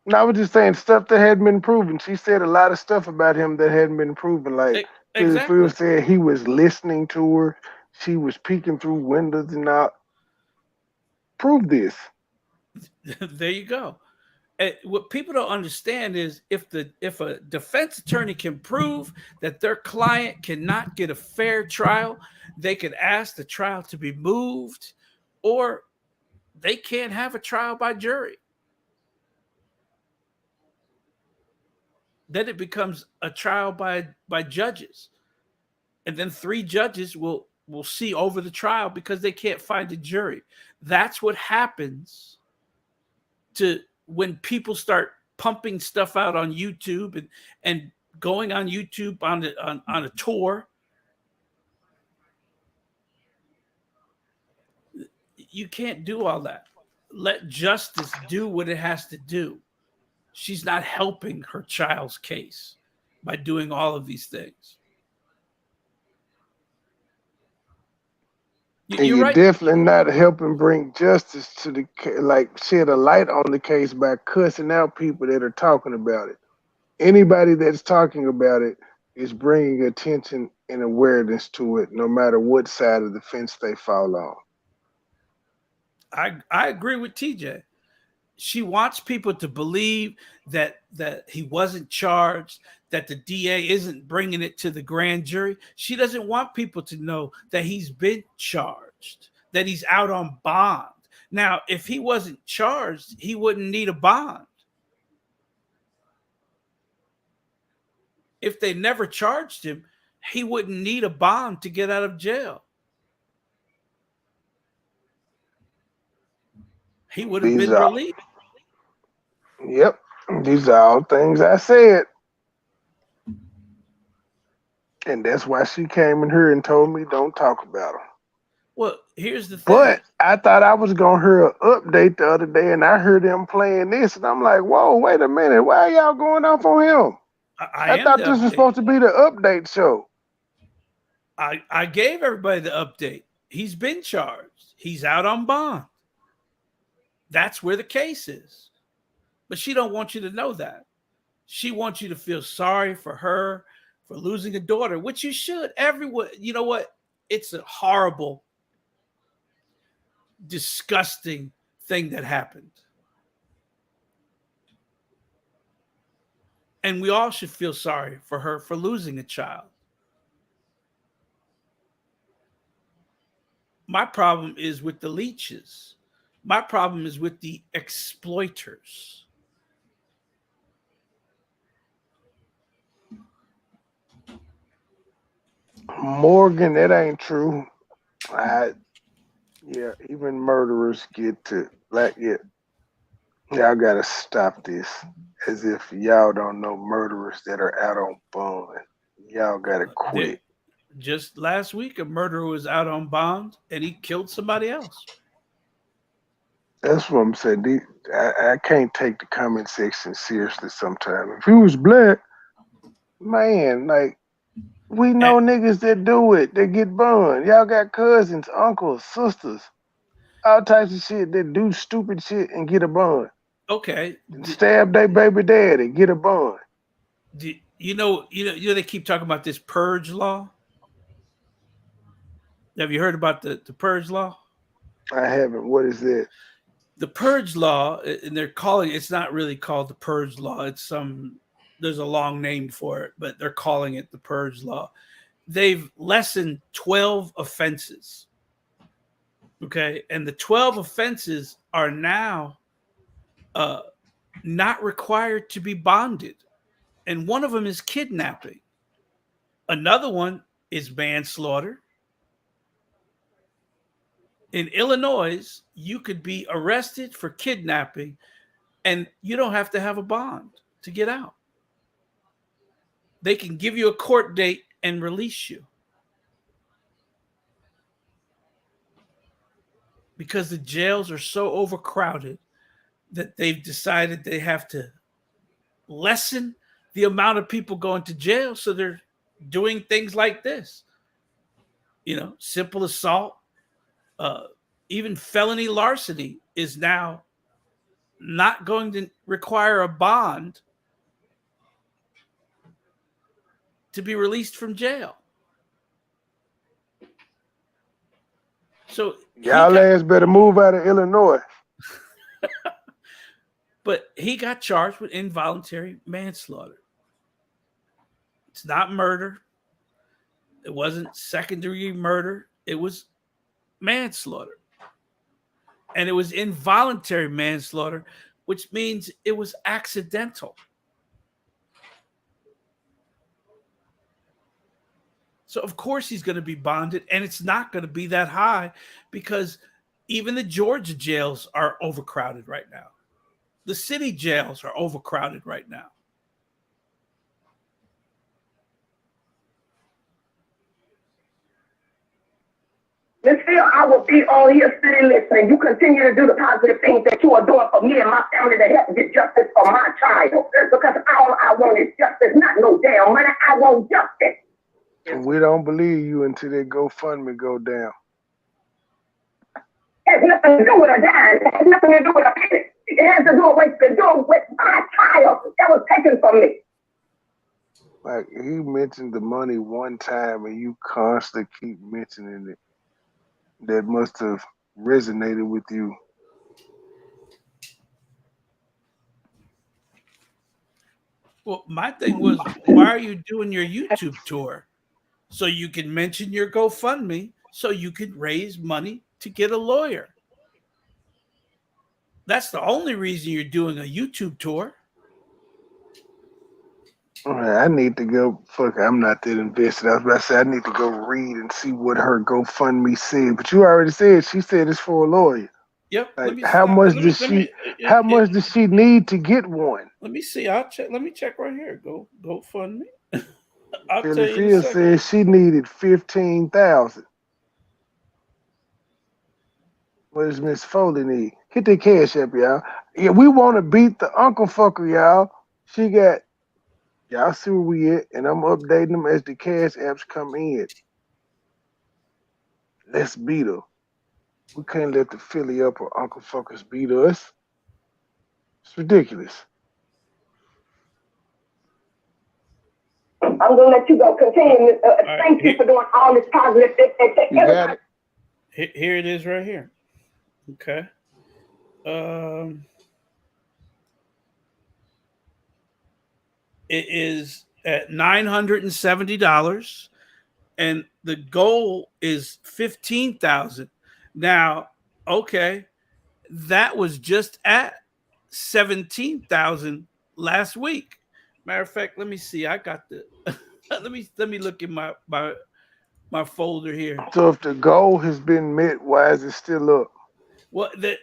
No, I was just saying stuff that hadn't been proven. She said a lot of stuff about him that hadn't been proven. Like,
exactly.
if we were saying he was listening to her, she was peeking through windows and all. Prove this.
There you go. What people don't understand is if a defense attorney can prove that their client cannot get a fair trial, they could ask the trial to be moved, or they can't have a trial by jury. Then it becomes a trial by judges, and then 3 judges will see over the trial because they can't find a jury. That's what happens to when people start pumping stuff out on YouTube and going on YouTube on a tour. You can't do all that. Let justice do what it has to do. She's not helping her child's case by doing all of these things.
You're
right.
Definitely not helping bring justice to the shed a light on the case by cussing out people that are talking about it. Anybody that's talking about it is bringing attention and awareness to it, no matter what side of the fence they fall on.
I agree with TJ. She wants people to believe that he wasn't charged, that the DA isn't bringing it to the grand jury. She doesn't want people to know that he's been charged, that he's out on bond. Now, if he wasn't charged, he wouldn't need a bond. If they never charged him, he wouldn't need a bond to get out of jail. He would have been released.
Yep. These are all things I said. And that's why she came in here and told me don't talk about him.
Well, here's the thing.
But I thought I was going to hear an update the other day, and I heard them playing this, and I'm like, whoa, wait a minute. Why are y'all going off on him? I thought this was supposed to be the update show.
I gave everybody the update. He's been charged. He's out on bond. That's where the case is. But she don't want you to know that. She wants you to feel sorry for her for losing a daughter, which you should. Everyone, you know what? It's a horrible, disgusting thing that happened. And we all should feel sorry for her for losing a child. My problem is with the leeches. My problem is with the exploiters.
Morgan, that ain't true. Yeah, even murderers get to y'all gotta stop this. As if y'all don't know murderers that are out on bond. Y'all gotta quit.
Just last week, a murderer was out on bond and he killed somebody else.
That's what I'm saying. I can't take the comment section seriously sometimes. If he was black, man, like, we know niggas that do it, that get burned. Y'all got cousins, uncles, sisters, all types of shit that do stupid shit and get a bond.
Okay.
And stab their baby daddy, get a bond.
You know, they keep talking about this purge law. Have you heard about the purge law?
I haven't. What is that?
The purge law, and they're calling it's not really called the purge law. It's there's a long name for it, but they're calling it the purge law. They've lessened 12 offenses. Okay. And the 12 offenses are now not required to be bonded. And one of them is kidnapping. Another one is manslaughter. In Illinois, you could be arrested for kidnapping and you don't have to have a bond to get out. They can give you a court date and release you. Because the jails are so overcrowded that they've decided they have to lessen the amount of people going to jail. So they're doing things like this. Simple assault, even felony larceny is now not going to require a bond to be released from jail. So
y'all ass better move out of Illinois.
But he got charged with involuntary manslaughter. It's not murder. It wasn't second-degree murder. It was manslaughter. And it was involuntary manslaughter, which means it was accidental. So, of course, he's going to be bonded, and it's not going to be that high because even the Georgia jails are overcrowded right now. The city jails are overcrowded right now.
And still, I will be on here sitting listening. You continue to do the positive things that you are doing for me and my family to help get justice for my child. Because all I want is justice, not no damn money. I want justice.
And we don't believe you until that GoFundMe go down.
It has nothing to do with a dime. It has nothing to do with a penny. It has to do with my child that was taken from me.
Like, he mentioned the money one time and you constantly keep mentioning it. That must have resonated with you.
Well, my thing was, why are you doing your YouTube tour? So you can mention your GoFundMe so you can raise money to get a lawyer. That's the only reason you're doing a YouTube tour.
I need to go. I'm not that invested. I was about to say I need to go read and see what her GoFundMe said. But you already said she said it's for a lawyer.
Yep.
Like, how much does she need to get one?
Let me see. I'll check. Let me check right here. GoFundMe. I'll tell you.
Philly said she needed 15,000. What does Miss Foley need? Hit the cash up, y'all. Yeah, we want to beat the uncle fucker, y'all. She got. Y'all see where we at, and I'm updating them as the cash apps come in. Let's beat her. We can't let the Philly up or Uncle Fuckers beat us. It's ridiculous.
I'm going to let you go. Continue. Thank you for doing all this positive.
You got it.
Here it is right here. Okay. It is at $970, and the goal is 15,000. Now, okay, that was just at 17,000 last week. Matter of fact, let me see. I got the let me look in my folder here.
So if the goal has been met, why is it still up?
Well, the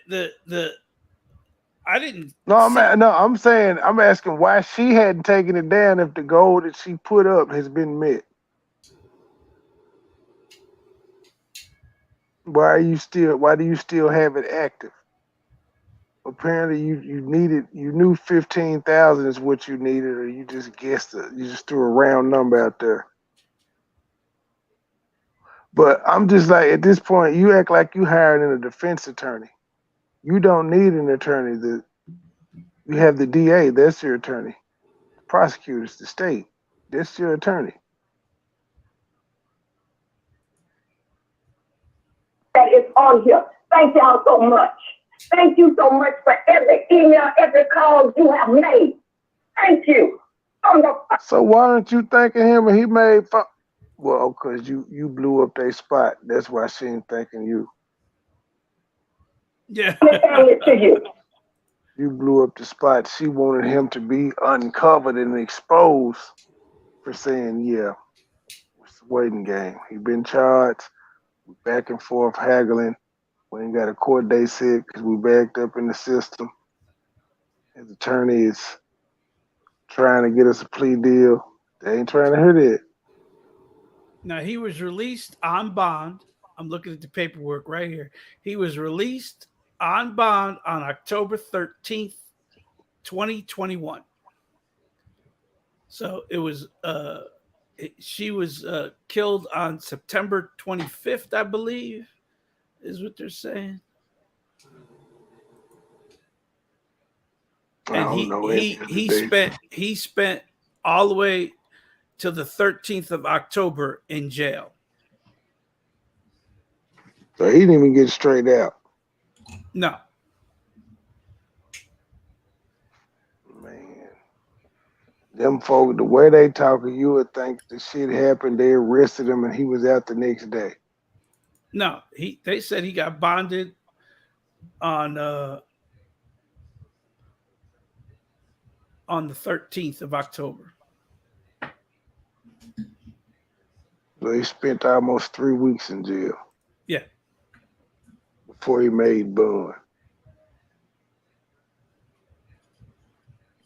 I didn't
No,
see.
I'm saying I'm asking why she hadn't taken it down if the goal that she put up has been met. Why do you still have it active? Apparently you knew 15,000 is what you needed, or you just guessed it. You just threw a round number out there. But I'm just like, at this point, you act like you hired a defense attorney. You don't need an attorney. You have the DA, that's your attorney. The prosecutors, the state, that's your attorney.
That is on here. Thank y'all so much. Thank you so much for every email, every call you have made. Thank you.
So why aren't you thanking him and he made fun? Well, because you blew up their spot. That's why she ain't thanking you.
Yeah.
You blew up the spot. She wanted him to be uncovered and exposed for saying, yeah, it's a waiting game. He been charged. We back and forth haggling. We ain't got a court date set because we backed up in the system. His attorney is trying to get us a plea deal. They ain't trying to hear that.
Now, he was released on bond. I'm looking at the paperwork right here. He was released on bond on October 13th, 2021. So it was she was killed on September 25th, I believe, is what they're saying. And he spent all the way till the 13th of October in jail.
So he didn't even get straight out.
No.
Man. Them folk, the way they talking, you would think the shit happened, they arrested him and he was out the next day.
No, they said he got bonded on the 13th of October.
So he spent almost 3 weeks in jail.
Yeah.
Before he made bond.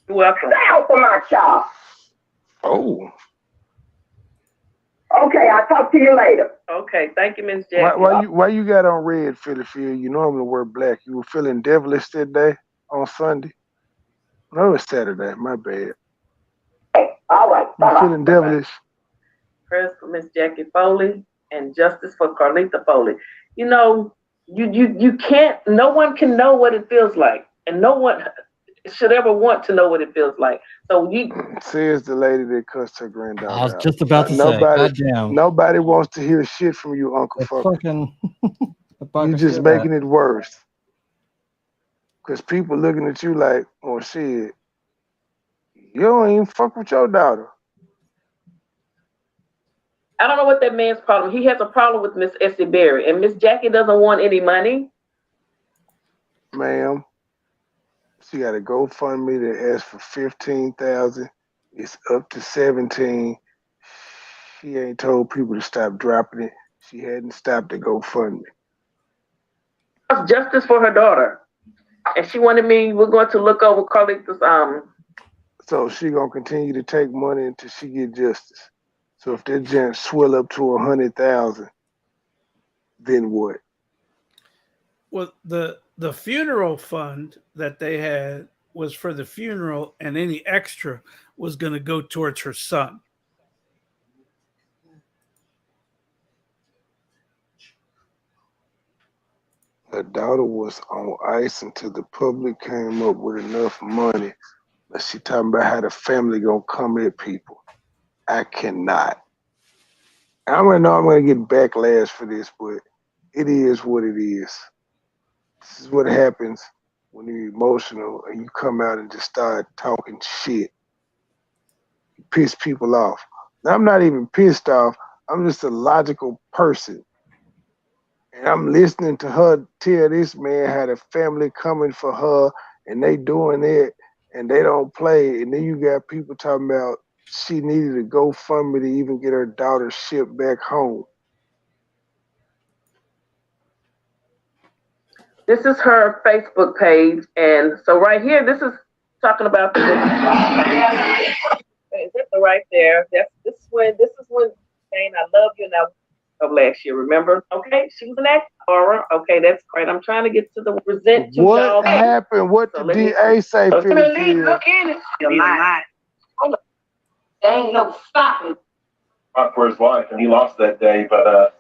Welcome. Now for my child.
Oh.
Okay, I'll talk to you later.
Okay, thank you, Ms. Jackie.
Why you got on red, Philly? You normally wear black. You were feeling devilish that day on Sunday? No, it was Saturday. My bad.
Hey, all right.
You feeling devilish?
Prayers for Miss Jackie Foley and justice for Carlita Foley. You know, you can't. No one can know what it feels like, and no one should ever want to know what it feels like. So
says the lady that cussed her granddaughter.
I was just about to say, goddamn.
Nobody wants to hear shit from you, Uncle Fucker. You just making it worse. Because people looking at you like, oh shit, you don't even fuck with your daughter.
I don't know what that man's problem. He has a problem with Miss Essie Berry, and Miss Jackie doesn't want any money.
Ma'am, she got a GoFundMe that asks for 15,000. It's up to 17. She ain't told people to stop dropping it. She hadn't stopped the GoFundMe.
Justice for her daughter, and she wanted me. We're going to look over Carlita's.
So she gonna continue to take money until she get justice. So if that gent swell up to 100,000, then what?
Well, the funeral fund that they had was for the funeral, and any extra was going to go towards her son.
Her daughter was on ice until the public came up with enough money. But she talking about how the family gonna come at people. I cannot. I'm gonna get backlash for this, but it is what it is. This is what happens when you're emotional and you come out and just start talking shit. You piss people off. Now, I'm not even pissed off. I'm just a logical person. And I'm listening to her tell this man how the family coming for her and they doing it and they don't play. And then you got people talking about she needed to GoFundMe to even get her daughter shipped back home.
This is her Facebook page, and so right here, this is talking about the right there. This is when saying I love you now of last year. Remember? Okay, she was an actor. Okay, that's great. I'm trying to get to the resent you,
What
y'all.
happened? What the DA say?
Look in it. You're lying. There ain't no stopping.
Fought for his life, and he lost that day. But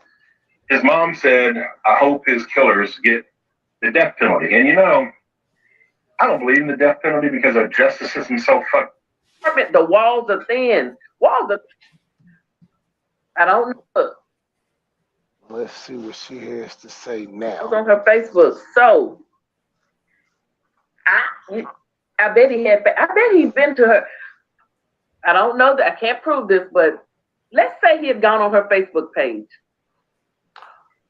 his mom said, "I hope his killers get the death penalty." And I don't believe in the death penalty because our justice system is so fucked.
The walls are thin. I don't know.
Let's see what she has to say now.
It's on her Facebook. So I bet he's been to her. I don't know that. I can't prove this, but let's say he had gone on her Facebook page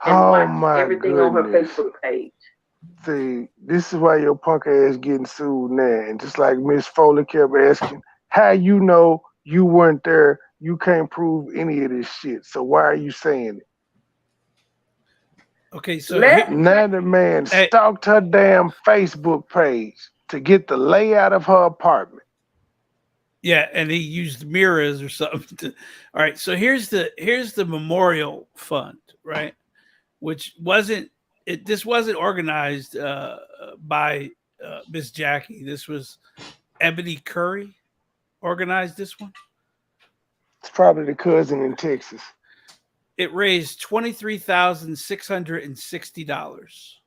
and watched everything on her Facebook page.
See, this is why your punk ass getting sued now. And just like Miss Foley kept asking, how you know you weren't there, you can't prove any of this shit. So why are you saying it?
Okay, so
now the man stalked her damn Facebook page to get the layout of her apartment.
Yeah, and he used mirrors or something. All right, so here's the memorial fund, right? Which this wasn't organized by Miss Jackie. This was Ebony Curry organized this one.
It's probably the cousin in Texas.
It raised $23,660.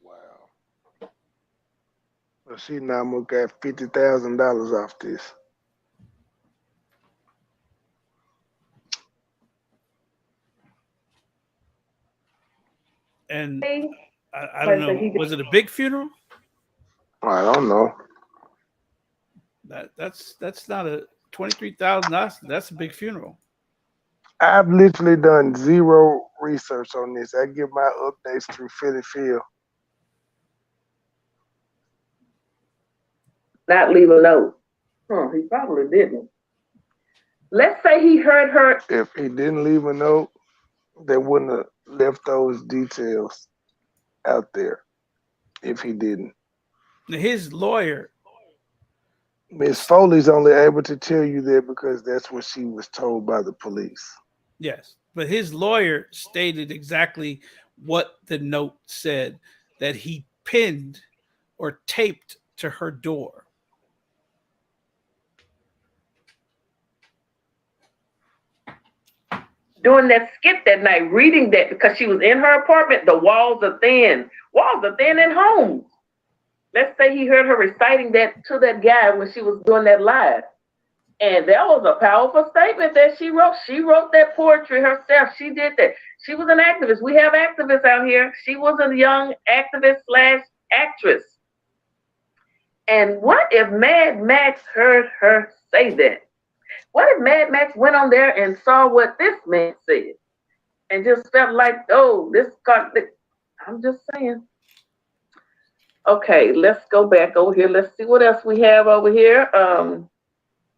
Wow. Well, she now got $50,000 off this.
And I don't know. Was it a big funeral?
I don't know.
That's not a $23,000. That's a big funeral.
I've literally done zero research on this. I get my updates through Philly Phil.
Not leave a note. He probably didn't. Let's say he heard her.
If he didn't leave a note, they wouldn't have left those details out there. If he didn't.
His lawyer.
Miss Foley's only able to tell you that because that's what she was told by the police.
Yes, but his lawyer stated exactly what the note said, that he pinned or taped to her door.
Doing that skit that night, reading that because she was in her apartment, the walls are thin. Walls are thin in homes. Let's say he heard her reciting that to that guy when she was doing that live. And that was a powerful statement that she wrote. She wrote that poetry herself. She did that. She was an activist. We have activists out here. She was a young activist / actress. And what if Mad Max heard her say that? What if Mad Max went on there and saw what this man said and just felt like, oh, I'm just saying. Okay, let's go back over here. Let's see what else we have over here.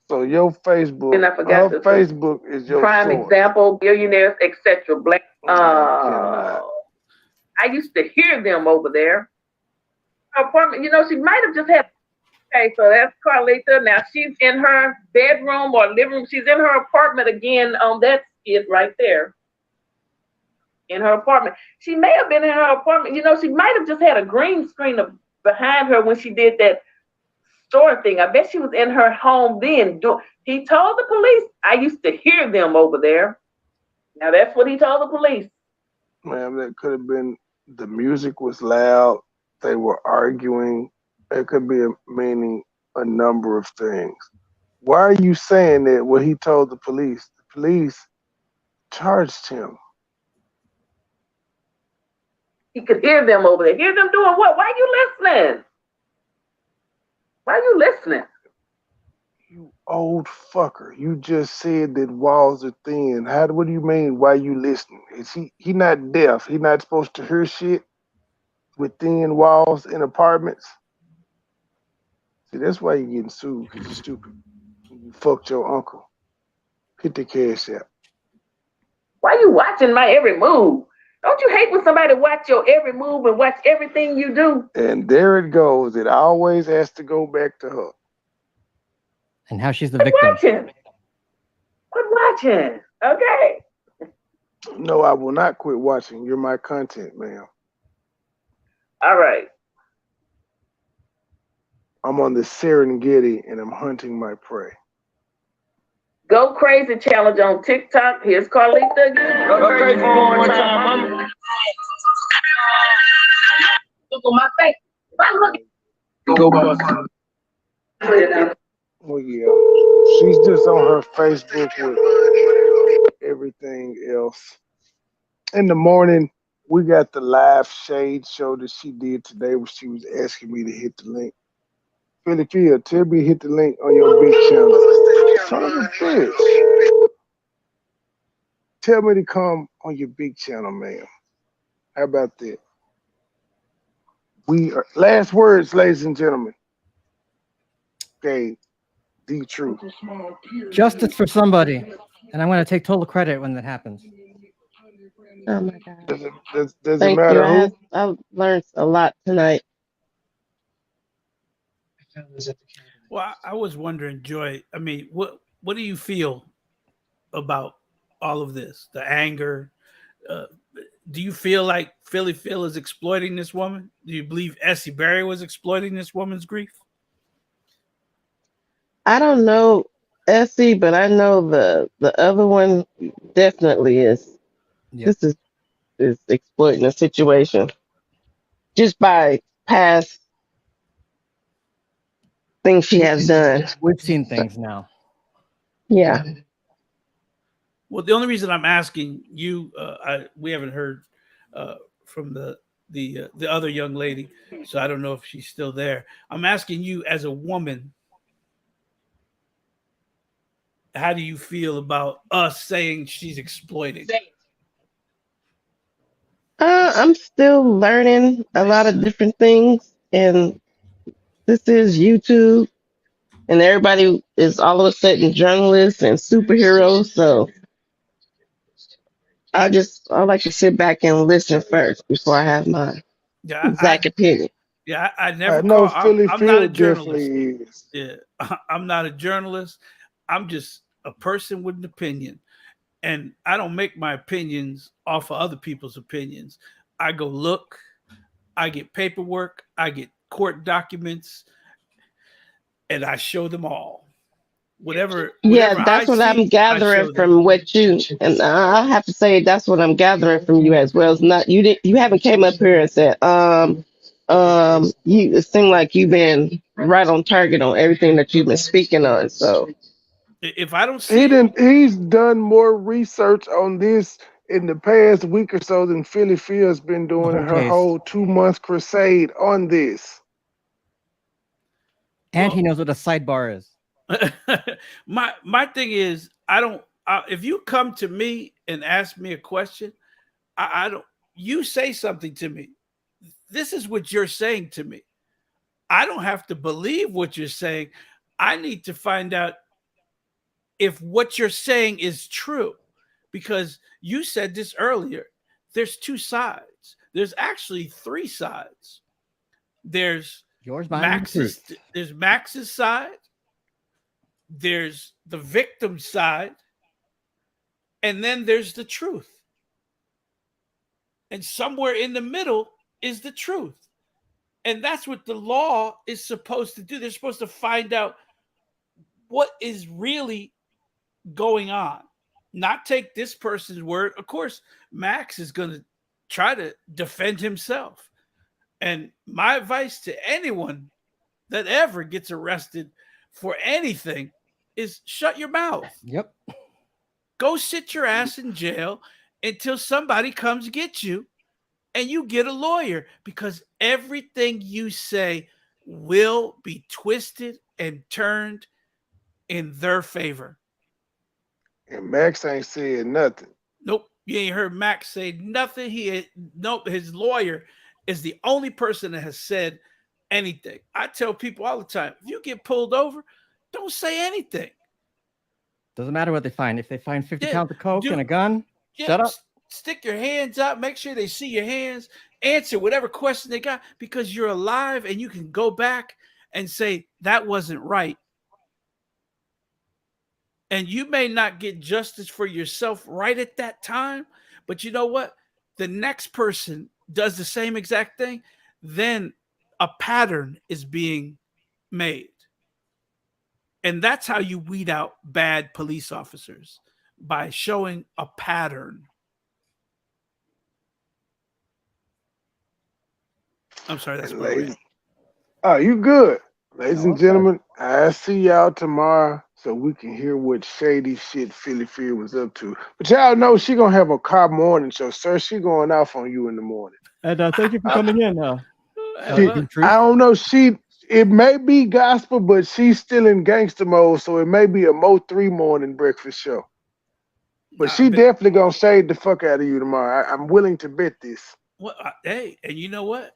So your Facebook,
and I forgot
her Facebook is your
prime
source.
example, billionaires, etc. Black. I used to hear them over there. Her apartment, she might have just had. Okay, so that's Carlita. Now she's in her bedroom or living room. She's in her apartment again. That's it right there. In her apartment. She may have been in her apartment. She might have just had a green screen behind her when she did that store thing. I bet she was in her home then. He told the police, I used to hear them over there. Now that's what he told the police.
Ma'am, that could have been the music was loud. They were arguing. It could be meaning a number of things. Why are you saying that when he told the police? The police charged him.
He could hear them over there. Hear them doing what? Why are you listening? Why are you listening?
You old fucker. You just said that walls are thin. What do you mean? Why you listening? Is he not deaf? He not supposed to hear shit with thin walls in apartments? See, that's why you're getting sued, because you're stupid. You fucked your uncle. Hit the cash out.
Why are you watching my every move? Don't you hate when somebody watch your every move and watch everything you do?
And there it goes. It always has to go back to her.
And how she's the
Quit
victim.
watching. Quit watching. Okay.
No, I will not quit watching. You're my content, ma'am.
All right.
I'm on the Serengeti and I'm hunting my prey.
Go Crazy Challenge on TikTok. Here's Carlita again. Go crazy one more time, mama. Look on my face.
Go bust. Well, yeah. She's just on her Facebook with everything else. In the morning, we got the live shade show that she did today where she was asking me to hit the link. Philly, tell me to hit the link on your big channel. Son of a bitch. Tell me to come on your big channel, ma'am. How about that? We are last words, ladies and gentlemen. Okay, the truth.
Justice for somebody. And I'm going to take total credit when that happens.
Oh my God.
Does it
Thank you.
matter who?
I've learned a lot tonight.
Well, I was wondering, Joy. I mean, what do you feel about all of this? The anger. Do you feel like Philly Phil is exploiting this woman? Do you believe Essie Berry was exploiting this woman's grief?
I don't know Essie, but I know the other one definitely is.
Yep.
This is exploiting the situation just by past things she has done.
We've seen things now.
Yeah.
Well, the only reason I'm asking you, we haven't heard from the other young lady, so I don't know if she's still there. I'm asking you, as a woman, how do you feel about us saying she's exploiting?
I'm still learning a lot of different things, and this is YouTube, and everybody is all of a sudden journalists and superheroes. So I like to sit back and listen first before I have my exact opinion.
Yeah, I
I
never
know
call.
Philly
I'm not a
Phil
journalist.
definitely is.
Yeah, I'm not a journalist. I'm just a person with an opinion, and I don't make my opinions off of other people's opinions. I go look, I get paperwork, I get court documents, and I show them all. Whatever
Yeah,
I
that's what I'm
see, I
gathering
show them.
from what you and I have to say that's what I'm gathering from you as well. It's not you haven't came up here and said you it seemed like you've been right on target on everything that you've been speaking on. So
If I don't see it,
He's done more research on this in the past week or so than Philly Phil's been doing in her
case.
whole 2 month crusade on this.
And he knows what a sidebar is.
my thing is, I don't. If you come to me and ask me a question, I don't. You say something to me. This is what you're saying to me. I don't have to believe what you're saying. I need to find out if what you're saying is true, because you said this earlier. There's two sides. There's actually three sides. There's
yours, mine, and the truth.
There's Max's side. There's the victim side, and then there's the truth. And somewhere in the middle is the truth. And that's what the law is supposed to do. They're supposed to find out what is really going on, not take this person's word. Of course, Max is going to try to defend himself. And my advice to anyone that ever gets arrested for anything is shut your mouth.
Yep.
Go sit your ass in jail until somebody comes get you and you get a lawyer, because everything you say will be twisted and turned in their favor.
And Max ain't said nothing.
Nope. You ain't heard Max say nothing. His lawyer is the only person that has said anything. I tell people all the time, if you get pulled over, don't say anything.
Doesn't matter what they find. If they find 50 pounds of coke and a gun, shut up.
Stick your hands up. Make sure they see your hands. Answer whatever question they got, because you're alive and you can go back and say that wasn't right. And you may not get justice for yourself right at that time, but you know what? The next person does the same exact thing, then a pattern is being made. And that's how you weed out bad police officers, by showing a pattern. I'm sorry, that's ladies.
Oh, you good. Ladies and gentlemen, I'll see y'all tomorrow so we can hear what shady shit Philly Fear was up to. But y'all know she gonna have a car morning show, sir. She going off on you in the morning.
And thank you for coming in.
I don't know. It may be gospel, but she's still in gangster mode, so it may be a Mo 3 morning breakfast show. But she definitely gonna shade the fuck out of you tomorrow. I'm willing to bet this.
Well, hey, and you know what?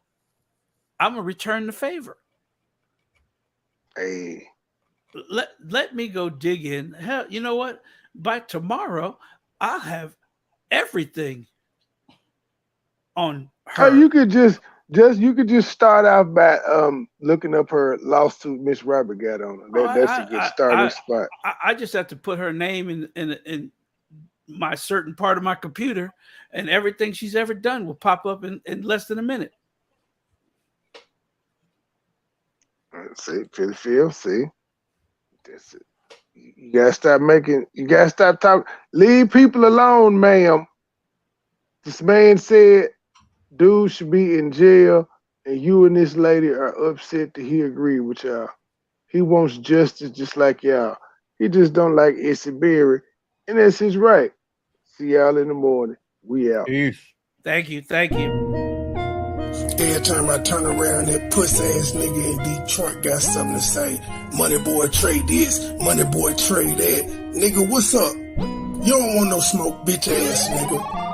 I'm gonna return the favor.
Hey,
let me go dig in. Hell, you know what? By tomorrow, I'll have everything on her.
Oh, you could just start off by looking up her lawsuit Miss Robert got on her. That's a good starting spot.
I just have to put her name in my certain part of my computer, and everything she's ever done will pop up in less than a minute.
See, Phil, see. That's it. You gotta stop talking. Leave people alone, ma'am. This man said dude should be in jail, and you and this lady are upset that he agreed with y'all. He wants justice just like y'all. He just don't like Issy Berry, and that's his right. See y'all in the morning. We out.
Peace.
Thank you.
Every time I turn around, that pussy ass nigga in Detroit got something to say. MoneyBoy trade this, MoneyBoy trade that. Nigga, what's up? You don't want no smoke, bitch ass nigga.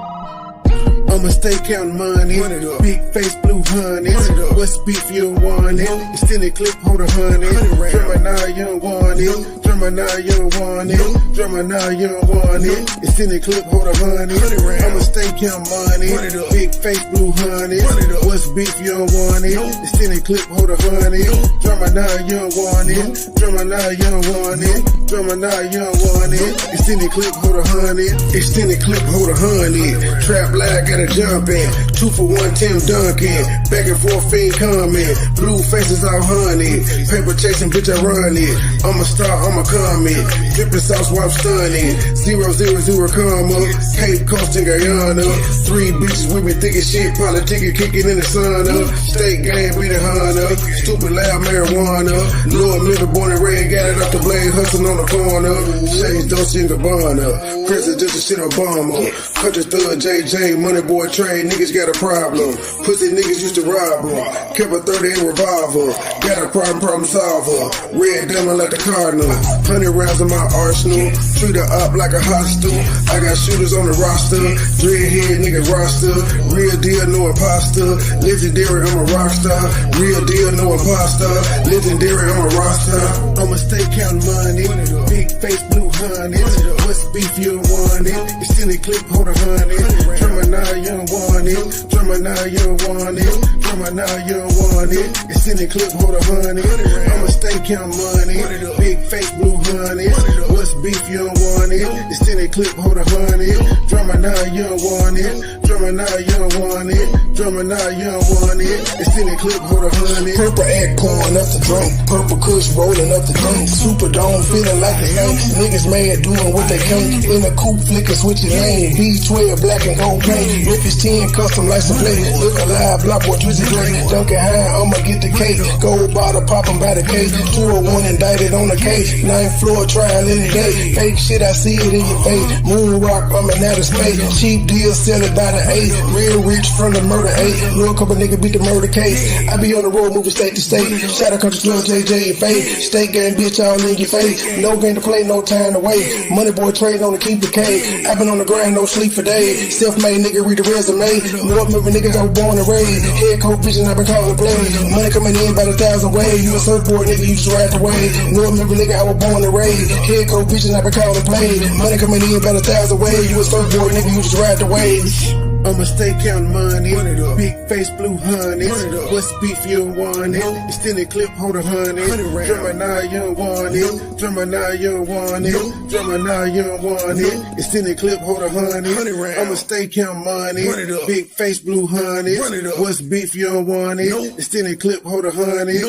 I'ma stay counting money. Big face, blue honey. What's beef, you don't want it. Extended clip, hold a honey. Gemini, you don't want it. Gemini, you don't want it. Gemini, you don't want it. Extended clip, hold a honey. I'ma stay counting money. Big face, blue honey. What's beef, you don't want it. Extended clip, hold a honey. Gemini, you don't want it. Gemini, you don't want it. Gemini, you don't want it. Extended clip, hold a honey. Extended clip, hold a honey. Trap lag, gotta jump in. 2 for 1, Tim Duncan. Back and forth, fiend coming. Blue faces all honey. Paper chasing, bitch, I run it. I'm a star, I'm a comment. Dripping sauce while I'm stunning. 000 comma. Cape Coast in Guyana. 3 bitches with me thinking shit. Politicking, kicking in the sun up. State game, be the Honda. Stupid loud marijuana. Lord Miller, born and raised, got it up the blade, hustling on the corner. Shades, Dolce & Gabbana. President just a shit Obama. Country thug, JJ, MoneyBoy trade, niggas got a problem. Pussy niggas used to rob them. Kept a 30 and revolver. Got a problem solver. Red diamond like the Cardinal. 100 rounds in my arsenal. Treat her up like a hostel. I got shooters on the roster. Dreadhead nigga roster. Real deal, no imposter. Legendary, I'm a rockstar. Real deal, no imposter. Legendary, I'm a roster. I'ma stay counting money. Big face, blue honey. What's beef, you don't want it. Extended clip, hold a honey. Gemini, you don't want it. Gemini, you don't want it. Gemini, you don't want it. Extended clip, hold a honey. I'ma stay counting money. Big face, blue honey. What's beef, you don't want it. Extended clip, hold a honey. Gemini, you don't want it. Gemini, you don't want it. Gemini, you don't want it. Extended clip, hold a honey. Purple act pouring up the drink. Purple kush rolling up the drink. Super dome feeling like the Yanks. Niggas mad doing what they can't. In a coupe flicking, switching lane. B12 black and gold paint. If it's 10 custom license plate. Look alive, block boy twisted drink. Dunkin' high, I'ma get the cake. Gold bottle popping by the cake. 201 indicted on the case. 9th floor trial in the day. Fake shit I see see it in your face. Moonwalk, I'm an outer space. Cheap deal selling by the eight. Real rich from the murder eight. Know a couple niggas beat the murder case. I be on the road moving state to state. Shout out country club, JJ and Faye. State game, bitch, all in your face. No game to play, no time to wait. Money boy trading on the keep the K. I been on the grind, no sleep for days. Self-made nigga, read the resume. More remember niggas I was born and raised. Head coach vision, I been calling play. Money coming in by the 1,000 ways. You a surfboard nigga, you just ride the wave. More remember nigga, I was born and raised. Head coach vision, I been calling play. Money coming in by the 1,000 ways. You a surfboard nigga, you just ride the wave. I'ma stay counting money. Big face, blue honey. What's beef, you don't want it. Extended clip, hold a honey. Drummer now, you don't want it. Drummer now, you don't want it. Drummer now, you don't want it. Extended clip, hold a honey. I'ma stay counting money. Big face, blue honey. What's beef, you don't want it. Extended clip, hold a honey.